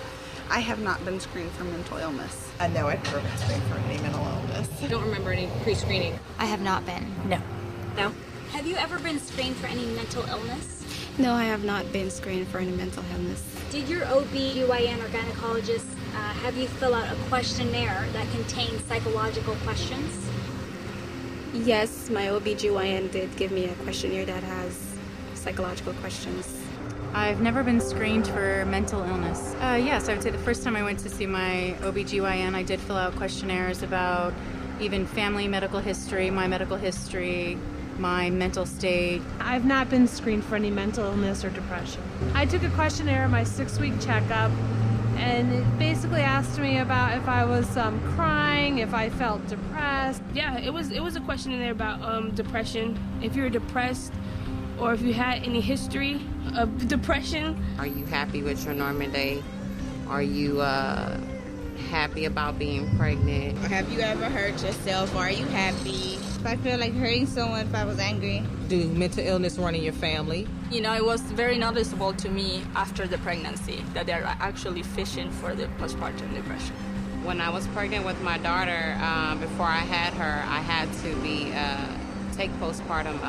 I have not been screened for mental illness. No, I've never been screened for any mental illness. I don't remember any pre-screening. I have not been. No. No? Have you ever been screened for any mental illness? No, I have not been screened for any mental illness. Did your OB/GYN or gynecologist have you fill out a questionnaire that contains psychological questions? Yes, my OBGYN did give me a questionnaire that has psychological questions. I've never been screened for mental illness. Yes, I would say the first time I went to see my OBGYN, I did fill out questionnaires about even family medical history, my medical history, my mental state. I've not been screened for any mental illness or depression. I took a questionnaire at my 6-week checkup, and it basically asked me about if I was crying, if I felt depressed. Yeah, it was a questionnaire about depression. If you're depressed, or if you had any history of depression. Are you happy with your normal day? Are you happy about being pregnant? Have you ever hurt yourself? Are you happy? If I feel like hurting someone, if I was angry. Do mental illness run in your family? You know, it was very noticeable to me after the pregnancy that they're actually fishing for the postpartum depression. When I was pregnant with my daughter, before I had her, I had to take postpartum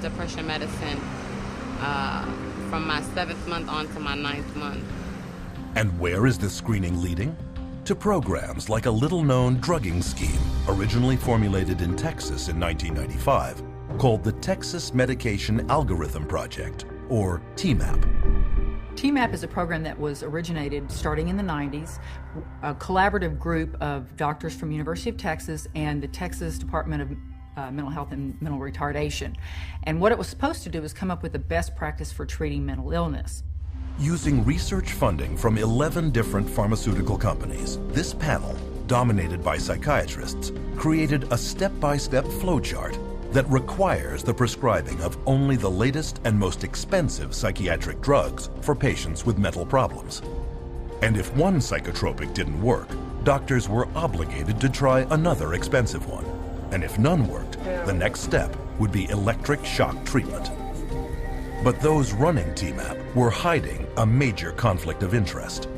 depression medicine from my 7th month on to my 9th month. And where is this screening leading? To programs like a little-known drugging scheme originally formulated in Texas in 1995 called the Texas Medication Algorithm Project, or TMAP. TMAP is a program that was originated starting in the 90s, a collaborative group of doctors from University of Texas and the Texas Department of Mental Health and Mental Retardation. And what it was supposed to do was come up with the best practice for treating mental illness. Using research funding from 11 different pharmaceutical companies, this panel, dominated by psychiatrists, created a step-by-step flowchart that requires the prescribing of only the latest and most expensive psychiatric drugs for patients with mental problems. And if one psychotropic didn't work, doctors were obligated to try another expensive one. And if none worked, the next step would be electric shock treatment. But those running TMAP were hiding a major conflict of interest.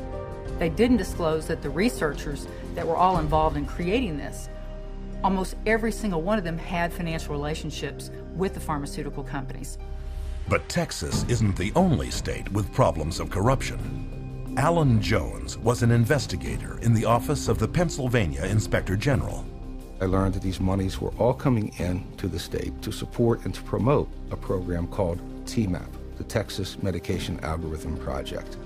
They didn't disclose that the researchers that were all involved in creating this, almost every single one of them had financial relationships with the pharmaceutical companies. But Texas isn't the only state with problems of corruption. Alan Jones was an investigator in the office of the Pennsylvania Inspector General. I learned that these monies were all coming in to the state to support and to promote a program called TMAP, the Texas Medication Algorithm Project.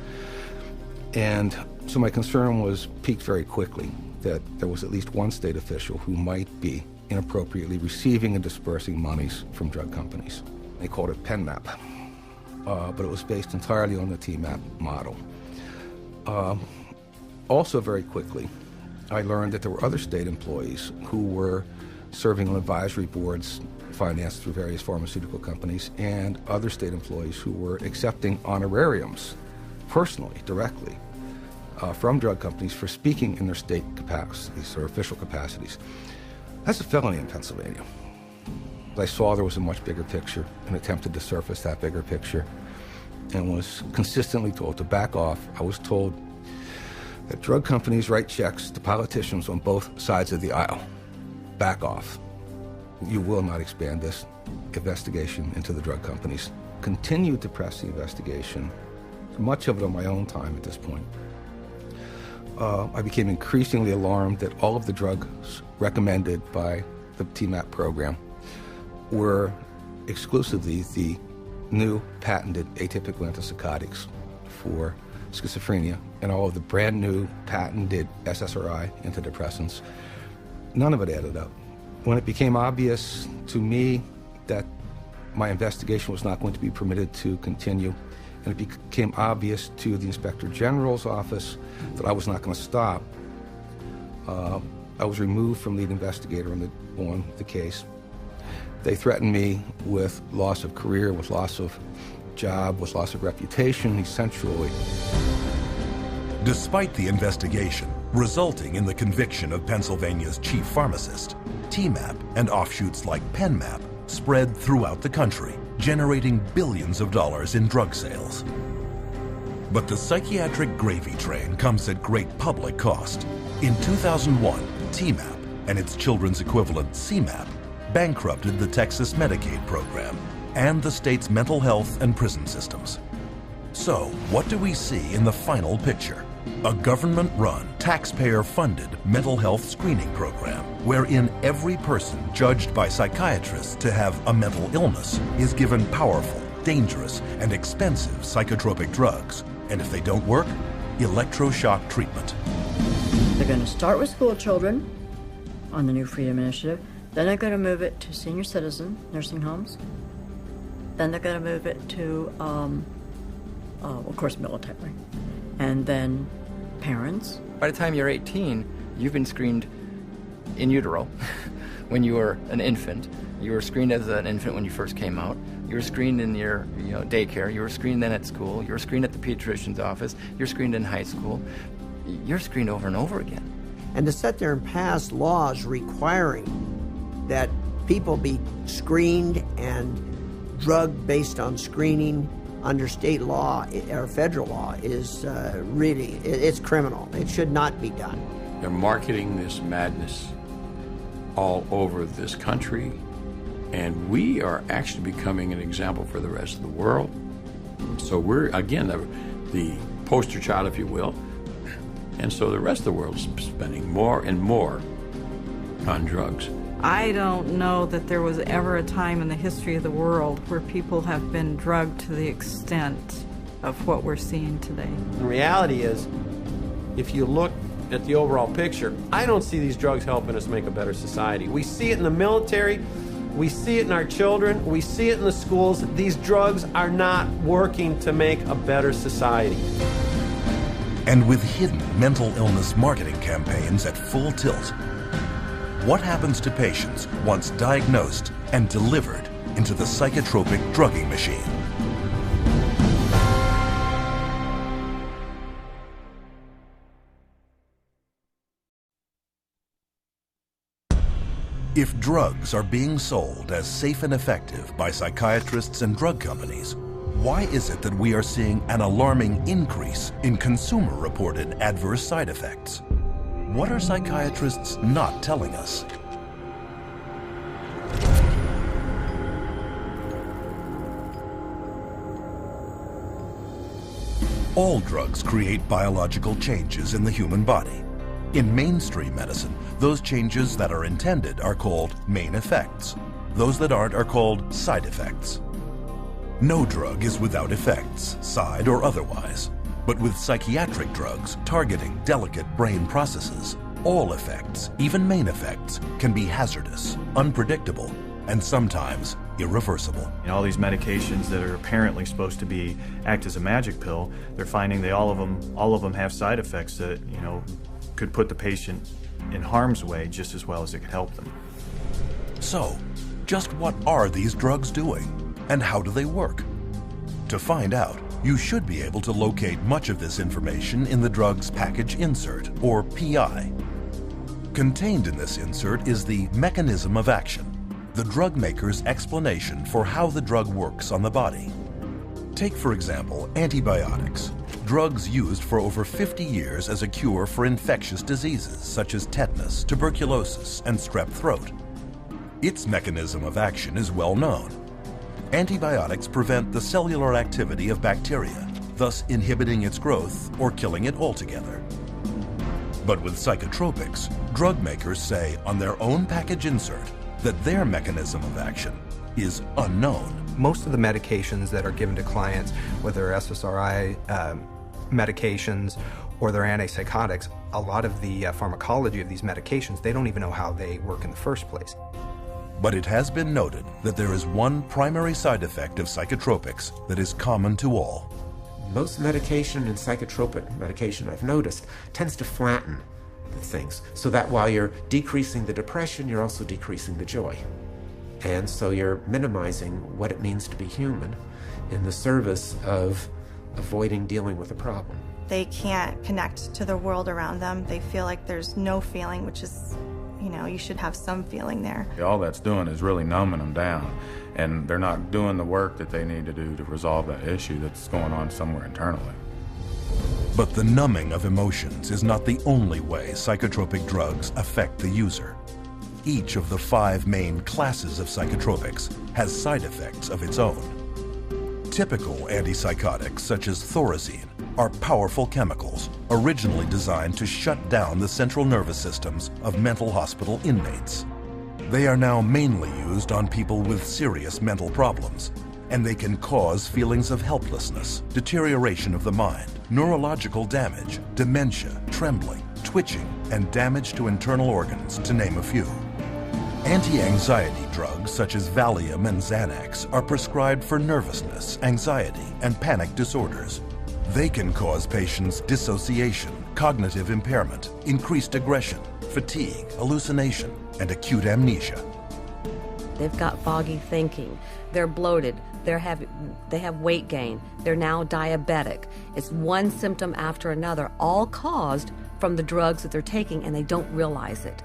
And so my concern was piqued very quickly that there was at least one state official who might be inappropriately receiving and dispersing monies from drug companies. They called it PenMap, but it was based entirely on the TMAP model. Also very quickly, I learned that there were other state employees who were serving on advisory boards financed through various pharmaceutical companies, and other state employees who were accepting honorariums personally, directly, from drug companies for speaking in their state capacities or official capacities. That's a felony in Pennsylvania. I saw there was a much bigger picture and attempted to surface that bigger picture and was consistently told to back off. I was told that drug companies write checks to politicians on both sides of the aisle. Back off. You will not expand this investigation into the drug companies. Continued to press the investigation, much of it on my own time at this point. I became increasingly alarmed that all of the drugs recommended by the TMAP program were exclusively the new patented atypical antipsychotics for schizophrenia and all of the brand new patented SSRI antidepressants. None of it added up. When it became obvious to me that my investigation was not going to be permitted to continue, and it became obvious to the Inspector General's office that I was not going to stop, I was removed from lead investigator on the case. They threatened me with loss of career, with loss of job, with loss of reputation, essentially. Despite the investigation resulting in the conviction of Pennsylvania's chief pharmacist, TMAP and offshoots like PenMap spread throughout the country, generating billions of dollars in drug sales. But the psychiatric gravy train comes at great public cost. In 2001, TMAP and its children's equivalent CMAP bankrupted the Texas Medicaid program and the state's mental health and prison systems. So, what do we see in the final picture? a government-run, taxpayer-funded mental health screening program wherein every person judged by psychiatrists to have a mental illness is given powerful, dangerous, and expensive psychotropic drugs. And if they don't work, electroshock treatment. They're going to start with school children on the New Freedom Initiative. Then they're going to move it to senior citizen nursing homes. Then they're going to move it to, of course, military. And then parents. By the time you're 18, you've been screened in utero when you were an infant. You were screened as an infant when you first came out. You were screened in your daycare. You were screened then at school. You were screened at the pediatrician's office. You're screened in high school. You're screened over and over again. And to sit there and pass laws requiring that people be screened and drugged based on screening under state law or federal law is really, it's criminal. It should not be done. They're marketing this madness all over this country, and we are actually becoming an example for the rest of the world. So we're, again, the poster child, if you will, and so the rest of the world is spending more and more on drugs. I don't know that there was ever a time in the history of the world where people have been drugged to the extent of what we're seeing today. The reality is, if you look at the overall picture, I don't see these drugs helping us make a better society. We see it in the military, we see it in our children, we see it in the schools. These drugs are not working to make a better society. And with hidden mental illness marketing campaigns at full tilt, what happens to patients once diagnosed and delivered into the psychotropic drugging machine? If drugs are being sold as safe and effective by psychiatrists and drug companies, why is it that we are seeing an alarming increase in consumer-reported adverse side effects? What are psychiatrists not telling us? All drugs create biological changes in the human body. In mainstream medicine, those changes that are intended are called main effects. Those that aren't are called side effects. No drug is without effects, side or otherwise. But with psychiatric drugs targeting delicate brain processes, all effects, even main effects, can be hazardous, unpredictable, and sometimes irreversible. All these medications that are apparently supposed to act as a magic pill, they're finding all of them have side effects that, could put the patient in harm's way just as well as it could help them. So, just what are these drugs doing, and how do they work? To find out, you should be able to locate much of this information in the drug's package insert, or PI. Contained in this insert is the mechanism of action, the drug maker's explanation for how the drug works on the body. Take, for example, antibiotics, drugs used for over 50 years as a cure for infectious diseases such as tetanus, tuberculosis, and strep throat. Its mechanism of action is well known. Antibiotics prevent the cellular activity of bacteria, thus inhibiting its growth or killing it altogether. But with psychotropics, drug makers say on their own package insert that their mechanism of action is unknown. Most of the medications that are given to clients, whether they're SSRI medications or they're antipsychotics, a lot of the pharmacology of these medications, they don't even know how they work in the first place. But it has been noted that there is one primary side effect of psychotropics that is common to all. Most medication and psychotropic medication, I've noticed, tends to flatten the things, so that while you're decreasing the depression, you're also decreasing the joy. And so you're minimizing what it means to be human in the service of avoiding dealing with a problem. They can't connect to the world around them. They feel like there's no feeling, which is, you should have some feeling there. All that's doing is really numbing them down, and they're not doing the work that they need to do to resolve that issue that's going on somewhere internally. But the numbing of emotions is not the only way psychotropic drugs affect the user. Each of the 5 main classes of psychotropics has side effects of its own. Typical antipsychotics such as thorazine are powerful chemicals originally designed to shut down the central nervous systems of mental hospital inmates. They are now mainly used on people with serious mental problems, and they can cause feelings of helplessness, deterioration of the mind, neurological damage, dementia, trembling, twitching, and damage to internal organs, to name a few. Anti-anxiety drugs such as Valium and Xanax are prescribed for nervousness, anxiety, and panic disorders. They can cause patients dissociation, cognitive impairment, increased aggression, fatigue, hallucination, and acute amnesia. They've got foggy thinking, they're bloated, they have weight gain, they're now diabetic. It's one symptom after another, all caused from the drugs that they're taking, and they don't realize it.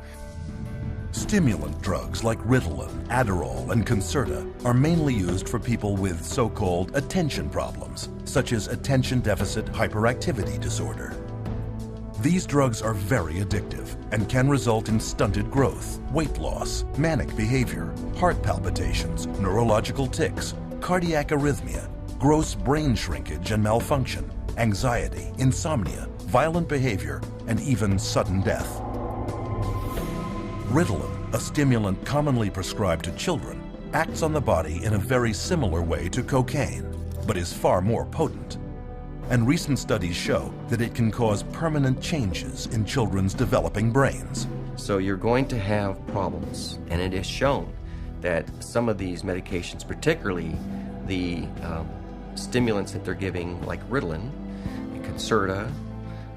Stimulant drugs like Ritalin, Adderall, and Concerta are mainly used for people with so-called attention problems, such as attention deficit hyperactivity disorder. These drugs are very addictive and can result in stunted growth, weight loss, manic behavior, heart palpitations, neurological tics, cardiac arrhythmia, gross brain shrinkage and malfunction, anxiety, insomnia, violent behavior, and even sudden death. Ritalin, a stimulant commonly prescribed to children, acts on the body in a very similar way to cocaine, but is far more potent. And recent studies show that it can cause permanent changes in children's developing brains. So you're going to have problems, and it is shown that some of these medications, particularly the stimulants that they're giving like Ritalin, Concerta,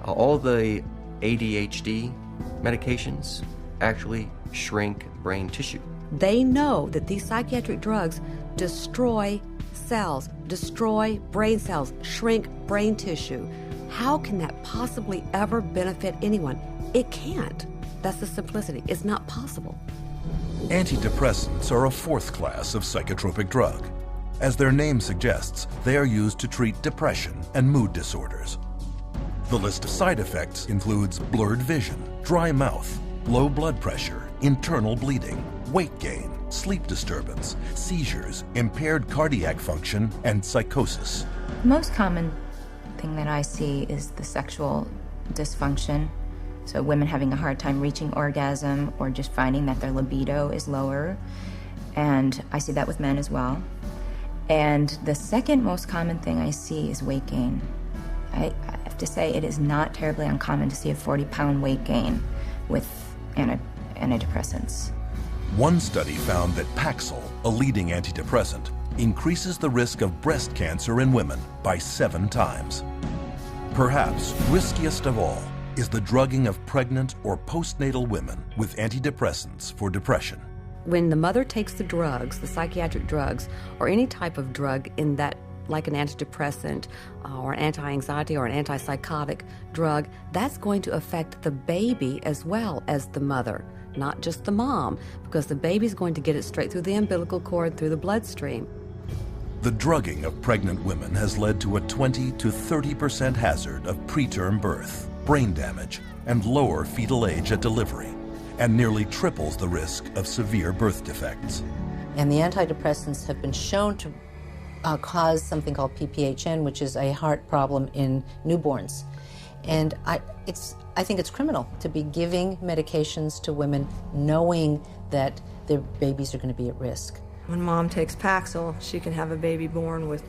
all the ADHD medications actually shrink brain tissue. They know that these psychiatric drugs destroy cells, destroy brain cells, shrink brain tissue. How can that possibly ever benefit anyone? It can't. That's the simplicity. It's not possible. Antidepressants are a fourth class of psychotropic drug. As their name suggests, they are used to treat depression and mood disorders. The list of side effects includes blurred vision, dry mouth, low blood pressure, internal bleeding, weight gain, sleep disturbance, seizures, impaired cardiac function, and psychosis. The most common thing that I see is the sexual dysfunction. So women having a hard time reaching orgasm or just finding that their libido is lower. And I see that with men as well. And the second most common thing I see is weight gain. I have to say it is not terribly uncommon to see a 40-pound weight gain with antidepressants. One study found that Paxil, a leading antidepressant, increases the risk of breast cancer in women by 7 times. Perhaps riskiest of all is the drugging of pregnant or postnatal women with antidepressants for depression. When the mother takes the drugs, the psychiatric drugs, or any type of drug in that, like an antidepressant or anti-anxiety or an antipsychotic drug, that's going to affect the baby as well as the mother, not just the mom, because the baby's going to get it straight through the umbilical cord, through the bloodstream. The drugging of pregnant women has led to a 20 to 30% hazard of preterm birth, brain damage, and lower fetal age at delivery, and nearly triples the risk of severe birth defects. And the antidepressants have been shown to cause something called PPHN, which is a heart problem in newborns. And I think it's criminal to be giving medications to women knowing that their babies are going to be at risk. When mom takes Paxil, she can have a baby born with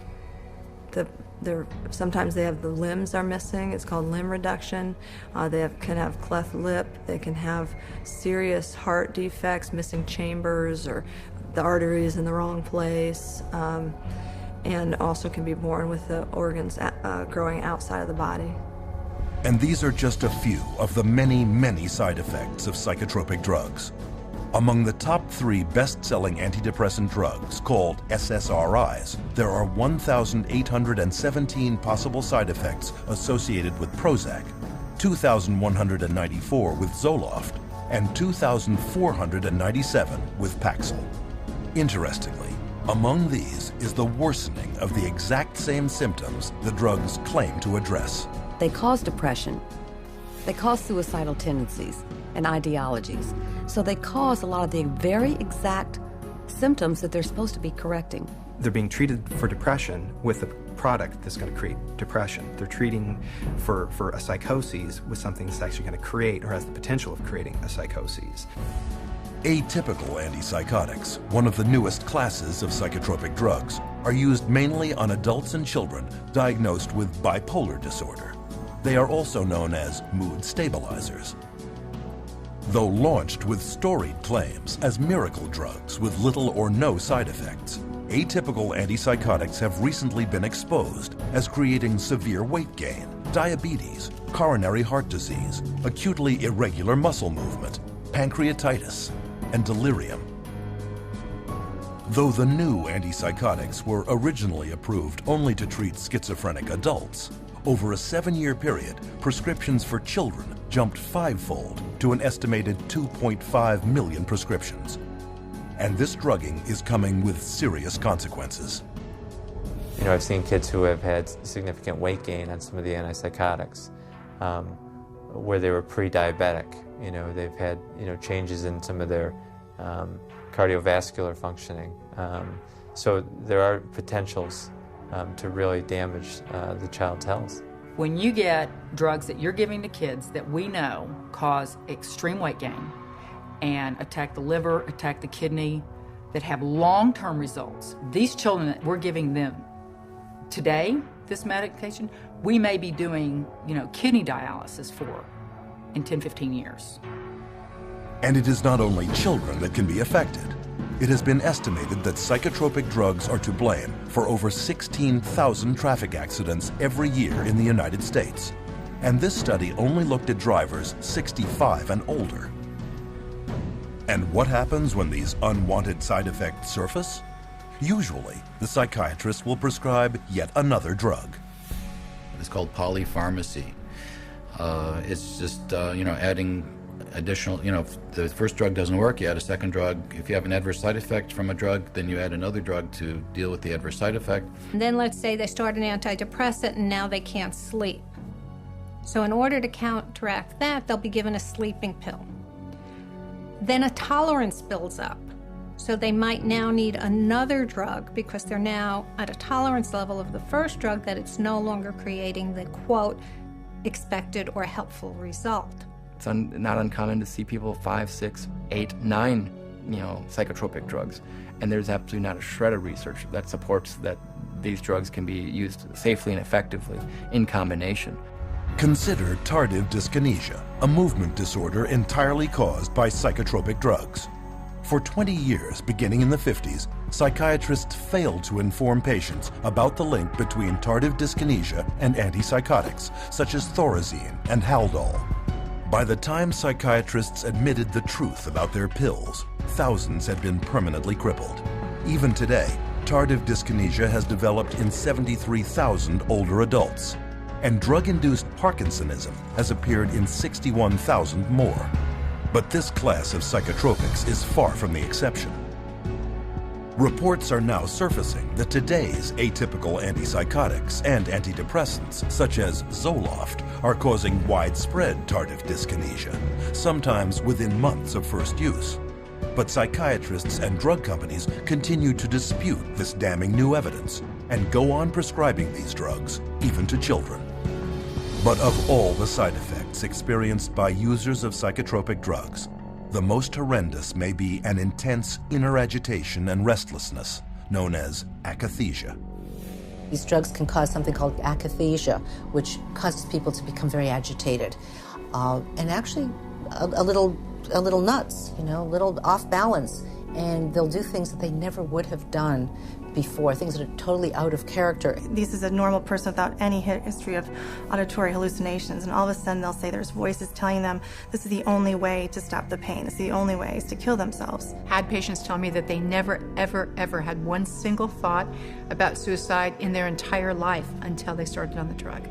sometimes they have the limbs are missing. It's called limb reduction. They can have cleft lip. They can have serious heart defects, missing chambers, or the arteries in the wrong place. And also can be born with the organs growing outside of the body. And these are just a few of the many, many side effects of psychotropic drugs. Among the top 3 best-selling antidepressant drugs, called SSRIs, there are 1,817 possible side effects associated with Prozac, 2,194 with Zoloft, and 2,497 with Paxil. Interestingly, among these is the worsening of the exact same symptoms the drugs claim to address. They cause depression. They cause suicidal tendencies and ideologies. So they cause a lot of the very exact symptoms that they're supposed to be correcting. They're being treated for depression with a product that's going to create depression. They're treating for a psychosis with something that's actually going to create or has the potential of creating a psychosis. Atypical antipsychotics, one of the newest classes of psychotropic drugs, are used mainly on adults and children diagnosed with bipolar disorder. They are also known as mood stabilizers. Though launched with storied claims as miracle drugs with little or no side effects, atypical antipsychotics have recently been exposed as creating severe weight gain, diabetes, coronary heart disease, acutely irregular muscle movement, pancreatitis, and delirium. Though the new antipsychotics were originally approved only to treat schizophrenic adults, over a 7-year period, prescriptions for children jumped 5-fold to an estimated 2.5 million prescriptions. And this drugging is coming with serious consequences. You know, I've seen kids who have had significant weight gain on some of the antipsychotics, where they were pre-diabetic. You know, they've had, you know, changes in some of their cardiovascular functioning. So there are potentials to really damage the child's health. When you get drugs that you're giving to kids that we know cause extreme weight gain and attack the liver, attack the kidney, that have long-term results, these children that we're giving them today, this medication, we may be doing, you know, kidney dialysis for in 10, 15 years. And it is not only children that can be affected. It has been estimated that psychotropic drugs are to blame for over 16,000 traffic accidents every year in the United States. And this study only looked at drivers 65 and older. And what happens when these unwanted side effects surface? Usually, the psychiatrist will prescribe yet another drug. It's called polypharmacy. It's just, you know, adding additional, you know, if the first drug doesn't work, you add a second drug. If you have an adverse side effect from a drug, then you add another drug to deal with the adverse side effect. And then let's say they start an antidepressant and now they can't sleep. So in order to counteract that, they'll be given a sleeping pill. Then a tolerance builds up. So they might now need another drug because they're now at a tolerance level of the first drug that it's no longer creating the, quote, expected or helpful result. It's not uncommon to see people 5, 6, 8, 9, you know, psychotropic drugs. And there's absolutely not a shred of research that supports that these drugs can be used safely and effectively in combination. Consider tardive dyskinesia, a movement disorder entirely caused by psychotropic drugs. For 20 years, beginning in the 50s, psychiatrists failed to inform patients about the link between tardive dyskinesia and antipsychotics, such as Thorazine and Haldol. By the time psychiatrists admitted the truth about their pills, thousands had been permanently crippled. Even today, tardive dyskinesia has developed in 73,000 older adults, and drug-induced Parkinsonism has appeared in 61,000 more. But this class of psychotropics is far from the exception. Reports are now surfacing that today's atypical antipsychotics and antidepressants, such as Zoloft, are causing widespread tardive dyskinesia, sometimes within months of first use. But psychiatrists and drug companies continue to dispute this damning new evidence and go on prescribing these drugs, even to children. But of all the side effects experienced by users of psychotropic drugs, the most horrendous may be an intense inner agitation and restlessness, known as akathisia. These drugs can cause something called akathisia, which causes people to become very agitated, and actually a little nuts, you know, a little off balance, and they'll do things that they never would have done before, things that are totally out of character. This is a normal person without any history of auditory hallucinations, and all of a sudden they'll say there's voices telling them this is the only way to stop the pain, this is the only way is to kill themselves. Had patients tell me that they never, ever, ever had one single thought about suicide in their entire life until they started on the drug.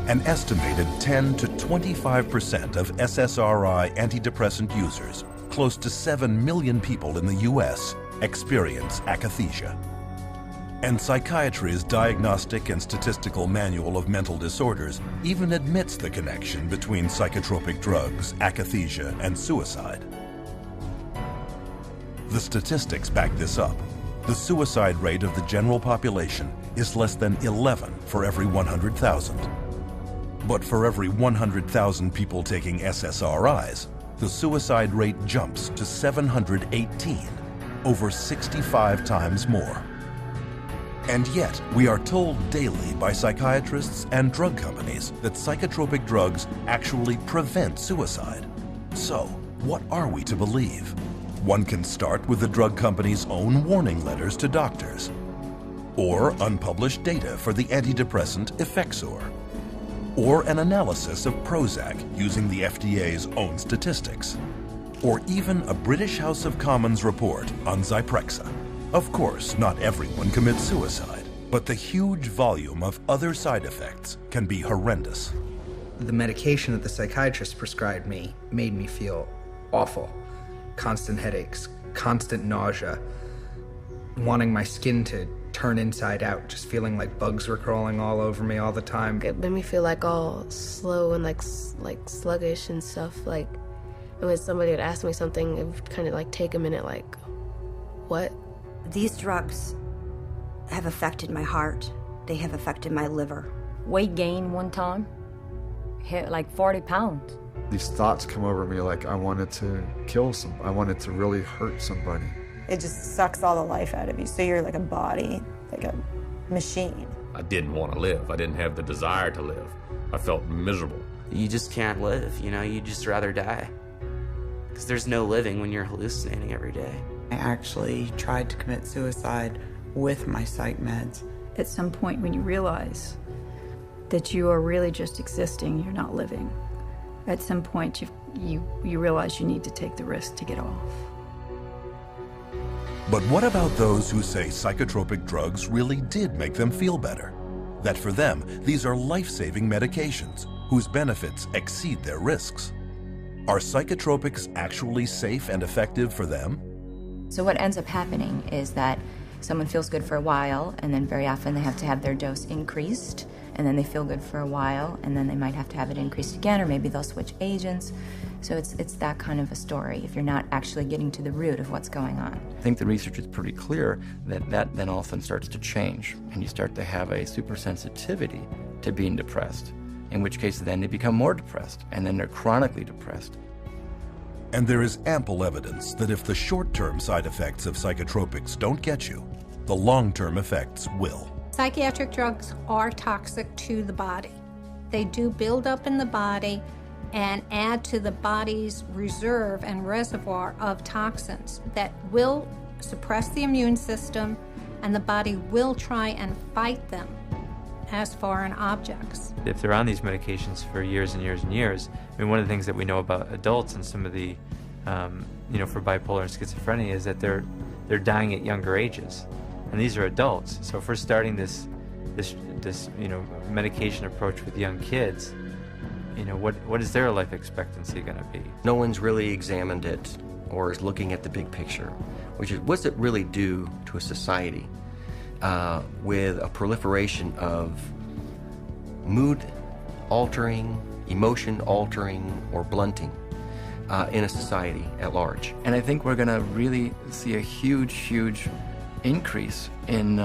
An estimated 10 to 25% of SSRI antidepressant users, close to 7 million people in the U.S., experience akathisia. And Psychiatry's Diagnostic and Statistical Manual of Mental Disorders even admits the connection between psychotropic drugs, akathisia, and suicide. The statistics back this up. the suicide rate of the general population is less than 11 for every 100,000. But for every 100,000 people taking SSRIs, the suicide rate jumps to 718, over 65 times more. And yet, we are told daily by psychiatrists and drug companies that psychotropic drugs actually prevent suicide. So, what are we to believe? One can start with the drug company's own warning letters to doctors, or unpublished data for the antidepressant Effexor, or an analysis of Prozac using the FDA's own statistics, or even a British House of Commons report on Zyprexa. Of course, not everyone commits suicide, but the huge volume of other side effects can be horrendous. The medication that the psychiatrist prescribed me made me feel awful. Constant headaches, constant nausea, wanting my skin to turn inside out, just feeling like bugs were crawling all over me all the time. It made me feel like all slow and like sluggish and stuff. And when somebody would ask me something, it would kind of like take a minute, like, what? These drugs have affected my heart. They have affected my liver. Weight gain one time, hit like 40 pounds. These thoughts come over me like I wanted to kill I wanted to really hurt somebody. It just sucks all the life out of you. So you're like a body, like a machine. I didn't want to live. I didn't have the desire to live. I felt miserable. You just can't live, you'd just rather die. Because there's no living when you're hallucinating every day. I actually tried to commit suicide with my psych meds. At some point when you realize that you are really just existing, you're not living, at some point you realize you need to take the risk to get off. But what about those who say psychotropic drugs really did make them feel better? That for them, these are life-saving medications whose benefits exceed their risks. Are psychotropics actually safe and effective for them? So what ends up happening is that someone feels good for a while, and then very often they have to have their dose increased, and then they feel good for a while, and then they might have to have it increased again, or maybe they'll switch agents. So it's that kind of a story if you're not actually getting to the root of what's going on. I think the research is pretty clear that then often starts to change, and you start to have a supersensitivity to being depressed, in which case then they become more depressed, and then they're chronically depressed. And there is ample evidence that if the short-term side effects of psychotropics don't get you, the long-term effects will. Psychiatric drugs are toxic to the body. They do build up in the body and add to the body's reserve and reservoir of toxins that will suppress the immune system, and the body will try and fight them as foreign objects. If they're on these medications for years and years and years, one of the things that we know about adults and some of the, for bipolar and schizophrenia is that they're dying at younger ages, and these are adults. So if we're starting this medication approach with young kids, what is their life expectancy going to be? No one's really examined it or is looking at the big picture, which is what's it really do to a society with a proliferation of mood-altering, emotion-altering, or blunting in a society at large. And I think we're going to really see a huge, huge increase in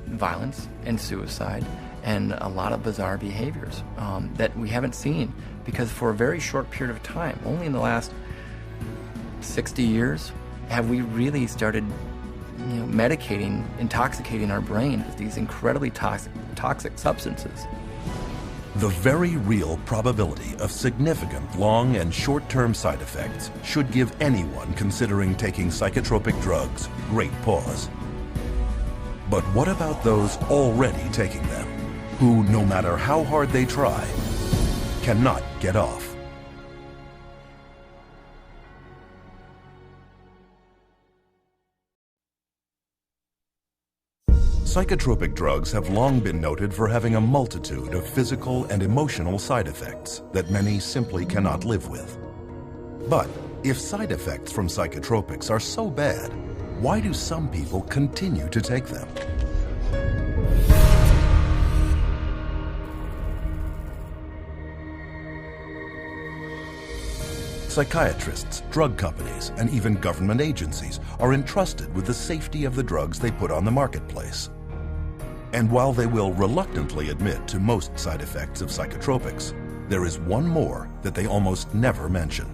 violence and suicide and a lot of bizarre behaviors that we haven't seen, because for a very short period of time, only in the last 60 years, have we really started medicating, intoxicating our brain with these incredibly toxic substances. The very real probability of significant long and short-term side effects should give anyone considering taking psychotropic drugs great pause. But what about those already taking them, who, no matter how hard they try, cannot get off? Psychotropic drugs have long been noted for having a multitude of physical and emotional side effects that many simply cannot live with. But if side effects from psychotropics are so bad, why do some people continue to take them? Psychiatrists, drug companies, and even government agencies are entrusted with the safety of the drugs they put on the marketplace. And while they will reluctantly admit to most side effects of psychotropics, there is one more that they almost never mention.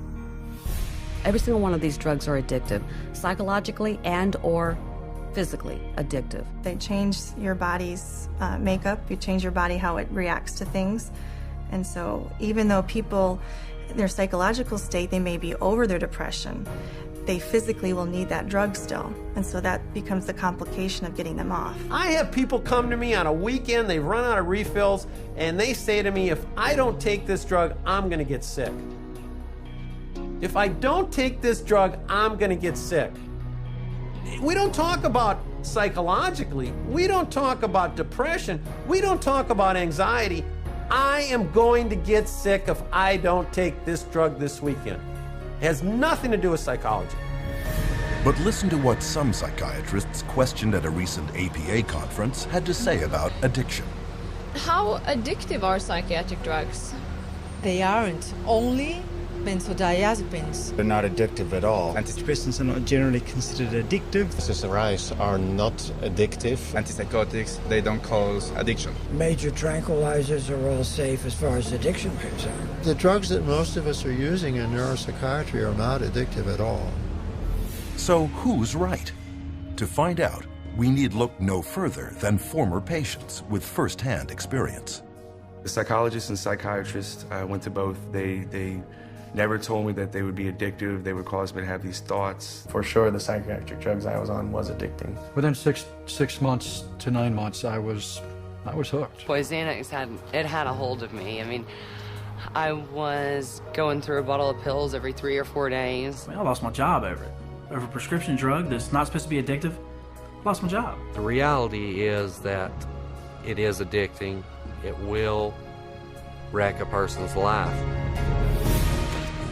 Every single one of these drugs are addictive, psychologically and or physically addictive. They change your body's makeup. You change your body how it reacts to things. And so even though people, their psychological state, they may be over their depression, they physically will need that drug still. And so that becomes the complication of getting them off. I have people come to me on a weekend, they've run out of refills, and they say to me, if I don't take this drug, I'm gonna get sick. If I don't take this drug, I'm gonna get sick. We don't talk about psychologically, we don't talk about depression, we don't talk about anxiety. I am going to get sick if I don't take this drug this weekend. It has nothing to do with psychology. But listen to what some psychiatrists questioned at a recent APA conference had to say about addiction. How addictive are psychiatric drugs? They aren't. Only benzodiazepines. They're not addictive at all. Antidepressants are not generally considered addictive. SSRIs are not addictive. Antipsychotics, they don't cause addiction. Major tranquilizers are all safe as far as addiction is concerned. The drugs that most of us are using in neuropsychiatry are not addictive at all. So who's right? To find out, we need look no further than former patients with first-hand experience. The psychologists and psychiatrists, I went to both. They never told me that they would be addictive. They would cause me to have these thoughts. For sure, the psychiatric drugs I was on was addicting. Within six months to 9 months, I was hooked. Boy, Xanax had a hold of me. I mean, I was going through a bottle of pills every 3 or 4 days. I lost my job over it. Over a prescription drug that's not supposed to be addictive, I lost my job. The reality is that it is addicting. It will wreck a person's life.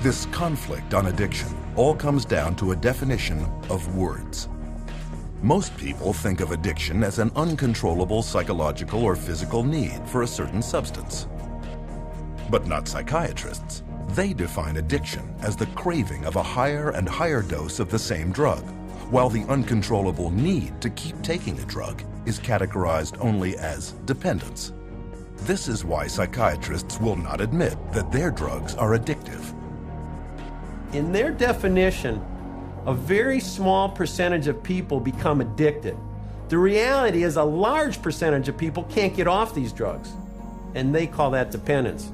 This conflict on addiction all comes down to a definition of words. Most people think of addiction as an uncontrollable psychological or physical need for a certain substance. But not psychiatrists. They define addiction as the craving of a higher and higher dose of the same drug, while the uncontrollable need to keep taking a drug is categorized only as dependence. This is why psychiatrists will not admit that their drugs are addictive. In their definition, a very small percentage of people become addicted. The reality is a large percentage of people can't get off these drugs, and they call that dependence.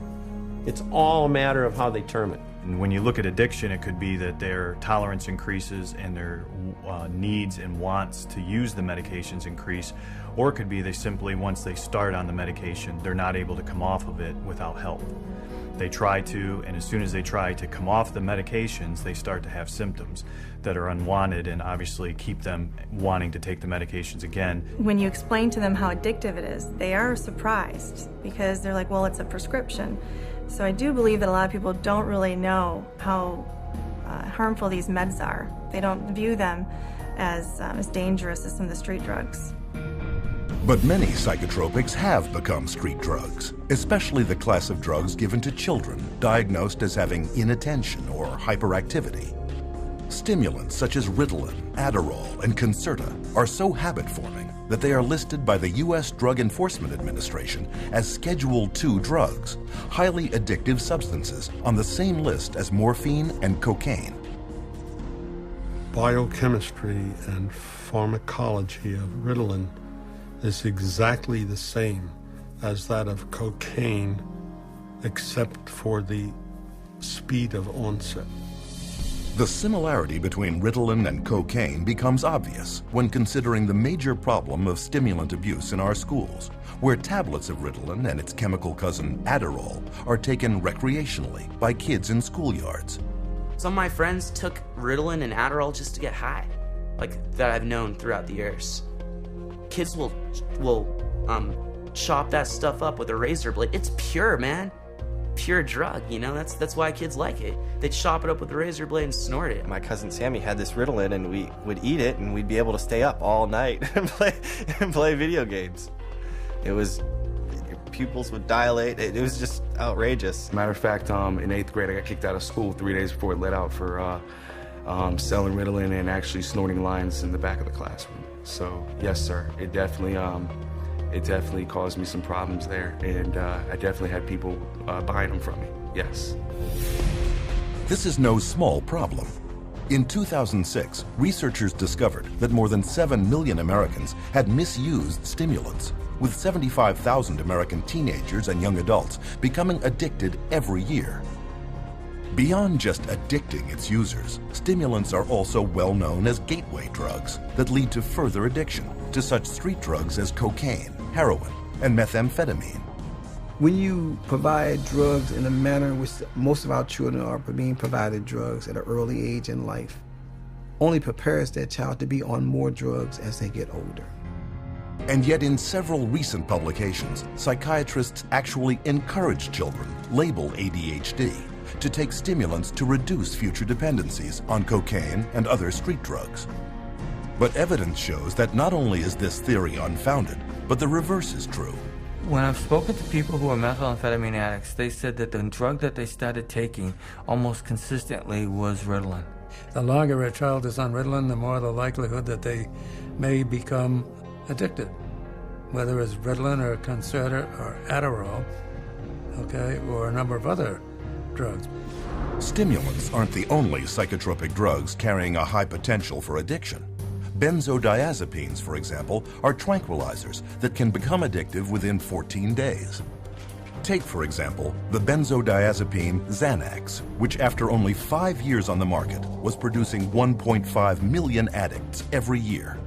It's all a matter of how they term it. And when you look at addiction, it could be that their tolerance increases and their needs and wants to use the medications increase, or it could be they simply, once they start on the medication, they're not able to come off of it without help. They try to, and as soon as they try to come off the medications, they start to have symptoms that are unwanted and obviously keep them wanting to take the medications again. When you explain to them how addictive it is, they are surprised because they're like, well, it's a prescription. So I do believe that a lot of people don't really know how harmful these meds are. They don't view them as dangerous as some of the street drugs. But many psychotropics have become street drugs, especially the class of drugs given to children diagnosed as having inattention or hyperactivity. Stimulants such as Ritalin, Adderall, and Concerta are so habit-forming that they are listed by the U.S. Drug Enforcement Administration as Schedule II drugs, highly addictive substances on the same list as morphine and cocaine. Biochemistry and pharmacology of Ritalin is exactly the same as that of cocaine, except for the speed of onset. The similarity between Ritalin and cocaine becomes obvious when considering the major problem of stimulant abuse in our schools, where tablets of Ritalin and its chemical cousin Adderall are taken recreationally by kids in schoolyards. Some of my friends took Ritalin and Adderall just to get high, that I've known throughout the years. Kids will chop that stuff up with a razor blade. It's pure, man. Pure drug, you know? That's why kids like it. They'd chop it up with a razor blade and snort it. My cousin Sammy had this Ritalin, and we would eat it, and we'd be able to stay up all night and play video games. It was pupils would dilate. It was just outrageous. Matter of fact, in 8th grade, I got kicked out of school 3 days before it let out for selling Ritalin and actually snorting lines in the back of the classroom. So yes, sir, it definitely caused me some problems there, and I definitely had people buying them from me. Yes. This is no small problem. In 2006, researchers discovered that more than 7 million Americans had misused stimulants, with 75,000 American teenagers and young adults becoming addicted every year. Beyond just addicting its users, stimulants are also well known as gateway drugs that lead to further addiction to such street drugs as cocaine, heroin, and methamphetamine. When you provide drugs in a manner in which most of our children are being provided drugs at an early age in life, only prepares that child to be on more drugs as they get older. And yet in several recent publications, psychiatrists actually encourage children labeled ADHD to take stimulants to reduce future dependencies on cocaine and other street drugs. But evidence shows that not only is this theory unfounded, but the reverse is true. When I've spoken to people who are methamphetamine addicts, they said that the drug that they started taking almost consistently was Ritalin. The longer a child is on Ritalin, the more the likelihood that they may become addicted, whether it's Ritalin or Concerta or Adderall, okay, or a number of other drugs. Stimulants aren't the only psychotropic drugs carrying a high potential for addiction. Benzodiazepines, for example, are tranquilizers that can become addictive within 14 days. Take, for example, the benzodiazepine Xanax, which after only 5 years on the market was producing 1.5 million addicts every year.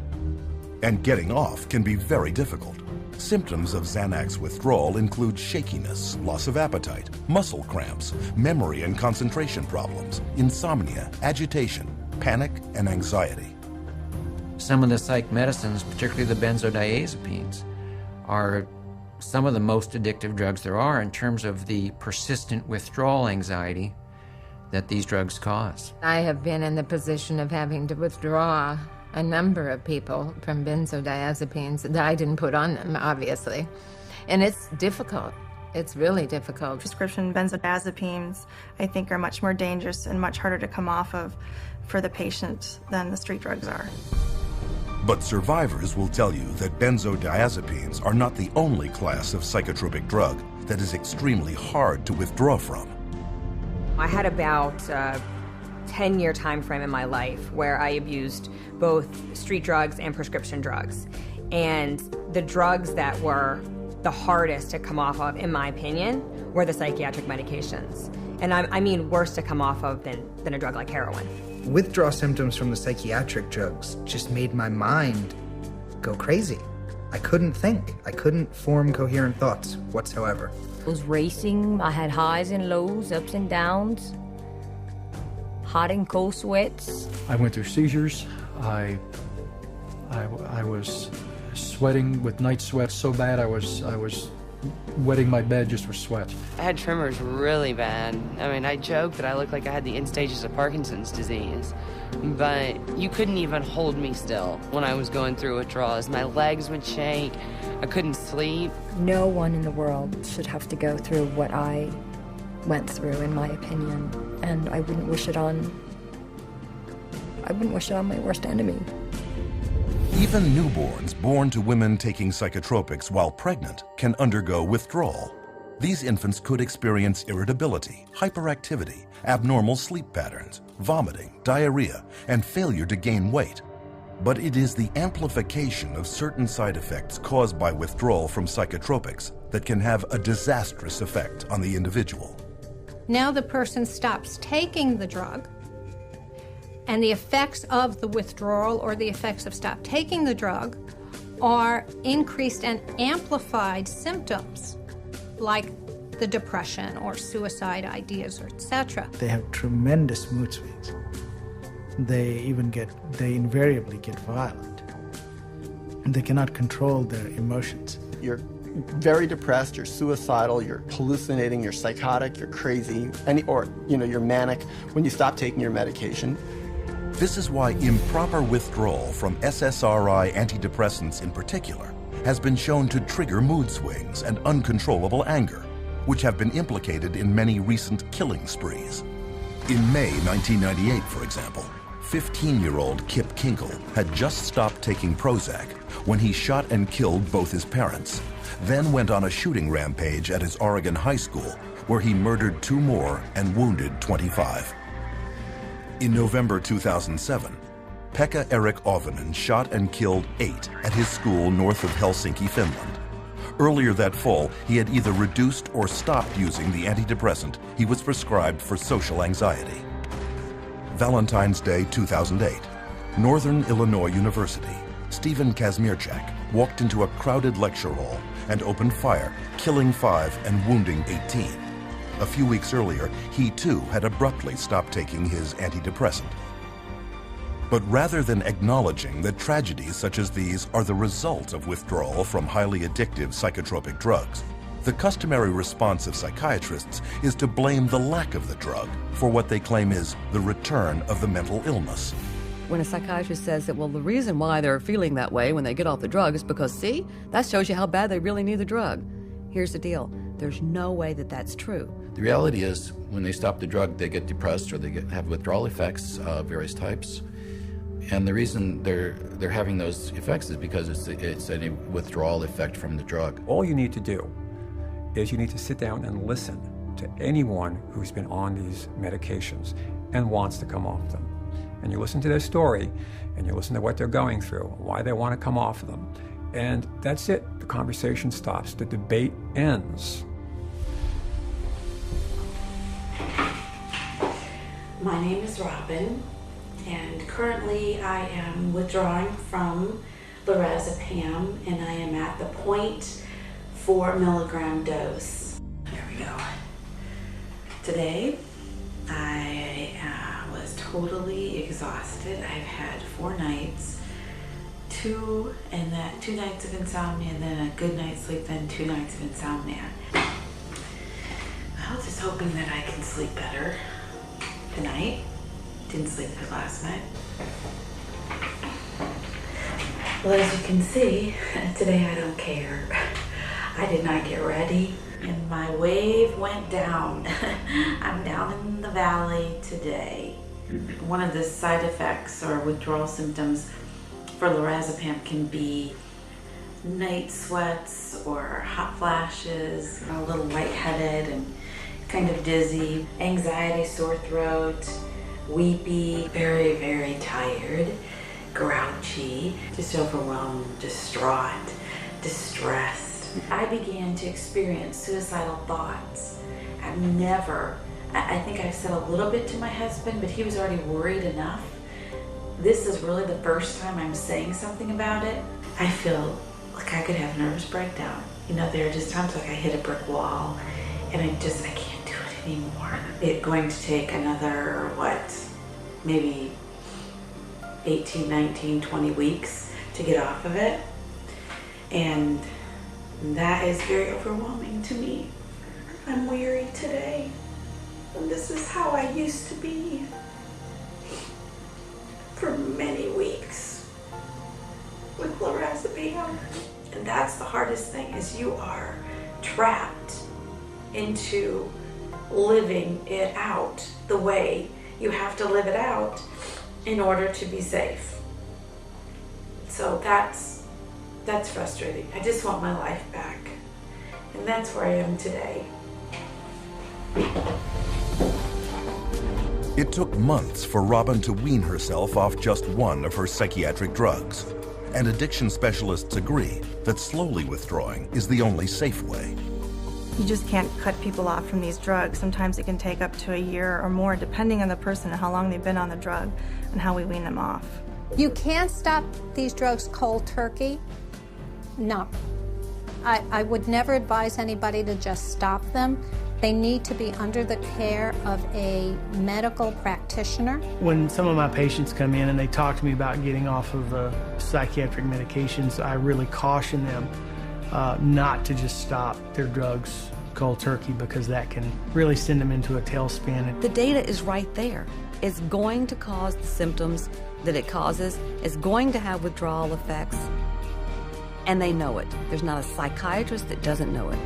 And getting off can be very difficult. Symptoms of Xanax withdrawal include shakiness, loss of appetite, muscle cramps, memory and concentration problems, insomnia, agitation, panic, and anxiety. Some of the psych medicines, particularly the benzodiazepines, are some of the most addictive drugs there are in terms of the persistent withdrawal anxiety that these drugs cause. I have been in the position of having to withdraw a number of people from benzodiazepines that I didn't put on them, obviously. And it's difficult. It's really difficult. Prescription benzodiazepines, I think, are much more dangerous and much harder to come off of for the patient than the street drugs are. But survivors will tell you that benzodiazepines are not the only class of psychotropic drug that is extremely hard to withdraw from. I had about a 10-year time frame in my life where I abused both street drugs and prescription drugs. And the drugs that were the hardest to come off of, in my opinion, were the psychiatric medications. And I mean worse to come off of than a drug like heroin. Withdrawal symptoms from the psychiatric drugs just made my mind go crazy. I couldn't think. I couldn't form coherent thoughts whatsoever. I was racing. I had highs and lows, ups and downs, hot and cold sweats. I went through seizures. I was sweating with night sweats so bad I was wetting my bed just for sweat. I had tremors really bad. I mean, I joked that I looked like I had the end stages of Parkinson's disease, but you couldn't even hold me still when I was going through withdrawals. My legs would shake. I couldn't sleep. No one in the world should have to go through what I went through, in my opinion, and I wouldn't wish it on my worst enemy. Even newborns born to women taking psychotropics while pregnant can undergo withdrawal. These infants could experience irritability, hyperactivity, abnormal sleep patterns, vomiting, diarrhea, and failure to gain weight. But it is the amplification of certain side effects caused by withdrawal from psychotropics that can have a disastrous effect on the individual. Now the person stops taking the drug, and the effects of the withdrawal or the effects of stop taking the drug are increased and amplified symptoms like the depression or suicide ideas, or etc. They have tremendous mood swings. They invariably get violent. And they cannot control their emotions. You're very depressed, you're suicidal, you're hallucinating, you're psychotic, you're crazy, you're manic when you stop taking your medication. This is why improper withdrawal from SSRI antidepressants in particular has been shown to trigger mood swings and uncontrollable anger, which have been implicated in many recent killing sprees. In May 1998, for example, 15-year-old Kip Kinkle had just stopped taking Prozac when he shot and killed both his parents, then went on a shooting rampage at his Oregon high school, where he murdered 2 more and wounded 25. In November 2007, Pekka Erik Ovinen shot and killed 8 at his school north of Helsinki, Finland. Earlier that fall, he had either reduced or stopped using the antidepressant he was prescribed for social anxiety. Valentine's Day 2008, Northern Illinois University, Stephen Kazmierczak walked into a crowded lecture hall and opened fire, killing 5 and wounding 18. A few weeks earlier, he too had abruptly stopped taking his antidepressant. But rather than acknowledging that tragedies such as these are the result of withdrawal from highly addictive psychotropic drugs, the customary response of psychiatrists is to blame the lack of the drug for what they claim is the return of the mental illness. When a psychiatrist says that, well, the reason why they're feeling that way when they get off the drug is because, see, that shows you how bad they really need the drug. Here's the deal. There's no way that that's true. The reality is, when they stop the drug, they get depressed or they have withdrawal effects of various types. And the reason they're having those effects is because it's a withdrawal effect from the drug. All you need to do is you need to sit down and listen to anyone who's been on these medications and wants to come off them. And you listen to their story, and you listen to what they're going through, why they want to come off them. And that's it. The conversation stops. The debate ends. My name is Robin, and currently I am withdrawing from lorazepam, and I am at the 0.4 milligram dose. Here we go. Today, I was totally exhausted. I've had 4 nights, 2 nights of insomnia, and then a good night's sleep, then 2 nights of insomnia. I was just hoping that I can sleep better tonight. Didn't sleep good last night. Well, as you can see, today I don't care. I did not get ready, and my wave went down. I'm down in the valley today. One of the side effects or withdrawal symptoms for lorazepam can be night sweats or hot flashes, a little lightheaded and kind of dizzy, anxiety, sore throat, weepy, very, very tired, grouchy, just overwhelmed, distraught, distressed. I began to experience suicidal thoughts. I think I've said a little bit to my husband, but he was already worried enough. This is really the first time I'm saying something about it. I feel like I could have a nervous breakdown. You know, there are just times like I hit a brick wall and I can't do it anymore. It's going to take another, maybe 18, 19, 20 weeks to get off of it. And that is very overwhelming to me. I'm weary today. And this is how I used to be for many weeks with lorazepam. And that's the hardest thing, is you are trapped into living it out the way you have to live it out in order to be safe. So that's frustrating. I just want my life back. And that's where I am today. It took months for Robin to wean herself off just one of her psychiatric drugs. And addiction specialists agree that slowly withdrawing is the only safe way. You just can't cut people off from these drugs. Sometimes it can take up to a year or more, depending on the person and how long they've been on the drug and how we wean them off. You can't stop these drugs cold turkey. No. I would never advise anybody to just stop them. They need to be under the care of a medical practitioner. When some of my patients come in and they talk to me about getting off of psychiatric medications, I really caution them not to just stop their drugs cold turkey, because that can really send them into a tailspin. The data is right there. It's going to cause the symptoms that it causes. It's going to have withdrawal effects. And they know it. There's not a psychiatrist that doesn't know it.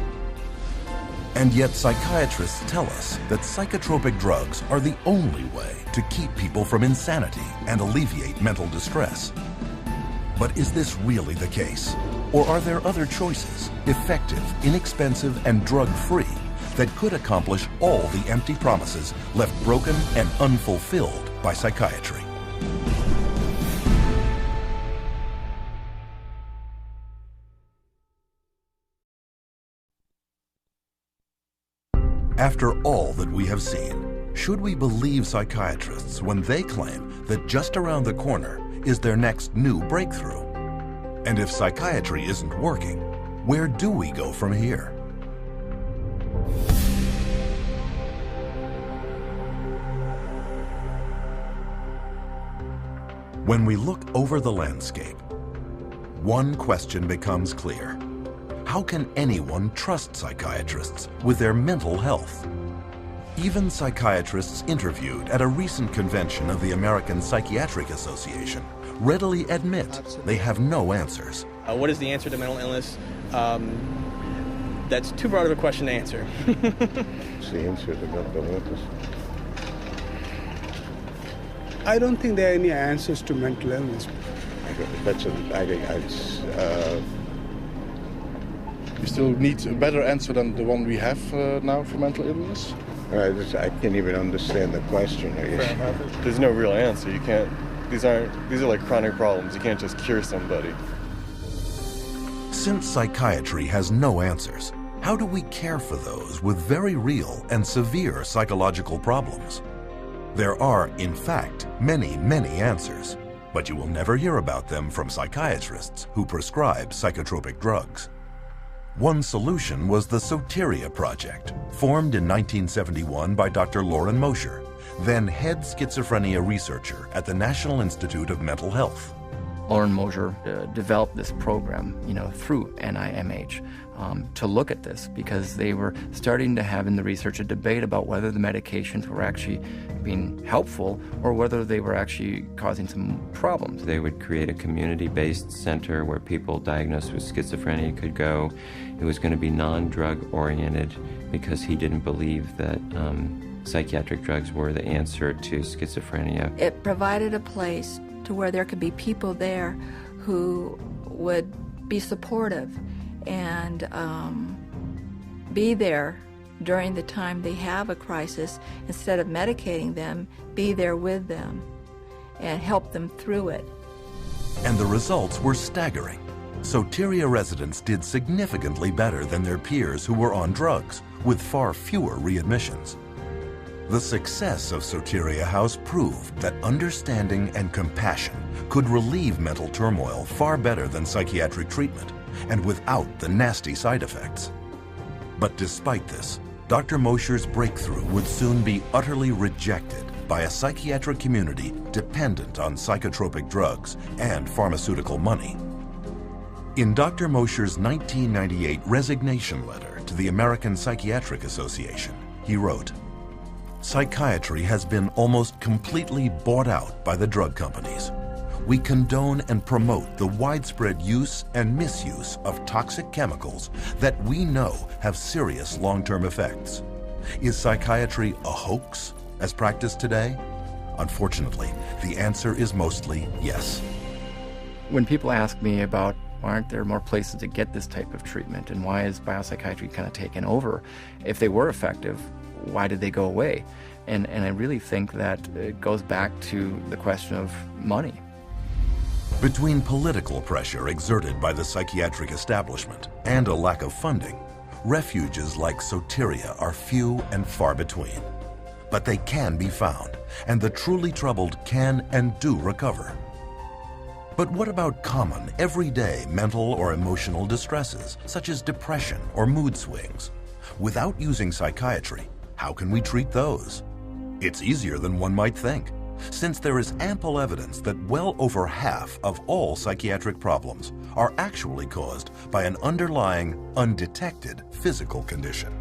And yet psychiatrists tell us that psychotropic drugs are the only way to keep people from insanity and alleviate mental distress. But is this really the case? Or are there other choices, effective, inexpensive, and drug-free, that could accomplish all the empty promises left broken and unfulfilled by psychiatry? After all that we have seen, should we believe psychiatrists when they claim that just around the corner is their next new breakthrough? And if psychiatry isn't working, where do we go from here? When we look over the landscape, one question becomes clear. How can anyone trust psychiatrists with their mental health? Even psychiatrists interviewed at a recent convention of the American Psychiatric Association readily admit they have no answers. What is the answer to mental illness? That's too broad of a question to answer. What's the answer to mental illness? I don't think there are any answers to mental illness. You still need a better answer than the one we have now for mental illness? I can't even understand the question, I guess. There's no real answer. You can't, these are like chronic problems. You can't just cure somebody. Since psychiatry has no answers, how do we care for those with very real and severe psychological problems? There are, in fact, many, many answers, but you will never hear about them from psychiatrists who prescribe psychotropic drugs. One solution was the Soteria Project, formed in 1971 by Dr. Lauren Mosher, then head schizophrenia researcher at the National Institute of Mental Health. Lauren Mosher developed this program, through NIMH to look at this because they were starting to have in the research a debate about whether the medications were actually being helpful or whether they were actually causing some problems. They would create a community-based center where people diagnosed with schizophrenia could go. It was going to be non-drug oriented because he didn't believe that psychiatric drugs were the answer to schizophrenia. It provided a place to where there could be people there who would be supportive and be there during the time they have a crisis. Instead of medicating them, be there with them and help them through it. And the results were staggering. Soteria residents did significantly better than their peers who were on drugs, with far fewer readmissions. The success of Soteria House proved that understanding and compassion could relieve mental turmoil far better than psychiatric treatment, and without the nasty side effects. But despite this, Dr. Mosher's breakthrough would soon be utterly rejected by a psychiatric community dependent on psychotropic drugs and pharmaceutical money. In Dr. Mosher's 1998 resignation letter to the American Psychiatric Association, he wrote, "Psychiatry has been almost completely bought out by the drug companies. We condone and promote the widespread use and misuse of toxic chemicals that we know have serious long-term effects. Is psychiatry a hoax as practiced today? Unfortunately, the answer is mostly yes." When people ask me about why aren't there more places to get this type of treatment and why is biopsychiatry kind of taken over, if they were effective, why did they go away? And I really think that it goes back to the question of money. Between political pressure exerted by the psychiatric establishment and a lack of funding, refuges like Soteria are few and far between. But they can be found, and the truly troubled can and do recover. But what about common, everyday mental or emotional distresses, such as depression or mood swings? Without using psychiatry, how can we treat those? It's easier than one might think, since there is ample evidence that well over half of all psychiatric problems are actually caused by an underlying, undetected physical condition.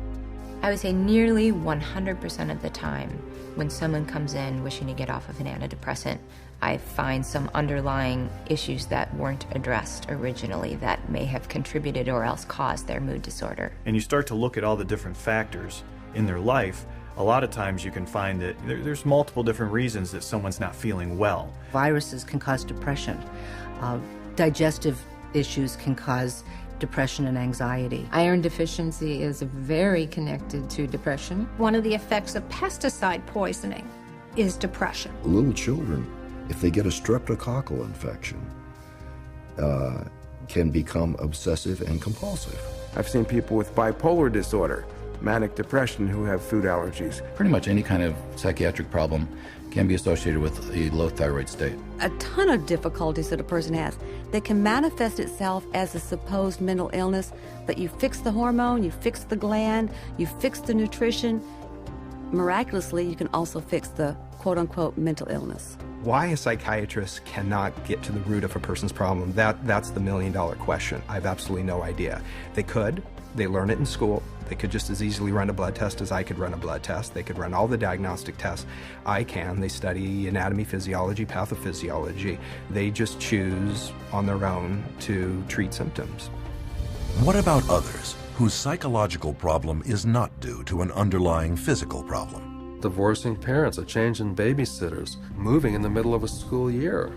I would say nearly 100% of the time when someone comes in wishing to get off of an antidepressant, I find some underlying issues that weren't addressed originally that may have contributed or else caused their mood disorder. And you start to look at all the different factors in their life. A lot of times you can find that there's multiple different reasons that someone's not feeling well. Viruses can cause depression. Digestive issues can cause depression and anxiety. Iron deficiency is very connected to depression. One of the effects of pesticide poisoning is depression. Little children, if they get a streptococcal infection, can become obsessive and compulsive. I've seen people with bipolar disorder, manic depression, who have food allergies. Pretty much any kind of psychiatric problem can be associated with a low thyroid state. A ton of difficulties that a person has that can manifest itself as a supposed mental illness, but you fix the hormone, you fix the gland, you fix the nutrition. Miraculously, you can also fix the quote-unquote mental illness. Why a psychiatrist cannot get to the root of a person's problem, that's the million-dollar question. I have absolutely no idea. They could. They learn it in school. They could just as easily run a blood test as I could run a blood test. They could run all the diagnostic tests I can. They study anatomy, physiology, pathophysiology. They just choose on their own to treat symptoms. What about others whose psychological problem is not due to an underlying physical problem? Divorcing parents, a change in babysitters, moving in the middle of a school year.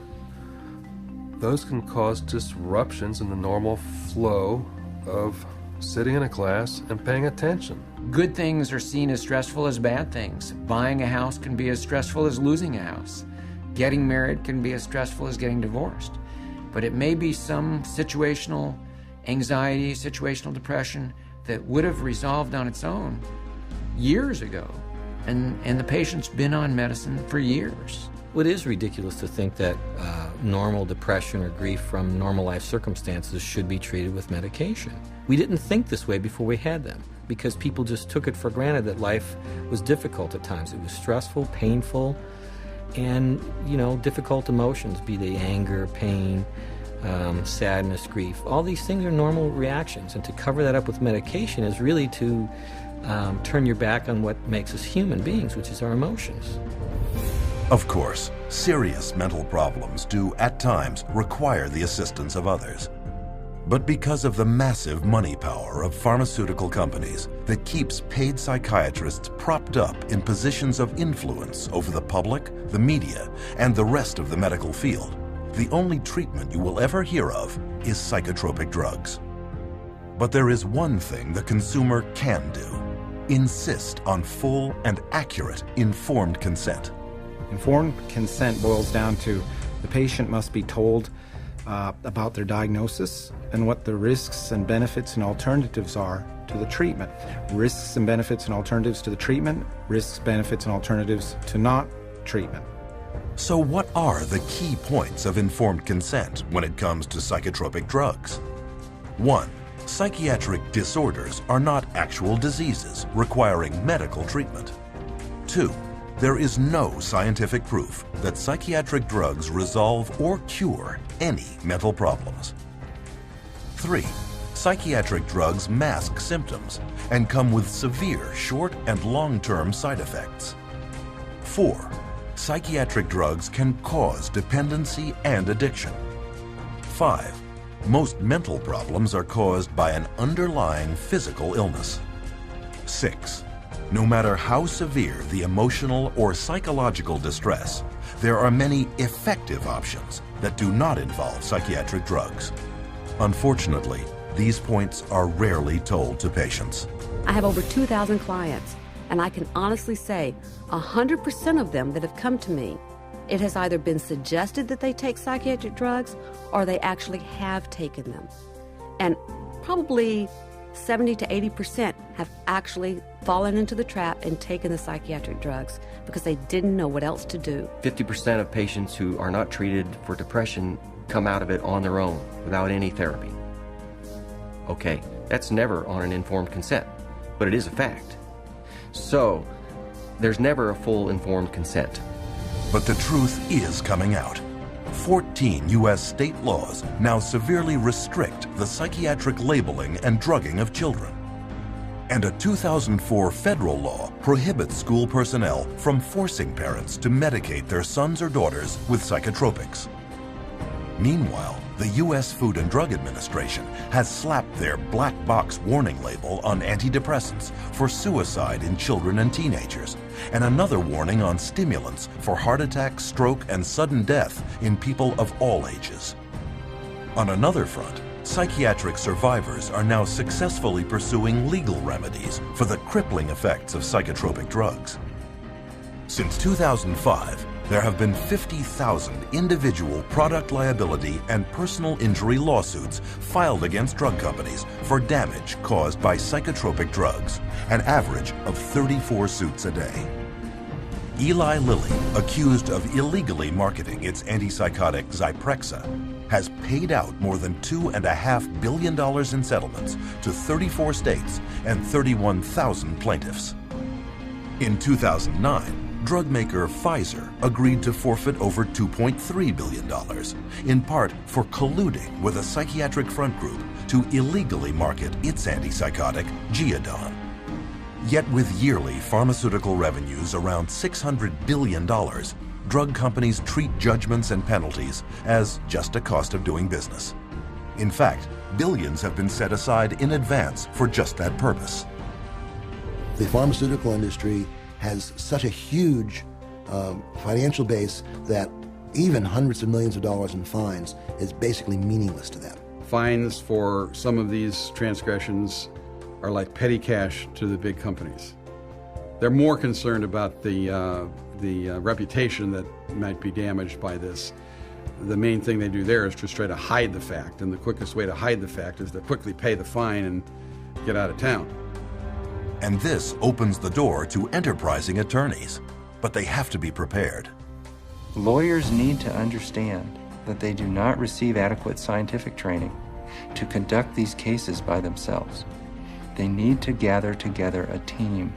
Those can cause disruptions in the normal flow of sitting in a class and paying attention. Good things are seen as stressful as bad things. Buying a house can be as stressful as losing a house. Getting married can be as stressful as getting divorced. But it may be some situational anxiety, situational depression that would have resolved on its own years ago. And the patient's been on medicine for years. Well, it is ridiculous to think that normal depression or grief from normal life circumstances should be treated with medication. We didn't think this way before we had them, because people just took it for granted that life was difficult at times. It was stressful, painful, and, difficult emotions, be they anger, pain, sadness, grief. All these things are normal reactions, and to cover that up with medication is really to turn your back on what makes us human beings, which is our emotions. Of course, serious mental problems do at times require the assistance of others. But because of the massive money power of pharmaceutical companies that keeps paid psychiatrists propped up in positions of influence over the public, the media, and the rest of the medical field, the only treatment you will ever hear of is psychotropic drugs. But there is one thing the consumer can do: insist on full and accurate informed consent. Informed consent boils down to the patient must be told about their diagnosis and what the risks and benefits and alternatives are to the treatment. Risks and benefits and alternatives to the treatment, risks, benefits, and alternatives to not treatment. So what are the key points of informed consent when it comes to psychotropic drugs? 1. Psychiatric disorders are not actual diseases requiring medical treatment. 2. There is no scientific proof that psychiatric drugs resolve or cure any mental problems. 3. Psychiatric drugs mask symptoms and come with severe short and long-term side effects. 4. Psychiatric drugs can cause dependency and addiction. 5. Most mental problems are caused by an underlying physical illness. 6. No matter how severe the emotional or psychological distress, there are many effective options that do not involve psychiatric drugs. Unfortunately, these points are rarely told to patients. I have over 2,000 clients, and I can honestly say 100% of them that have come to me, it has either been suggested that they take psychiatric drugs or they actually have taken them. And probably 70 to 80% have actually fallen into the trap and taken the psychiatric drugs because they didn't know what else to do. 50% of patients who are not treated for depression come out of it on their own without any therapy. Okay, that's never on an informed consent, but it is a fact. So, there's never a full informed consent. But the truth is coming out. 14 U.S. state laws now severely restrict the psychiatric labeling and drugging of children. And a 2004 federal law prohibits school personnel from forcing parents to medicate their sons or daughters with psychotropics. Meanwhile, the U.S. Food and Drug Administration has slapped their black box warning label on antidepressants for suicide in children and teenagers, and another warning on stimulants for heart attack, stroke, and sudden death in people of all ages. On another front, psychiatric survivors are now successfully pursuing legal remedies for the crippling effects of psychotropic drugs. Since 2005, there have been 50,000 individual product liability and personal injury lawsuits filed against drug companies for damage caused by psychotropic drugs, an average of 34 suits a day. Eli Lilly, accused of illegally marketing its antipsychotic Zyprexa, has paid out more than $2.5 billion in settlements to 34 states and 31,000 plaintiffs. In 2009, drug maker Pfizer agreed to forfeit over $2.3 billion, in part for colluding with a psychiatric front group to illegally market its antipsychotic, Geodon. Yet with yearly pharmaceutical revenues around $600 billion, drug companies treat judgments and penalties as just a cost of doing business. In fact, billions have been set aside in advance for just that purpose. The pharmaceutical industry has such a huge financial base that even hundreds of millions of dollars in fines is basically meaningless to them. Fines for some of these transgressions are like petty cash to the big companies. They're more concerned about the reputation that might be damaged by this. The main thing they do there is just try to hide the fact, and the quickest way to hide the fact is to quickly pay the fine and get out of town. And this opens the door to enterprising attorneys, but they have to be prepared. Lawyers need to understand that they do not receive adequate scientific training to conduct these cases by themselves. They need to gather together a team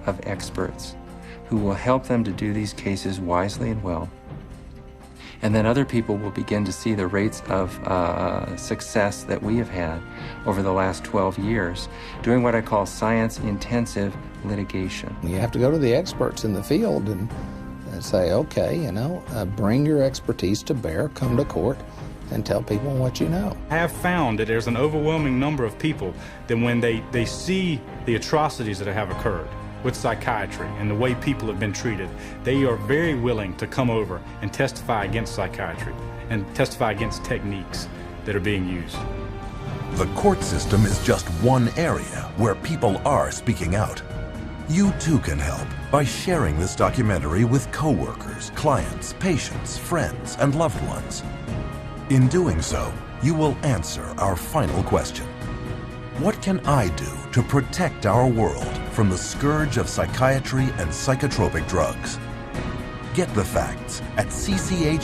of experts who will help them to do these cases wisely and well. And then other people will begin to see the rates of success that we have had over the last 12 years doing what I call science-intensive litigation. You have to go to the experts in the field and say, okay, bring your expertise to bear, come to court, and tell people what you know. I have found that there's an overwhelming number of people that when they see the atrocities that have occurred with psychiatry and the way people have been treated, they are very willing to come over and testify against psychiatry and testify against techniques that are being used. The court system is just one area where people are speaking out. You too can help by sharing this documentary with coworkers, clients, patients, friends, and loved ones. In doing so, you will answer our final question. What can I do to protect our world from the scourge of psychiatry and psychotropic drugs? Get the facts at cchr.org.